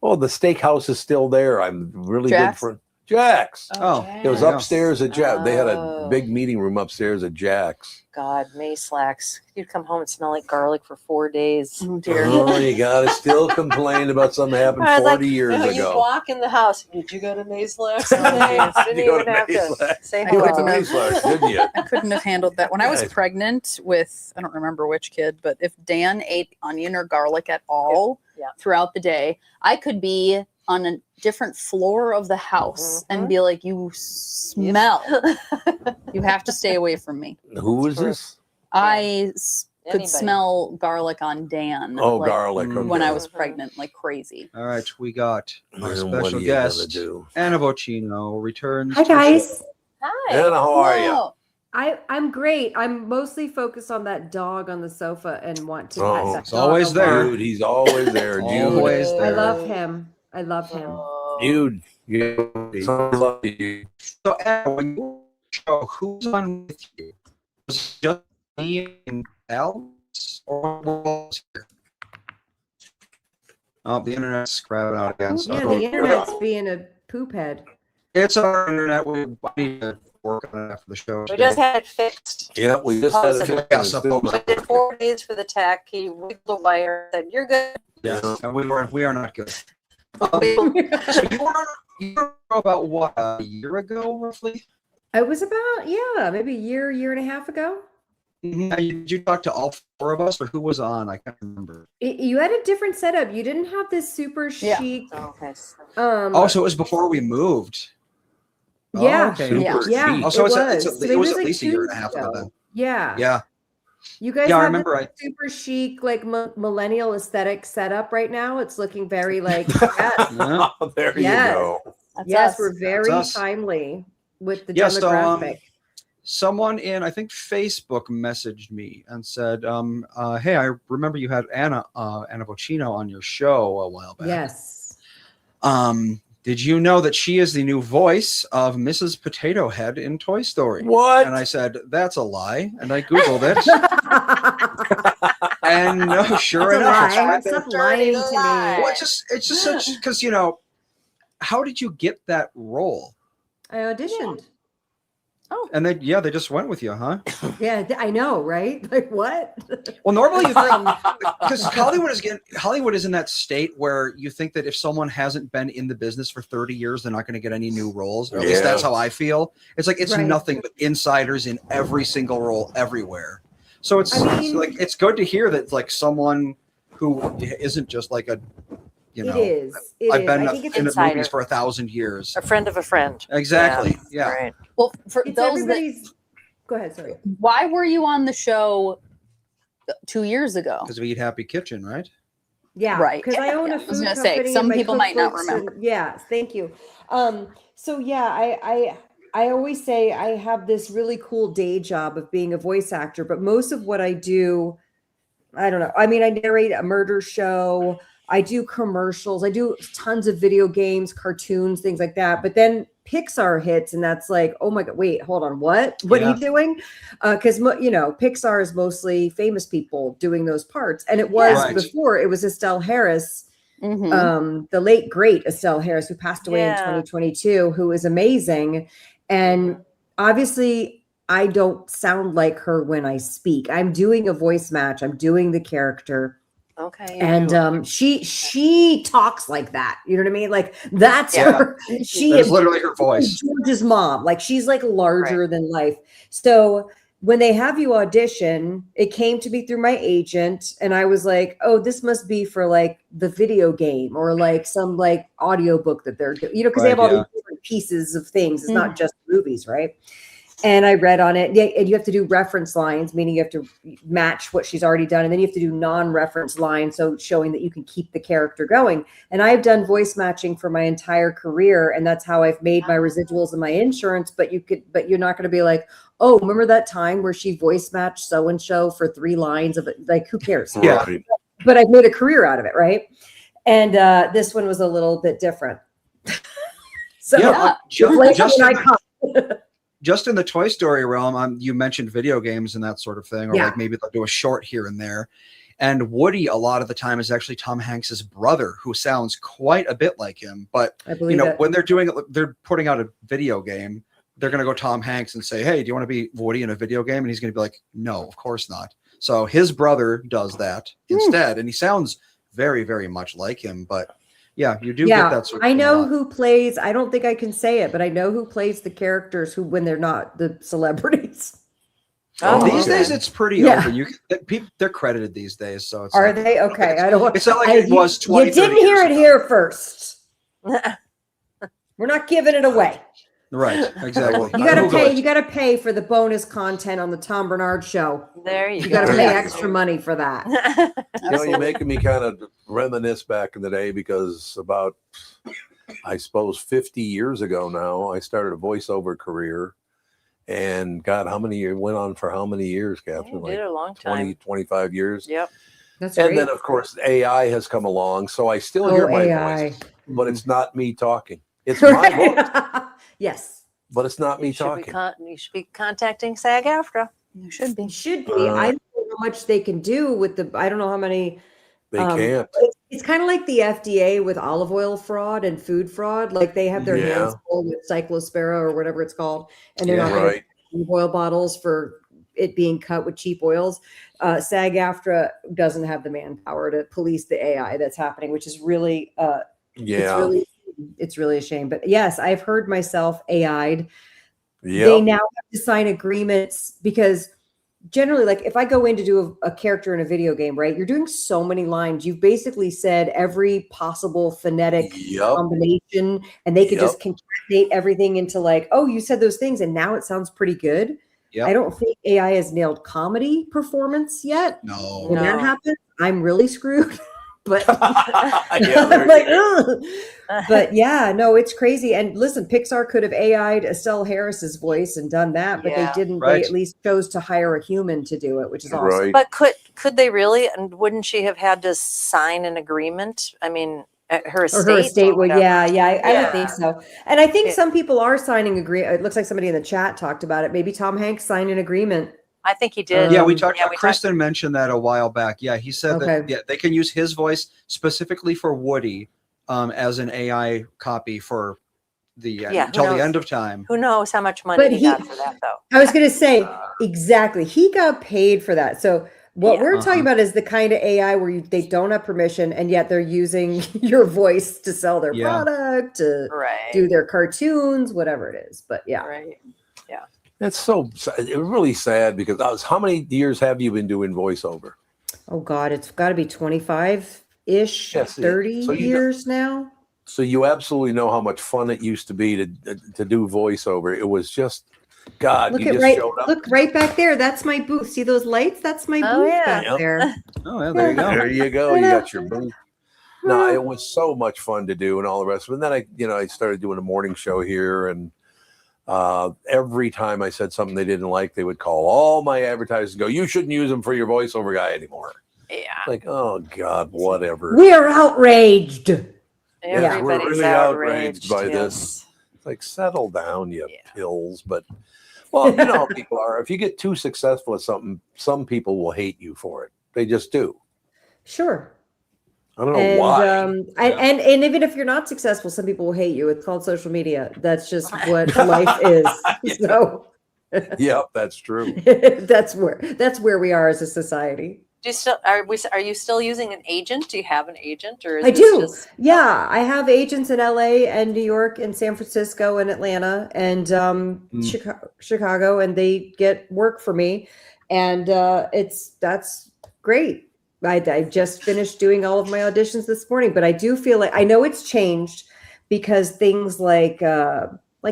the steakhouse is still there. I'm really Jack's? good for Jack's. Oh, It was Yeah. upstairs at Jack's. They had a Oh. big meeting room upstairs at Jack's. God, Mayslack's. You'd come home and smell like garlic for 4 days. Oh dear. Oh, you gotta still complain about something that happened I was 40 like, years You ago. walk in the house. Did you go to Mayslack's Oh, today? geez. Didn't You go even to have to Mayslack's. say I You went to couldn't hello. have- Mayslack's, didn't you? I couldn't have handled that. When I was Right. pregnant with, I don't remember which kid, but if Dan ate onion or garlic at all Yeah. throughout the day, I could be on a different floor of the house and be like, you smell. You have to stay away from me. Who was this? I could Anybody. smell garlic on Dan. Oh, like, garlic. When okay. I was pregnant, like crazy. All right, we got our And what special are you gonna guest, do? Anna Vocino, returns. Hi to the guys. show. Hi. Anna, how are you? Whoa. I'm great. I'm mostly focused on that dog on the sofa and want to Oh, pet that it's dog always a there. lot. Dude, he's always there. Dude. Always I there. love him. I love him. Oh. Dude. You. So, Anna, when you show, who's on with you? Was it just me and Alex, or were all of us here? Oh, the internet's grabbing out again. So Yeah, the internet's being a poop head. it's our internet. We need to work on it after the show. We today. just had it fixed. Yeah, we just had Awesome. it. Yeah, It's so- still We not- did 4 days for the tech. He wiggled the wire, said, "You're good." Yeah, and we are not good. So you were about what, a year ago, roughly? It was about, maybe a year and a half ago. Now, did you talk to all four of us, or who was on? I can't remember. You had a different setup. You didn't have this super Yeah. chic. Okay. Oh, so it was before we moved. Oh, Yeah. okay. Super Yeah. cheap. Oh, so It it was. was So maybe at like least a 2 year and a years half ago then. Yeah. Yeah. You guys Yeah, I have remember this super chic, like millennial aesthetic setup right now. It's looking very like, yes, Yeah. Oh, there Yes. you go. That's yes, us. we're very us. timely with the Yeah, so, demographic. Someone in, I think, Facebook messaged me and said, hey, I remember you had Anna Vocino on your show a while back. Yes. Did you know that she is the new voice of Mrs. Potato Head in Toy Story? What? And I said, that's a lie. And I Googled it. And no, sure That's a enough, it's lie. right there. Stop lying to me. Well, it's just such, because, how did you get that role? I auditioned. And they just went with you, huh? Yeah, I know, right? Like what? Well, normally you think, because Hollywood is in that state where you think that if someone hasn't been in the business for 30 years, they're not going to get any new roles. Or at least Yeah. that's how I feel. It's like it's Right. nothing but insiders in every single role everywhere. So it's mean- it's good to hear that like someone who isn't just like a, It is. It I've is. been I think it's in the insider. movies for 1,000 years. A friend of a friend. Exactly. Yeah. Right. Well, for it's those that, everybody's. Go ahead. Sorry. why were you on the show 2 years ago? Because we eat Happy Kitchen, right? Yeah, Right. Because I own Yeah. a I food was gonna say, company. some and my people might not cookbooks remember. and- yeah, thank you. So yeah, I always say I have this really cool day job of being a voice actor, but most of what I do, I don't know. I mean, I narrate a murder show. I do commercials. I do tons of video games, cartoons, things like that. But then Pixar hits, and that's like, oh my God, wait, hold on, what? What are you doing? Because Pixar is mostly famous people doing those parts, and it was Right. before. It was Estelle Harris, Mhm. the late great Estelle Harris, who passed away in Yeah. 2022, who is amazing, and obviously. I don't sound like her when I speak. I'm doing a voice match. I'm doing the character. Okay. And she talks like that. You know what I mean? Like that's Yeah. her. She That is is literally her voice. George's mom. Like she's like larger than life. So when they have you audition, it came to me through my agent, and I was like, oh, this must be for like the video game or like some like audiobook that they're doing, because they have all Right, these different pieces of things. It's not just movies, right? And I read on it. Yeah, and you have to do reference lines, meaning you have to match what she's already done. And then you have to do non-reference lines, so showing that you can keep the character going. And I've done voice matching for my entire career, and that's how I've made my residuals and my insurance. But you're not going to be like, oh, remember that time where she voice matched so-and-so for 3 lines of it? Like, who cares? Yeah. Right. But I've made a career out of it, right? And this one was a little bit different. So Just in the Toy Story realm, you mentioned video games and that sort of thing, or Yeah. like maybe they'll do a short here and there. And Woody, a lot of the time, is actually Tom Hanks's brother, who sounds quite a bit like him. But I believe when they're doing it, they're putting out a video game. They're going to go Tom Hanks and say, "Hey, do you want to be Woody in a video game?" And he's going to be like, "No, of course not." So his brother does that instead, and he sounds very, very much like him. But yeah, you do get that sort of I thing a know lot. who plays. I don't think I can say it, but I know who plays the characters who when they're not the celebrities. These days, it's pretty open. They're credited these days, so it's Are like, they? Okay, I don't want. It's not like it was 20. You didn't hear it here first. We're not giving it away. Right, exactly. You gotta pay. You gotta pay for the bonus content on the Tom Barnard show. There you You go. gotta pay extra money for that. You're making me kind of reminisce back in the day because about, I suppose, 50 years ago now, I started a voiceover career. And God, how many years went on for how many years, Catherine? You did a long time. 20, 25 years. Yep. That's And great. then, of course, AI has come along. So I still hear my AI. voice, but it's not me talking. It's my voice, Yes, but it's not me You should be talking. you should be contacting SAG-AFTRA. You should be. it should be. I don't know how much they can do with the. I don't know how many. They can't. It's kind of like the FDA with olive oil fraud and food fraud. Like they have their hands full with cyclospora or whatever it's called, and they're not going Right. to use oil bottles for it being cut with cheap oils. SAG-AFTRA doesn't have the manpower to police the AI that's happening, which is really, it's really a shame. But yes, I've heard myself AI'd. They now have to sign agreements because generally, like if I go in to do a character in a video game, right, you're doing so many lines. You've basically said every possible phonetic combination, and they could just concatenate everything into like, oh, you said those things, and now it sounds pretty good. I don't think AI has nailed comedy performance yet. No. When that happens, I'm really screwed. But Yeah, I'm like, ugh. But yeah, no, it's crazy. And listen, Pixar could have AI'd Estelle Harris's voice and done that, but they didn't. Right. They at least chose to hire a human to do it, which is awesome. Right. But could they really? And wouldn't she have had to sign an agreement? I mean, at her estate. Or her estate would, whatever. I would think so. And I think some people are signing It looks like somebody in the chat talked about it. Maybe Tom Hanks signed an agreement. I think he did. Yeah, we talked. Yeah, we Kristen mentioned that a while back. Yeah, he said that. Okay. Yeah, they can use his voice specifically for Woody as an AI copy for the until the end of time. Who knows how much money But he got for that, though? I was going to say exactly. He got paid for that. So what we're talking about is the kind of AI where they don't have permission and yet they're using your voice to sell their product, to do their cartoons, whatever it is. But yeah. Right. Yeah. That's so really sad because how many years have you been doing voiceover? Oh God, it's got to be 25-ish, Yes, 30 so years now. So you absolutely know how much fun it used to be to do voiceover. It was just, God, Look you at just right, showed up. look right back there. That's my booth. See those lights? That's my booth back there. Oh, yeah, there you go. There you go. You got your booth. No, it was so much fun to do and all the rest of it. And then I started doing a morning show here, and every time I said something they didn't like, they would call all my advertisers and go, "You shouldn't use them for your voiceover guy anymore." Yeah. Like, oh God, whatever. We are outraged. Yeah, we're Everybody's really outraged by yes. this. It's like, settle down, you pills. But, well, you know how people are. If you get too successful at something, some people will hate you for it. They just do. Sure. I don't know why. And even if you're not successful, some people will hate you. It's called social media. That's just what life is. So Yep, that's true. that's where we are as a society. Do you still are you still using an agent? Do you have an agent, or is I this do. just- Yeah, I have agents in LA and New York and San Francisco and Atlanta and Chicago, and they get work for me, and that's great. I just finished doing all of my auditions this morning, but I do feel like I know it's changed because things like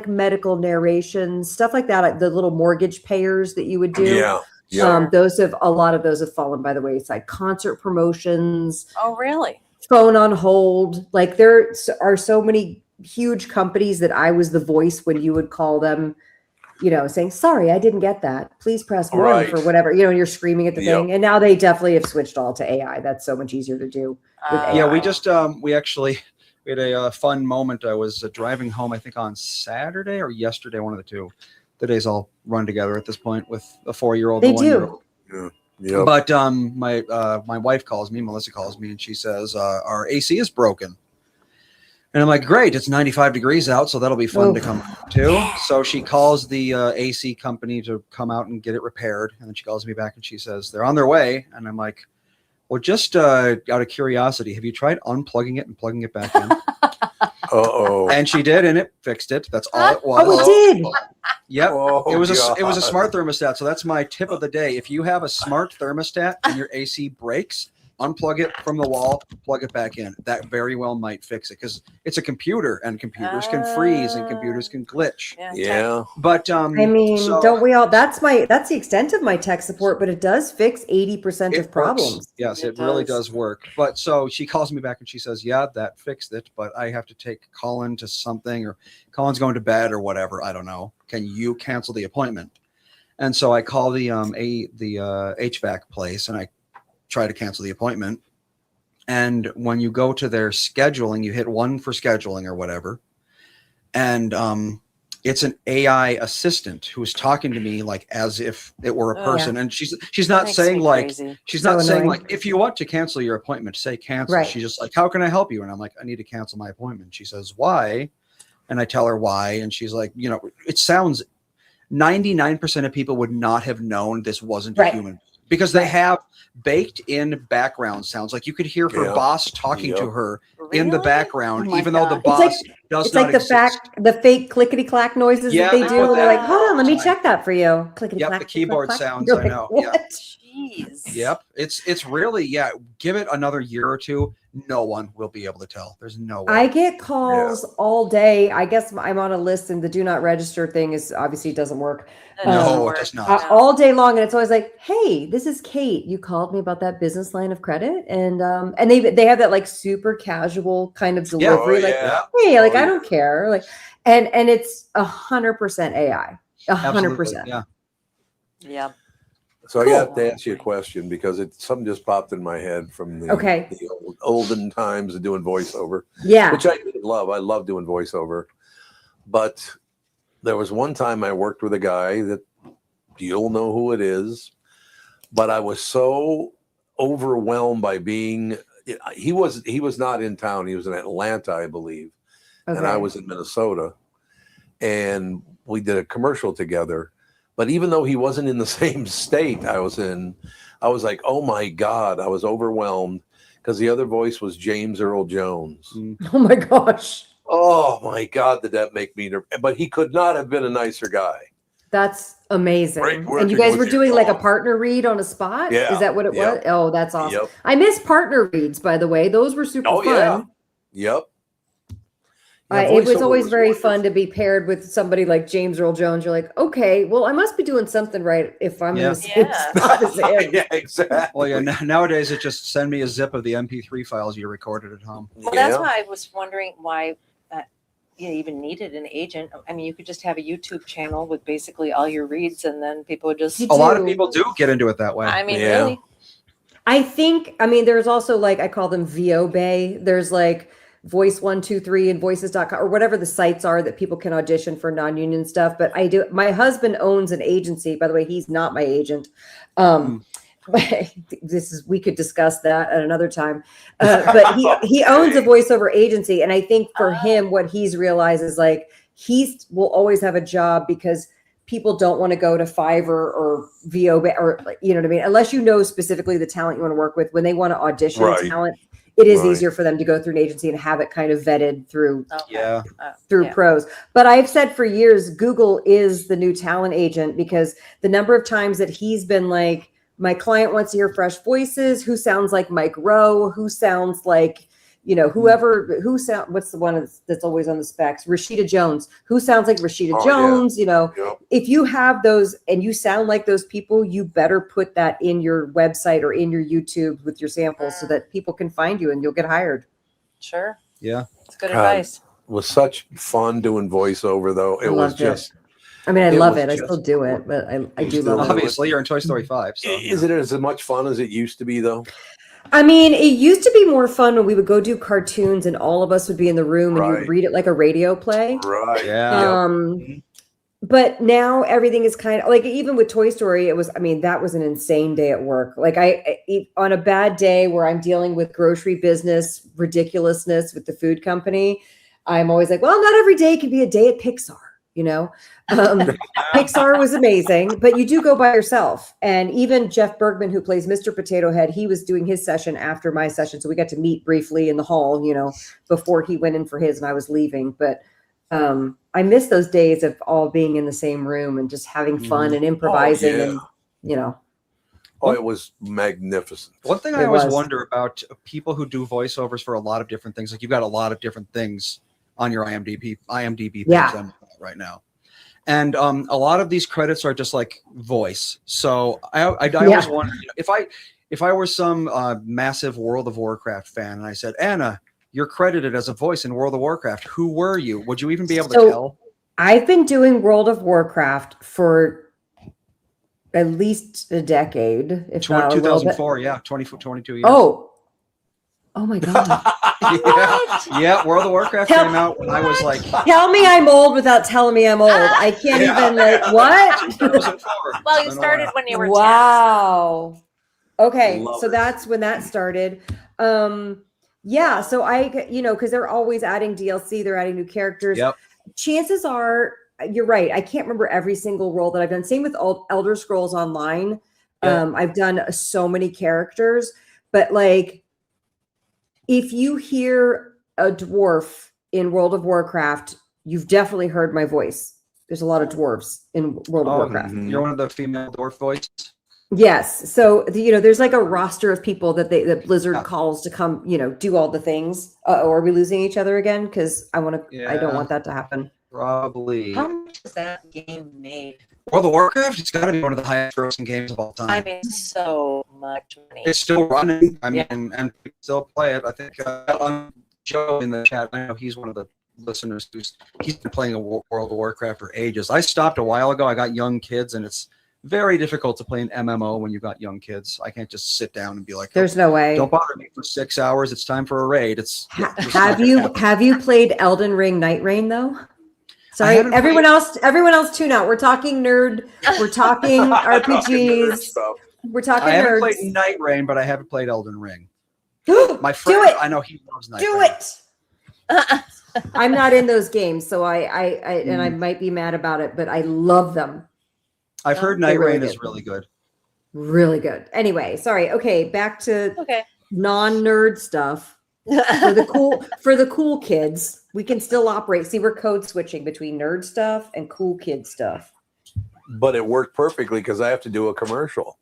medical narrations, stuff like that, the little mortgage payers that you would do. Yeah. A lot of those have fallen by the wayside. Concert promotions. Oh, really? Phone on hold. Like there are so many huge companies that I was the voice when you would call them, saying, "Sorry, I didn't get that. Please press 1 for whatever." And you're screaming at the thing. And now they definitely have switched all to AI. That's so much easier to do with AI. Yeah, we just we had a fun moment. I was driving home, I think on Saturday or yesterday, one of the two. The days all run together at this point with a 4-year-old. They and a do. 1-year-old. Yep. But my wife calls me, Melissa calls me, and she says our AC is broken. And I'm like, great, it's 95 degrees out, so that'll be fun to come to. So she calls the AC company to come out and get it repaired. And then she calls me back and she says, they're on their way. And I'm like, well, just out of curiosity, have you tried unplugging it and plugging it back in? Uh-oh. And she did, and it fixed it. That's all it was. Oh, it did. Yep. Oh, it was a God. smart thermostat. So that's my tip of the day. If you have a smart thermostat and your AC breaks, unplug it from the wall, plug it back in. That very well might fix it because it's a computer and computers can freeze and computers can glitch. Yeah. But I mean, so don't we all? That's the extent of my tech support, but it does fix 80% it of problems. works. Yes, It it really does. does work. But so she calls me back and she says, yeah, that fixed it, but I have to take Colin to something, or Colin's going to bed or whatever. I don't know. Can you cancel the appointment? And so I call the HVAC place and I try to cancel the appointment. And when you go to their scheduling, you hit 1 for scheduling or whatever. And it's an AI assistant who is talking to me like as if it were a Oh, person. And she's not saying like, she's So not saying annoying. like, if you want to cancel your appointment, say cancel. Right. She's just like, how can I help you? And I'm like, I need to cancel my appointment. She says, why? And I tell her why. And she's like, it sounds 99% of people would not have known this wasn't a Right. human, because they have baked in background sounds. Like you could hear her Yeah. boss talking to Yep. her in the Really? background, Oh my even though the God. boss does It's not like the exist. the fake clickety clack noises Yeah, that they they do. put They're that like, hold on, let me time. check that for you. Clickety Yep, clack. the keyboard click, clack. sounds, You're I like, know, yeah. what? Jeez. Yep. It's really, give it another year or two. No one will be able to tell. There's no way. I get calls all day. I guess I'm on a list, and the do not register thing is obviously doesn't work. That doesn't No, work. it does not. All day long, and it's always like, "Hey, this is Kate. You called me about that business line of credit," and they have that like super casual kind of Yeah. delivery, Oh, like, yeah. "Hey, like Oh, I yeah. don't care," like, and it's 100% AI, Absolutely. 100%. Yeah. Yeah. So I Cool. got to ask you a question because something just popped in my head from the olden times of doing voiceover, Yeah. which I did love. I love doing voiceover. But there was one time I worked with a guy that you'll know who it is, but I was so overwhelmed by being, he was not in town. He was in Atlanta, I believe. And I Okay. was in Minnesota, and we did a commercial together. But even though he wasn't in the same state I was in, I was like, oh my God, I was overwhelmed because the other voice was James Earl Jones. Oh my gosh. Oh my God, did that make me nervous? But he could not have been a nicer guy. That's amazing. Great And working you guys with were your doing like a dog. partner read on a spot? Yeah. Is that what it Yep. was? Oh, that's awesome. Yep. I miss partner reads, by the way. Those were super Oh, fun. yeah. Yep. Yeah, It was voiceover always very wonderful. fun to be paired with somebody like James Earl Jones. You're like, okay, well, I must be doing something right if I'm in Yeah. the same Yeah. spot as him. Yeah, exactly. Well, yeah. Nowadays, it just send me a zip of the MP3 files you recorded at home. Well, that's Yeah. why I was wondering why you even needed an agent. I mean, you could just have a YouTube channel with basically all your reads, and then people would just. You A lot of do. people do get into it that way. I mean, Yeah. really. I think, there's also like, I call them VO Bay. There's like Voice123 and voices.com or whatever the sites are that people can audition for non-union stuff. But my husband owns an agency. By the way, he's not my agent. But we could discuss that at another time. But he owns a voiceover agency. And I think for him, what he's realized is like, will always have a job because people don't want to go to Fiverr or VO or, you know what I mean? Unless you know specifically the talent you want to work with, when they want to audition Right. talent, it is Right. easier for them to go through an agency and have it kind of vetted through Yeah. through Yeah. pros. But I've said for years, Google is the new talent agent because the number of times that he's been like, my client wants to hear fresh voices, who sounds like Mike Rowe, who sounds like, what's the one that's always on the specs? Rashida Jones, who sounds like Rashida Oh, yeah. Jones, Yep. if you have those and you sound like those people, you better put that in your website or in your YouTube with your samples so that people can find you and you'll get hired. Sure. Yeah. It's good God, advice. It was such fun doing voiceover, though. I It was loved it. just. I mean, I It love was it. I just still do it, but I do still love do it. it. Obviously, you're in Toy Story 5. So Is it as much fun as it used to be, though? I mean, it used to be more fun when we would go do cartoons and all of us would be in the room and you Right. would read it like a radio play. Right. Yeah. but now everything is kind of like, even with Toy Story, that was an insane day at work. Like on a bad day where I'm dealing with grocery business ridiculousness with the food company, I'm always like, well, not every day can be a day at Pixar, Pixar was amazing, but you do go by yourself. And even Jeff Bergman, who plays Mr. Potato Head, he was doing his session after my session. So we got to meet briefly in the hall, before he went in for his and I was leaving. But I miss those days of all being in the same room and just having fun and improvising and, Oh, it was magnificent. One thing I always wonder about people who do voiceovers for a lot of different things, like you've got a lot of different things on your IMDb page right now. And a lot of these credits are just like voice. So I always wonder, if I were some massive World of Warcraft fan and I said, Anna, you're credited as a voice in World of Warcraft, who were you? Would you even be able to tell? I've been doing World of Warcraft for at least a decade. If not 2004, 22 years. Oh my God. Yeah, World of Warcraft came out when I was like... Tell me I'm old without telling me I'm old. I can't even, what? Well, you started when you were 10. Wow. Okay, so it. that's when that started. Yeah, so because they're always adding DLC, they're adding new characters. Yep. Chances are, you're right. I can't remember every single role that I've done. Same with Elder Scrolls Online. I've done so many characters, but like, if you hear a dwarf in World of Warcraft, you've definitely heard my voice. There's a lot of dwarves in World of Warcraft. You're one of the female dwarf voices? Yes. So, there's like a roster of people that Blizzard calls to come, do all the things. Or are we losing each other again? Because I don't want that to happen. Probably. How much is that game made? World of Warcraft, it's got to be one of the highest grossing games of all time. I mean, so much money. It's still running. And people still play it. I think Joe in the chat, I know he's one of the listeners he's been playing World of Warcraft for ages. I stopped a while ago. I got young kids, and it's very difficult to play an MMO when you've got young kids. I can't just sit down and be like, there's no way. Don't bother me for 6 hours. It's time for a raid. Have you played Elden Ring Night Rain though? Sorry, everyone else tune out. We're talking nerd. We're talking RPGs. We're talking I haven't nerds. played Night Rain, but I haven't played Elden Ring. My Do friend, it. I know he loves Night Do Rain. it. I'm not in those games, so I might be mad about it, but I love them. I've heard Night Rain is really good. Really good. Anyway, sorry. Okay, back to non-nerd stuff. For the cool kids, we can still operate. See, we're code switching between nerd stuff and cool kid stuff. But it worked perfectly because I have to do a commercial.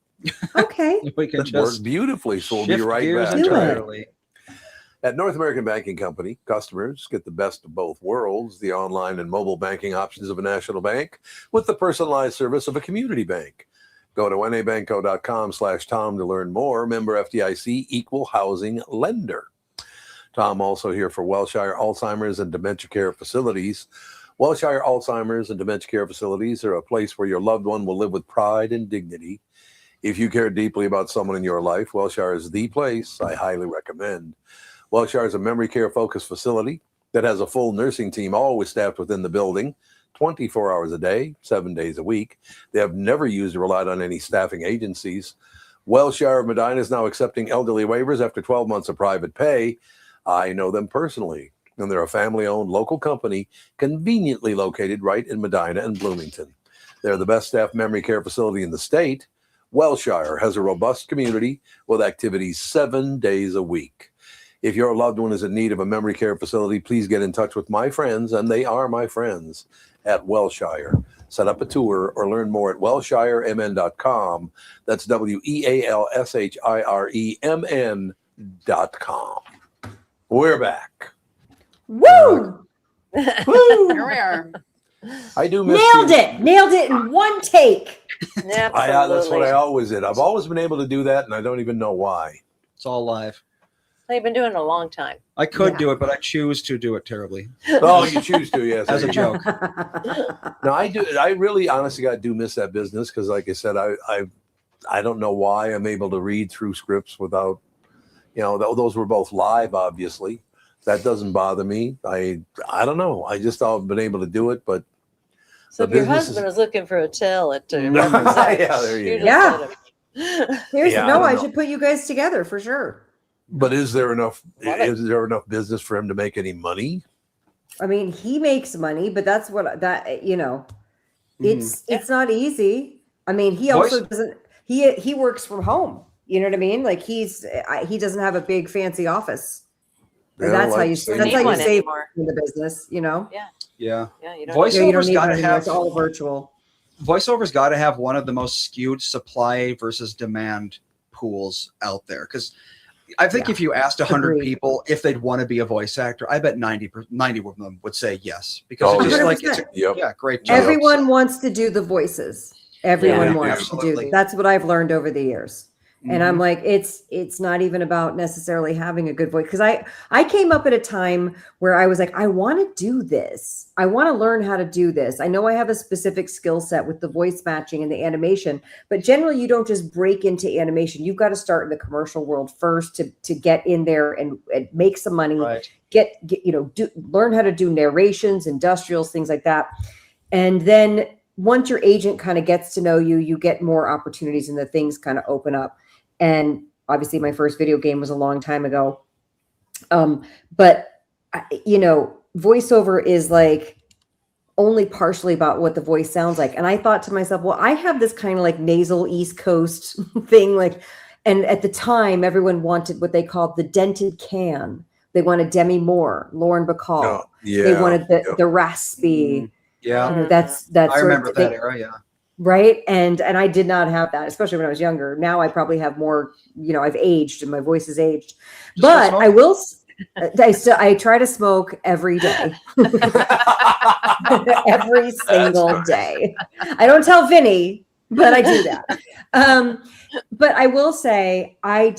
Okay. We can It worked beautifully, so we'll be right back. Entirely. At North American Banking Company, customers get the best of both worlds, the online and mobile banking options of a national bank with the personalized service of a community bank. Go to nabanco.com/Tom to learn more. Member FDIC, equal housing lender. Tom also here for Wellshire Alzheimer's and Dementia Care Facilities. Wellshire Alzheimer's and Dementia Care Facilities are a place where your loved one will live with pride and dignity. If you care deeply about someone in your life, Wellshire is the place I highly recommend. Wellshire is a memory care focused facility that has a full nursing team always staffed within the building, 24 hours a day, 7 days a week. They have never used or relied on any staffing agencies. Wellshire of Medina is now accepting elderly waivers after 12 months of private pay. I know them personally, and they're a family-owned local company conveniently located right in Medina and Bloomington. They're the best staffed memory care facility in the state. Wellshire has a robust community with activities 7 days a week. If your loved one is in need of a memory care facility, please get in touch with my friends, and they are my friends, at Wellshire. Set up a tour or learn more at wellshiremn.com. That's WEALSHIREMN.com. We're back. Woo! Woo! Here we are. I do miss Nailed it in one take. That's what I always did. I've always been able to do that, and I don't even know why. It's all live. They've been doing it a long time. I could do it, but I choose to do it terribly. Oh, you choose to, yes. As a joke. No, I do. I really, honestly, I do miss that business because, like I said, I don't know why I'm able to read through scripts without, those were both live, obviously. That doesn't bother me. I don't know. I just have been able to do it, but So The if your business husband is- was looking for a talent to represent, Yeah, there you go. just Yeah. let him- Here's Yeah, I no, don't I know. should put you guys together for sure. But is there enough? Love it. Is there enough business for him to make any money? I mean, he makes money, but that's what that you know, Mhm. it's not easy. I mean, he Voice- also doesn't. He works from home. You know what I mean? Like he doesn't have a big fancy office. And Yeah, that's how like you same- that's need how you one save anymore. in the business. You know, Yeah. Yeah, you don't. Voice- yeah, you don't Voiceover's need gotta one anymore. have- It's all virtual. Voiceover's got to have one of the most skewed supply versus demand pools out there, because I think Yeah. if you asked 100 Agreed. people if they'd want to be a voice actor, I bet 90 of them would say yes, because Oh, it's just yeah. like it's a, Yep. yeah, great job. Everyone wants to do the voices. Everyone Yeah, wants to absolutely. do. That's what I've learned over the years. And I'm Mhm. like, it's not even about necessarily having a good voice. Because I came up at a time where I was like, I want to do this. I want to learn how to do this. I know I have a specific skill set with the voice matching and the animation, but generally you don't just break into animation. You've got to start in the commercial world first to get in there and make some money. right. Get learn how to do narrations, industrials, things like that. And then once your agent kind of gets to know you, you get more opportunities and the things kind of open up. And obviously my first video game was a long time ago. But voiceover is like only partially about what the voice sounds like. And I thought to myself, well, I have this kind of like nasal East Coast thing. And at the time, everyone wanted what they called the dented can. They wanted Demi Moore, Lauren Bacall. No, yeah. They wanted yep. the raspy. Yeah, That's I sort remember of that thing, era. Yeah. right? And I did not have that, especially when I was younger. Now I probably have more. I've aged and my voice has aged. Just But smoke? I will. I try to smoke every day, every single day. I don't tell Vinny, but I do that. But I will say I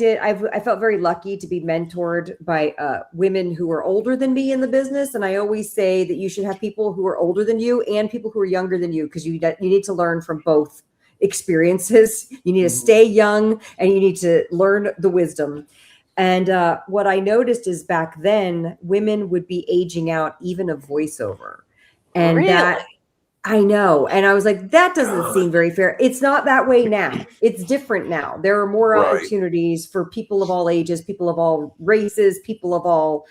felt very lucky to be mentored by women who are older than me in the business. And I always say that you should have people who are older than you and people who are younger than you, because you need to learn from both experiences. You need to stay young and you need to learn the wisdom. And what I noticed is back then, women would be aging out even a voiceover. And Really? that I know. And I was like, that doesn't seem very fair. It's not that way now. It's different now. There are more Right. opportunities for people of all ages, people of all races, people of all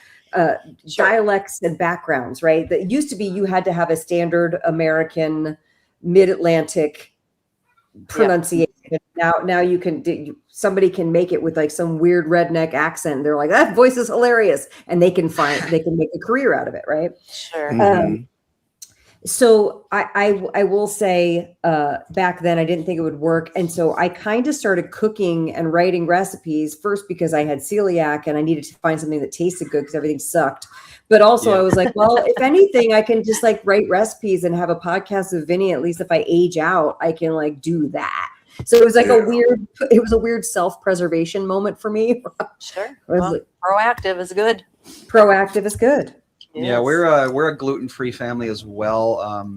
dialects and backgrounds, right? That used to be you had to have a standard American mid-Atlantic pronunciation. Now you can somebody can make it with like some weird redneck accent. They're like, that voice is hilarious. And they can make a career out of it, right? Sure. Mhm. So I will say back then I didn't think it would work. And so I kind of started cooking and writing recipes first because I had celiac and I needed to find something that tasted good because everything sucked. But also I was like, well, if anything, I can just like write recipes and have a podcast with Vinny. At least if I age out, I can like do that. So it was like a weird self-preservation moment for me. Sure. was Well, like- proactive is good. Proactive is good. Yeah, Yes. we're a gluten-free family as well.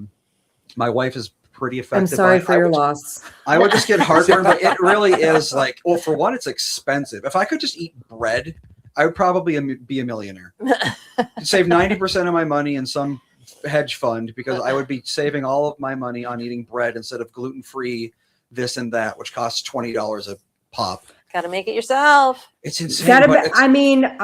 My wife is pretty effective. I'm sorry by it. for your loss. I would just get heartburn, but it really is like, well, for one, it's expensive. If I could just eat bread, I would probably be a millionaire. Save 90% of my money in some hedge fund because I would be saving all of my money on eating bread instead of gluten-free this and that, which costs $20 a pop. Got to make it yourself. It's insane. But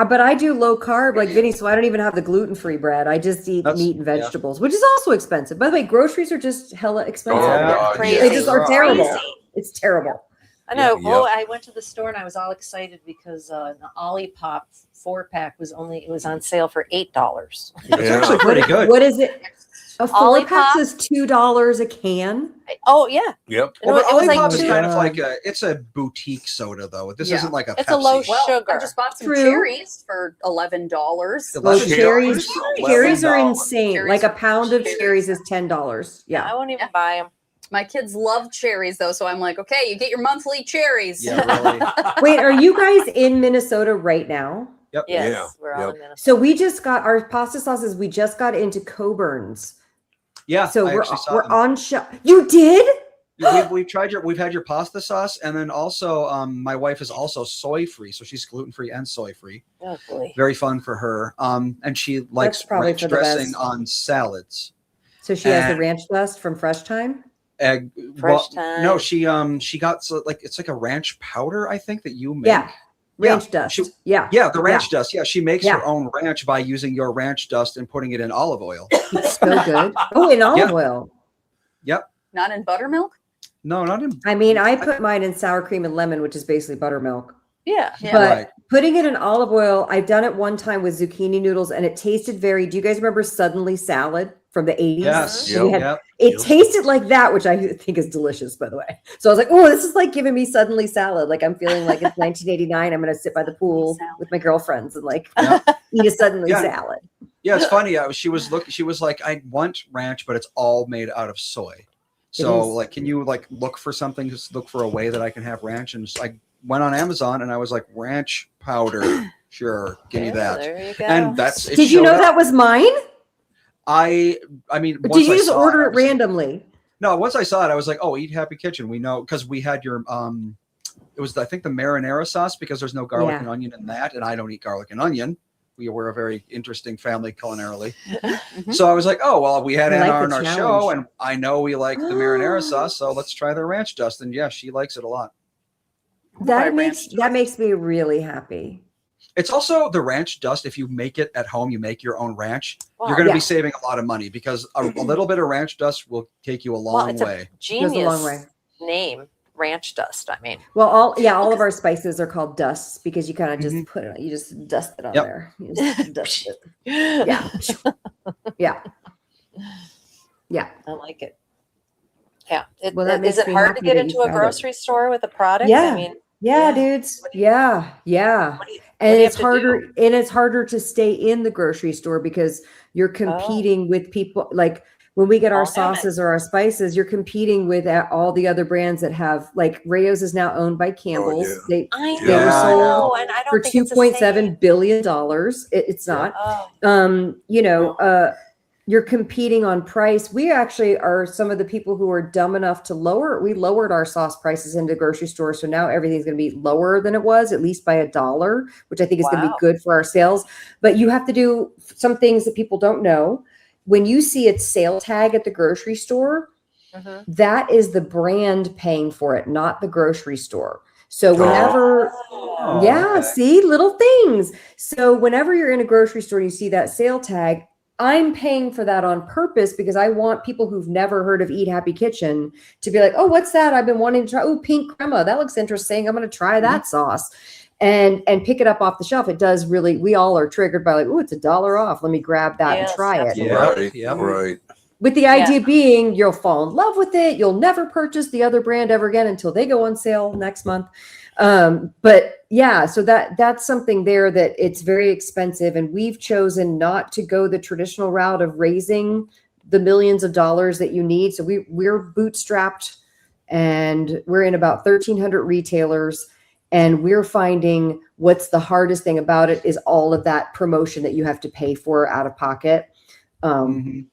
but I do low carb like Vinny, so I don't even have the gluten-free bread. I just eat That's- meat and yeah. vegetables, which is also expensive. By the way, groceries are just hella expensive. Oh, Yeah. God, Crazy. They just are terrible. Crazy. It's terrible. I know. Yeah. Well, I went to the store and I was all excited because the Olipop 4-pack was on sale for $8. it's Yeah. actually pretty good. What is it? A Olipop? 4-pack is $2 a can. Oh yeah, Yep. It was- Well, it was like Olipop is two- kind of like it's a boutique soda though. This Yeah. isn't like a It's a Pepsi. low Well, sugar. I just bought some True. cherries for $11. Well, $11 cherries for cherries are $11. insane. Cherries Like a are pound of cherries. cherries is $10. I Yeah. won't even Yeah. buy them. My kids love cherries though, so I'm like, okay, you get your monthly cherries. Yeah, really. Wait, are you guys in Minnesota right now? Yep. Yes, Yeah, we're all yep. in Minnesota. So we just got our pasta sauces. We just got into Coburn's. Yeah. So I we're actually saw we're them. on show. You did? We've had your pasta sauce, and then also my wife is also soy free, so she's gluten free and soy free. Oh boy. Very fun for her. And she likes probably ranch for the dressing best. on salads. So she has the And- ranch dust from Fresh Time. Fresh Time. No, she got it's like a ranch powder, I think, that you make. Yeah. Ranch Yeah, dust. she- yeah. Yeah, the ranch dust. Yeah, she makes Yeah. her own ranch by using your ranch dust and putting it in olive oil. It's so good. Oh, in olive oil. Yep. Not in buttermilk? No, not in. I mean, I put mine in sour cream and lemon, which is basically buttermilk. Yeah. Yeah. But Right. putting it in olive oil, I've done it one time with zucchini noodles, and it tasted very. Do you guys remember Suddenly Salad from the 80s? Yes. We had- Yep. It tasted like that, which I think is delicious, by the way. So I was like, oh, this is like giving me Suddenly Salad. Like I'm feeling like it's 1989. I'm going to sit by the pool with my girlfriends and like eat a Suddenly Yeah. Salad. Yeah, it's funny. She was like, I want ranch, but it's all made out of soy. So is. like, can you like look for something? Just look for a way that I can have ranch. And I went on Amazon and I was like, ranch powder. Sure, give me Yeah, that. there you go. And that's. it Did you showed know up. that was mine? I mean, Or once did you I just saw order I it was- randomly? No, once I saw it, I was like, oh, Eat Happy Kitchen. We know because we had your it was I think the marinara sauce because there's no garlic Yeah. and onion in that, and I don't eat garlic and onion. We're a very interesting family culinarily. So I was like, oh well, we had I like Anna the on our show, challenge. and I know we like the marinara sauce, so let's try the ranch dust. And yeah, she likes it a lot. That makes me really happy. It's also the ranch dust. If you make it at home, you make your own ranch. Wow. You're going to Yeah. be saving a lot of money because a little bit of ranch dust will take you a Well, long it's way. a Goes a long way. genius name, ranch dust. I mean, Well, all of our spices are called dusts because you kind of just Mhm. put it, you just dust it on Yep. there. You just dust it. Yeah. Yeah. Yeah. I like it. Yeah. Well, that Is makes it me hard happy to get that into you a found it. grocery store with a product? Yeah. I mean, Yeah, Yeah. dudes. Yeah. Yeah. what do you And have it's to harder to stay in the grocery store because you're competing with people like when we get our Oh, damn it. sauces or our spices, you're competing with all the other brands that have like Rayo's is now owned by Campbell's. yeah. They I They were know, sold and I don't for think it's the $2.7 billion. It's same. not. Oh, You're competing on price. We actually are some of the people who are dumb enough to we lowered our sauce prices into grocery stores. So now everything's going to be lower than it was, at least by $1, which I think is going to be Wow. good for our sales. But you have to do some things that people don't know. When you see its sale tag at the grocery store, mhm. that is the brand paying for it, not the grocery store. So whenever Oh, yeah, okay. see, little things. So whenever you're in a grocery store and you see that sale tag, I'm paying for that on purpose because I want people who've never heard of Eat Happy Kitchen to be like, oh, what's that? I've been wanting to try. Oh, pink crema. That looks interesting. I'm going to try that sauce and pick it up off the shelf. It does really, we all are triggered by like, oh, it's $1 off. Let me grab that and Yes, try it. absolutely. Yeah. Right. Yep. Right. With the idea being you'll fall in love with it. You'll never purchase the other brand ever again until they go on sale next month. But yeah, so that's something there that it's very expensive. And we've chosen not to go the traditional route of raising the millions of dollars that you need. So we're bootstrapped and we're in about 1,300 retailers. And we're finding what's the hardest thing about it is all of that promotion that you have to pay for out of pocket. Mhm.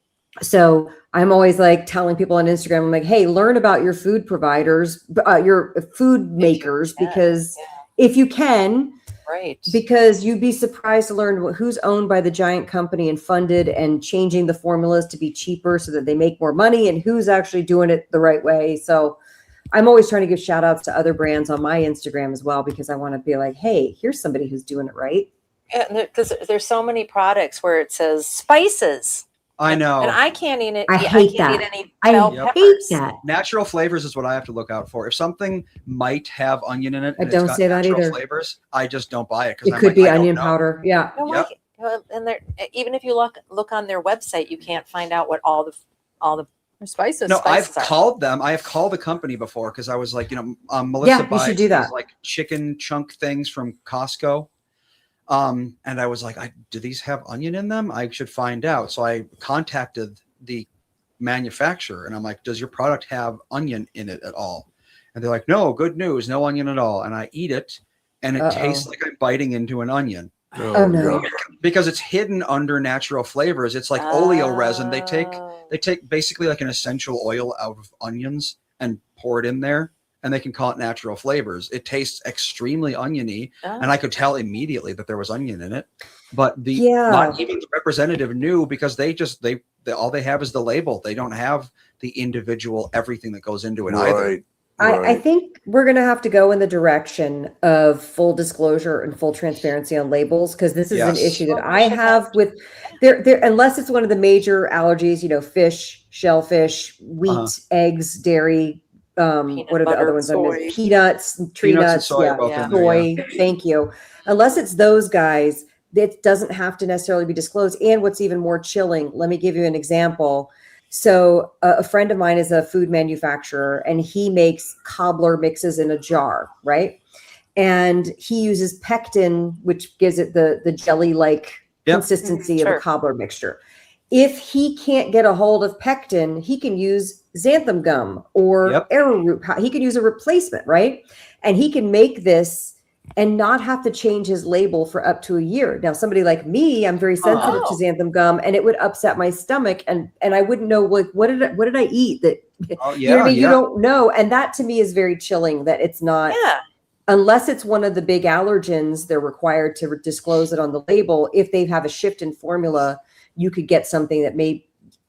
So I'm always like telling people on Instagram, I'm like, hey, learn about your food providers, your food makers, can, because yeah. if you can, Right. because you'd be surprised to learn who's owned by the giant company and funded and changing the formulas to be cheaper so that they make more money and who's actually doing it the right way. So I'm always trying to give shout outs to other brands on my Instagram as well, because I want to be like, hey, here's somebody who's doing it right. Because there's so many products where it says spices. I know. And I can't eat it. I I hate can't that. eat any I bell Yep. hate peppers. that. Natural flavors is what I have to look out for. If something might have onion in it, I and don't it's got say that natural either. flavors, I just don't buy it because It could be onion powder. Yeah. No, Yep. and they're, even if you look on their website, you can't find out what all the Or spices. No, I've spices are. called them. I have called the company before because I was like, Melissa Yeah, you buys should do these, that. like chicken chunk things from Costco. And I was like, do these have onion in them? I should find out. So I contacted the manufacturer and I'm like, does your product have onion in it at all? And they're like, no, good news, no onion at all. And I eat it and it tastes like I'm biting into an onion Oh, no. God. because it's hidden under natural flavors. It's like oleo resin. They take Oh. basically like an essential oil out of onions and pour it in there and they can call it natural flavors. It tastes extremely oniony, and I could tell immediately that there was onion in it. But not even the representative knew, because they all they have is the label. They don't have the individual everything that goes into it either. I think we're going to have to go in the direction of full disclosure and full transparency on labels, because this is an issue that I have with there, unless it's one of the major allergies, you know, fish, shellfish, wheat, eggs, dairy, what are the other ones? Peanuts, tree nuts, soy. Thank you. Unless it's those guys, it doesn't have to necessarily be disclosed. And what's even more chilling, let me give you an example. So a friend of mine is a food manufacturer, and he makes cobbler mixes in a jar, right? And he uses pectin, which gives it the jelly-like consistency of a cobbler mixture. If he can't get a hold of pectin, he can use xanthan gum or arrowroot. He can use a replacement, right? And he can make this and not have to change his label for up to a year. Now, somebody like me, I'm very sensitive to xanthan gum, and it would upset my stomach, and I wouldn't know, like, what did I eat that you know what I mean? You don't know. And that to me is very chilling, that it's not unless it's one of the big allergens, they're required to disclose it on the label. If they have a shift in formula, you could get something that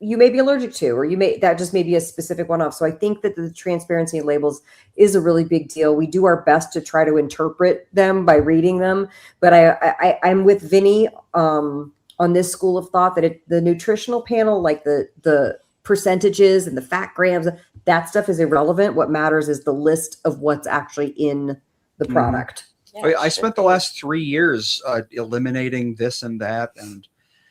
you may be allergic to, or that just may be a specific one-off. So I think that the transparency of labels is a really big deal. We do our best to try to interpret them by reading them, but I'm with Vinny on this school of thought that the nutritional panel, like the percentages and the fat grams, that stuff is irrelevant. What matters is the list of what's actually in the product. I spent the last 3 years eliminating this and that, and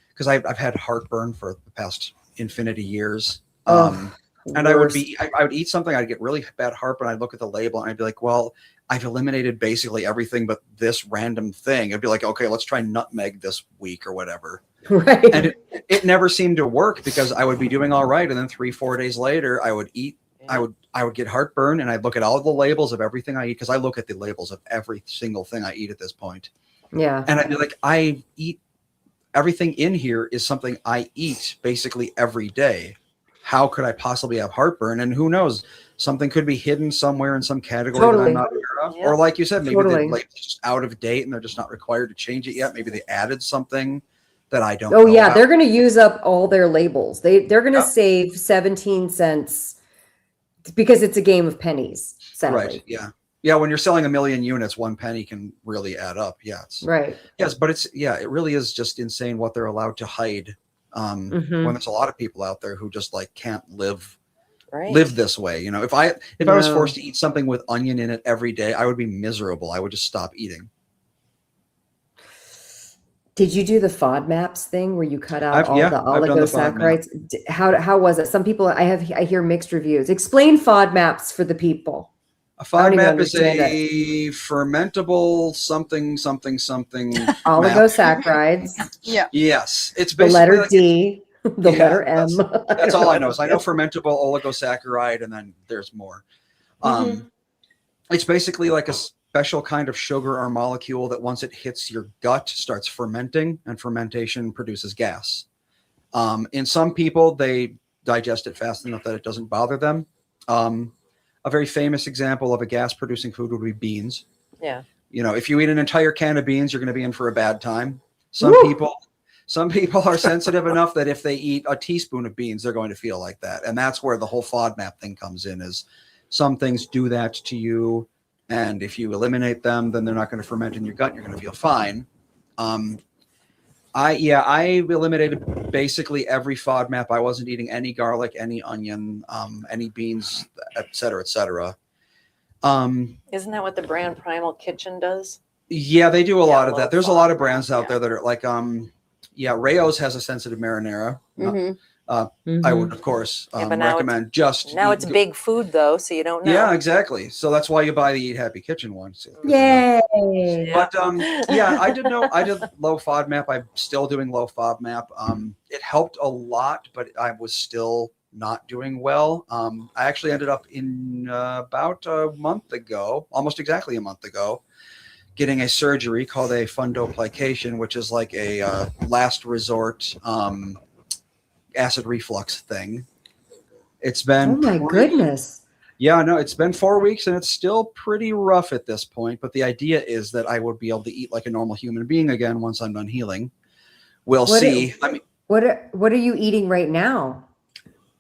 because I've had heartburn for the past infinity years. And I would eat something, I'd get really bad heartburn. I'd look at the label and I'd be like, well, I've eliminated basically everything but this random thing. I'd be like, okay, let's try nutmeg this week or whatever. Right. And it never seemed to work, because I would be doing all right, and then 3-4 days later I would eat, I would get heartburn, and I'd look at all the labels of everything I eat, because I look at the labels of every single thing I eat at this point. Yeah. And I'd be like, I eat everything in here is something I eat basically every day. How could I possibly have heartburn? And who knows, something could be hidden somewhere in some category that I'm not aware of. Or like you said, maybe the label's just out of date and they're just not required to change it yet. Maybe they added something that I don't know about. They're going to use up all their labels. They're going to save 17 cents because it's a game of pennies, sadly. Right, yeah, when you're selling 1 million units, 1 penny can really add up. Right. Yes, but it really is just insane what they're allowed to hide. When there's a lot of people out there who just like can't live this way. You know, if I was forced to eat something with onion in it every day, I would be miserable. I would just stop eating. Did you do the FODMAPs thing where you cut out all the oligosaccharides? How was it? Some people I hear mixed reviews. Explain FODMAPs for the people. A FODMAP is a fermentable something oligosaccharides. Yes, it's the basically letter D, the letter M. That's all I know. I know fermentable oligosaccharide, and then there's more. It's basically like a special kind of sugar or molecule that once it hits your gut starts fermenting, and fermentation produces gas. In some people, they digest it fast enough that it doesn't bother them. A very famous example of a gas-producing food would be beans. Yeah. You know, if you eat an entire can of beans, you're going to be in for a bad time. Some people are sensitive enough that if they eat a teaspoon of beans, they're going to feel like that. And that's where the whole FODMAP thing comes in, is some things do that to you. And if you eliminate them, then they're not going to ferment in your gut. You're going to feel fine. I eliminated basically every FODMAP. I wasn't eating any garlic, any onion, any beans, et cetera, et cetera. Isn't that what the brand Primal Kitchen does? Yeah, they do a lot of that. There's a lot of brands out there that are like, Rayo's has a sensitive marinara. I would, of course, recommend just. Now it's big food, though, so you don't know. Yeah, exactly. So that's why you buy the Eat Happy Kitchen one. So Yay! But I did low FODMAP. I'm still doing low FODMAP. It helped a lot, but I was still not doing well. I actually ended up in about a month ago, almost exactly a month ago, getting a surgery called a fundoplication, which is like a last resort acid reflux thing. It's been goodness. Yeah, no, it's been 4 weeks and it's still pretty rough at this point. But the idea is that I would be able to eat like a normal human being again once I'm done healing. We'll see. What are you eating right now?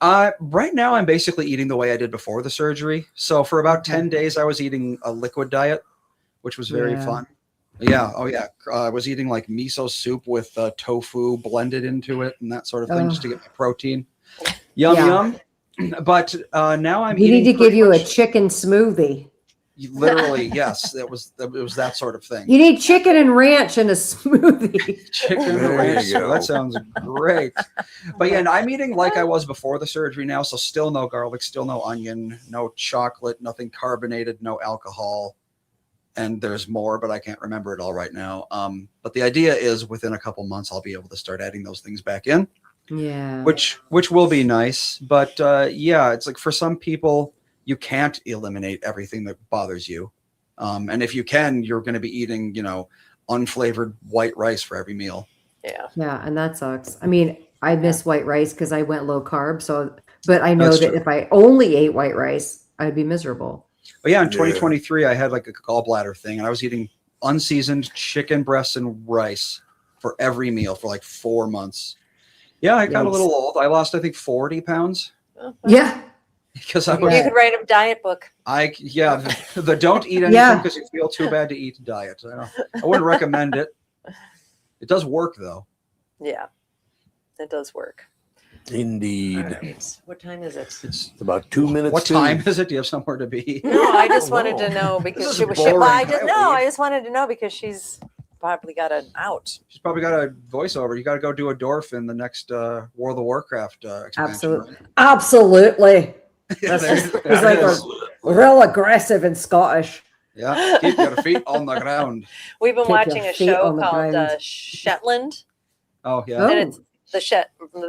Right now, I'm basically eating the way I did before the surgery. So for about 10 days, I was eating a liquid diet, which was very fun. Yeah. Oh, yeah. I was eating like miso soup with tofu blended into it and that sort of thing just to get my protein. Yum. But now I'm You eating need to give you a much- chicken smoothie. Literally, yes. It was that sort of thing. You need chicken and ranch in a smoothie. Chicken and There ranch. you go. That sounds great. But yeah, and I'm eating like I was before the surgery now. So still no garlic, still no onion, no chocolate, nothing carbonated, no alcohol. And there's more, but I can't remember it all right now. But the idea is within a couple months, I'll be able to start adding those things back in. Yeah. Which will be nice. But yeah, it's like for some people, you can't eliminate everything that bothers you. And if you can, you're going to be eating, unflavored white rice for every meal. Yeah, and that sucks. I mean, I miss white rice because I went low carb. So, but I know That's that true. if I only ate white rice, I'd be miserable. But yeah, in 2023, I had like a gallbladder thing, and I was eating unseasoned chicken breasts and rice for every meal for like 4 months. Yeah, I got a little old. I lost, I think, 40 pounds Yeah. because I You was, could write a diet book. the don't eat anything because you feel too bad to eat diet. I wouldn't recommend it. It does work though. Yeah, it does work. Indeed. All right. What time is it? It's About 2 minutes. what to- time is it? Do you have somewhere to be? No, I just don't wanted to know. know because This she is was. boring. I didn't know. I'll I leave. just wanted to know because she's probably got an out. She's probably got a voiceover. You got to go do a Dorf in the next World of Warcraft expansion. Absolutely. Absolutely. Right? He's There like it is. real aggressive and Scottish. Yeah, keep your feet on the ground. We've been Keep your watching a feet show on the called ground. Shetland, Oh yeah. Oh. and it's the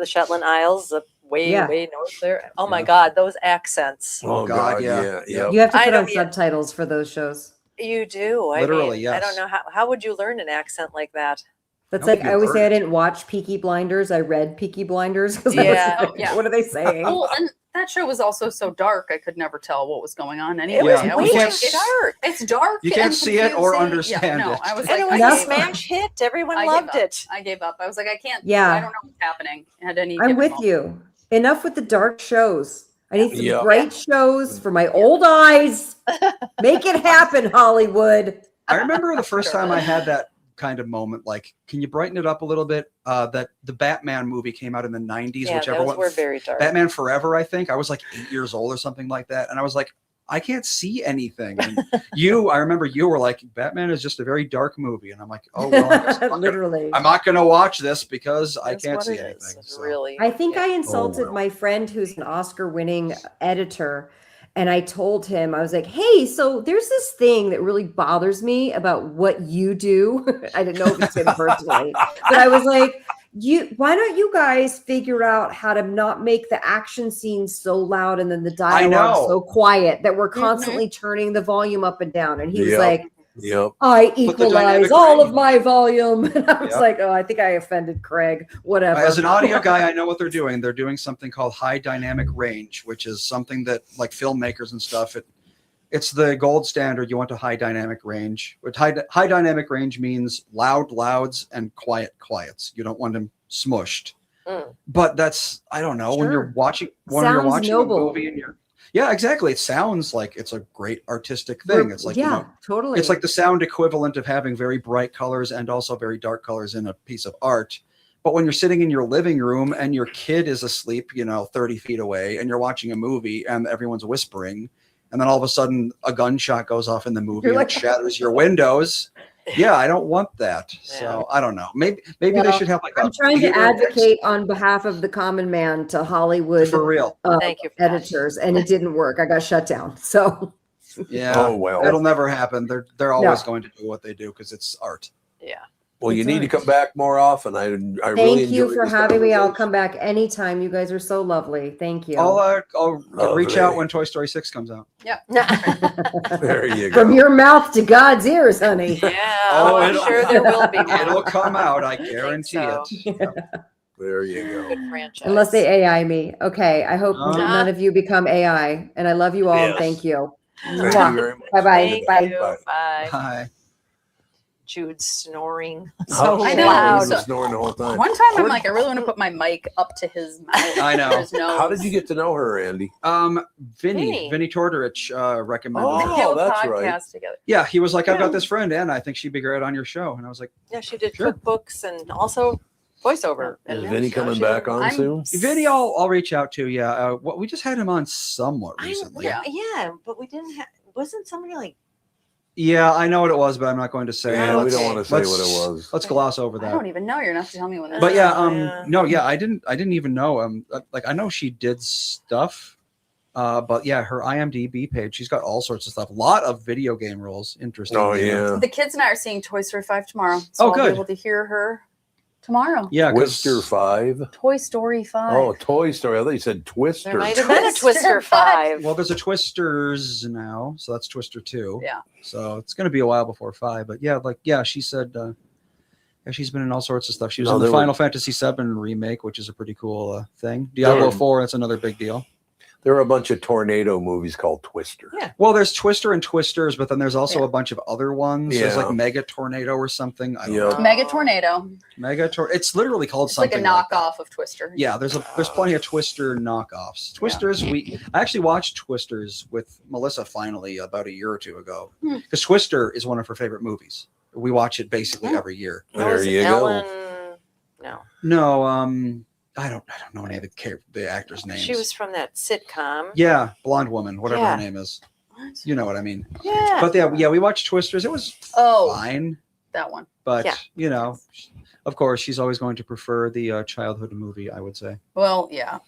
Shetland Isles, way Yeah. way north there. Oh my Yeah. God, those accents! Oh, God, God, yeah. yeah. You have to I put don't on get- subtitles for those shows. You do. I Literally, mean, I don't yes. know how would you learn an accent like that. That's How like could I you always say I learn it? didn't watch Peaky Blinders. I read Peaky Blinders because Yeah, I was like, yeah. what are they saying? Well, and that show was also so dark. I could never tell what was going on. It Anyway, was Yeah. I way was too like, can't- dark. it's dark. You can't and see it or confusing. understand yeah, no, it. I was And like, it was Yeah. a smash hit. Everyone I loved gave up. it. I gave up. I was like, I can't. Yeah. I don't know what's happening at any. I'm given with moment. you. Enough with the dark shows. I need some Yeah. bright shows for my old eyes. Make it happen, Hollywood. I remember the first time I had that kind of moment. Like, can you brighten it up a little bit? That the Batman movie came out in the 90s, Yeah, whichever those one. were very dark. Batman Forever, I think. I was like 8 years old or something like that, and I was like, I can't see anything. And I remember you were like, Batman is just a very dark movie, and I'm like, oh well, I guess Literally. I'm not going to watch this because I That's can't what see it is, anything. it's So. Really, I think yeah. I insulted well. my friend who's an Oscar-winning editor, and I told him, I was like, "Hey, so there's this thing that really bothers me about what you do." I didn't know if it's him personally, but I was like, why don't you guys figure out how to not make the action scenes so loud and then the dialogue know. so quiet that we're constantly turning the volume up and down?" And he was Yep. like, Yep. I Put the equalize dynamic all of range. my volume. And I was Yep. like, oh, I think I offended Craig. Whatever. As an audio guy, I know what they're doing. They're doing something called high dynamic range, which is something that like filmmakers and stuff, it's the gold standard. You want a high dynamic range. But high dynamic range means loud louds and quiet quiets. You don't want them smushed. Mm. But that's, I don't know, when Sure. you're watching Sounds noble. a movie and yeah, exactly. It sounds like it's a great artistic thing. It's like, yeah, totally. it's like the sound equivalent of having very bright colors and also very dark colors in a piece of art. But when you're sitting in your living room and your kid is asleep, 30 feet away, and you're watching a movie and everyone's whispering, and then all of a sudden a gunshot goes off in the movie You're and like- it shatters your windows. Yeah, I don't want that. So I don't know. Maybe they Well, should have like a I'm trying to theater advocate on behalf of the common man to Hollywood for real. Thank you for that. editors, and it didn't work. I got shut down. So Yeah. Oh, well. It'll never happen. They're always No. going to do what they do because it's art. Yeah. Well, you It's need all to right. come back more often. I really thank you enjoyed for this having me. I'll conversation. come back anytime. You guys are so lovely. Thank you. I'll reach out Lovely. when Toy Story 6 comes out. There you go. From your mouth to God's ears, honey. Yeah, Oh, I'm it'll- sure there will be. one. It'll come out. I guarantee so. it. There you go. Good franchise. Unless they AI me. Okay. I hope none of you become AI. And I love you all. Yes. Thank you. Thank you very much. Bye-bye. Thank Bye. you. Bye. Bye. Hi. Jude snoring. How- So I know. loud. He was snoring the whole time. One time I'm like, I really want to put my mic up to his mouth. I know. His nose. How did you get to know her, Andy? Vinny Tortorich recommended Oh, her. We have a that's podcast right. together. Yeah, he was like, I've got this friend, and I think she'd be great on your show. And I was like, Yeah, she did Sure. cookbooks and also voiceover. Is And Vinny so coming she- back on I'm- soon? Vinny, I'll reach out to. Yeah, we just had him on somewhat I know, recently. yeah, but we didn't have. Wasn't somebody like? Yeah, I know what it was, but I'm not going to say. Yeah, we Let's- don't want to say let's- what it was. Let's gloss over I that. don't even know. You're not to tell me when this. But yeah, Yeah. no, yeah, I didn't even know. Like I know she did stuff, but yeah, her IMDb page, she's got all sorts of stuff. A lot of video game roles. Interesting. Oh yeah. The kids and I are seeing Toy Story 5 tomorrow, so Oh, I'll good. be able to hear her tomorrow. Yeah, 'cause- Twister 5. Toy Story 5. Oh, Toy Story. I thought you said Twister. There might have been a Twister Twister 5. Well, there's a Twisters now, so that's Twister 2. Yeah. So it's going to be a while before 5, but yeah, she said she's been in all sorts of stuff. She was No, in the there were- Final Fantasy VII remake, which is a pretty cool thing. Diablo 4, that's another big deal. There are a bunch of tornado movies called Twister. Yeah. Well, there's Twister and Twisters, but then there's also Yeah. a bunch of other ones. There's Yeah. like Mega Tornado or something. I don't Yeah. know. Mega Tornado. It's literally called It's like something a like that. knockoff of Twister. Yeah, there's plenty of Twister knockoffs. Twisters, I actually watched Twisters with Melissa finally about a year or two ago because Twister is one of her favorite movies. We watch it basically every year. There Was you Ellen, go. No, No, I don't know any of the actors' names. she was from that sitcom. yeah, blonde woman, whatever Yeah. her name is. You know what I mean. Yeah. But yeah, we watched Twisters. It was Oh, fine, that one. but Yeah. of course, she's always going to prefer the childhood movie. I would say. Well, yeah.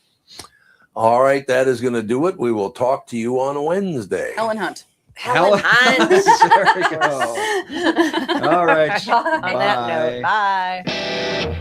All right, that is going to do it. We will talk to you on Wednesday. Helen Hunt. Helen Hunt. There we go. All right. On that Bye. note, bye.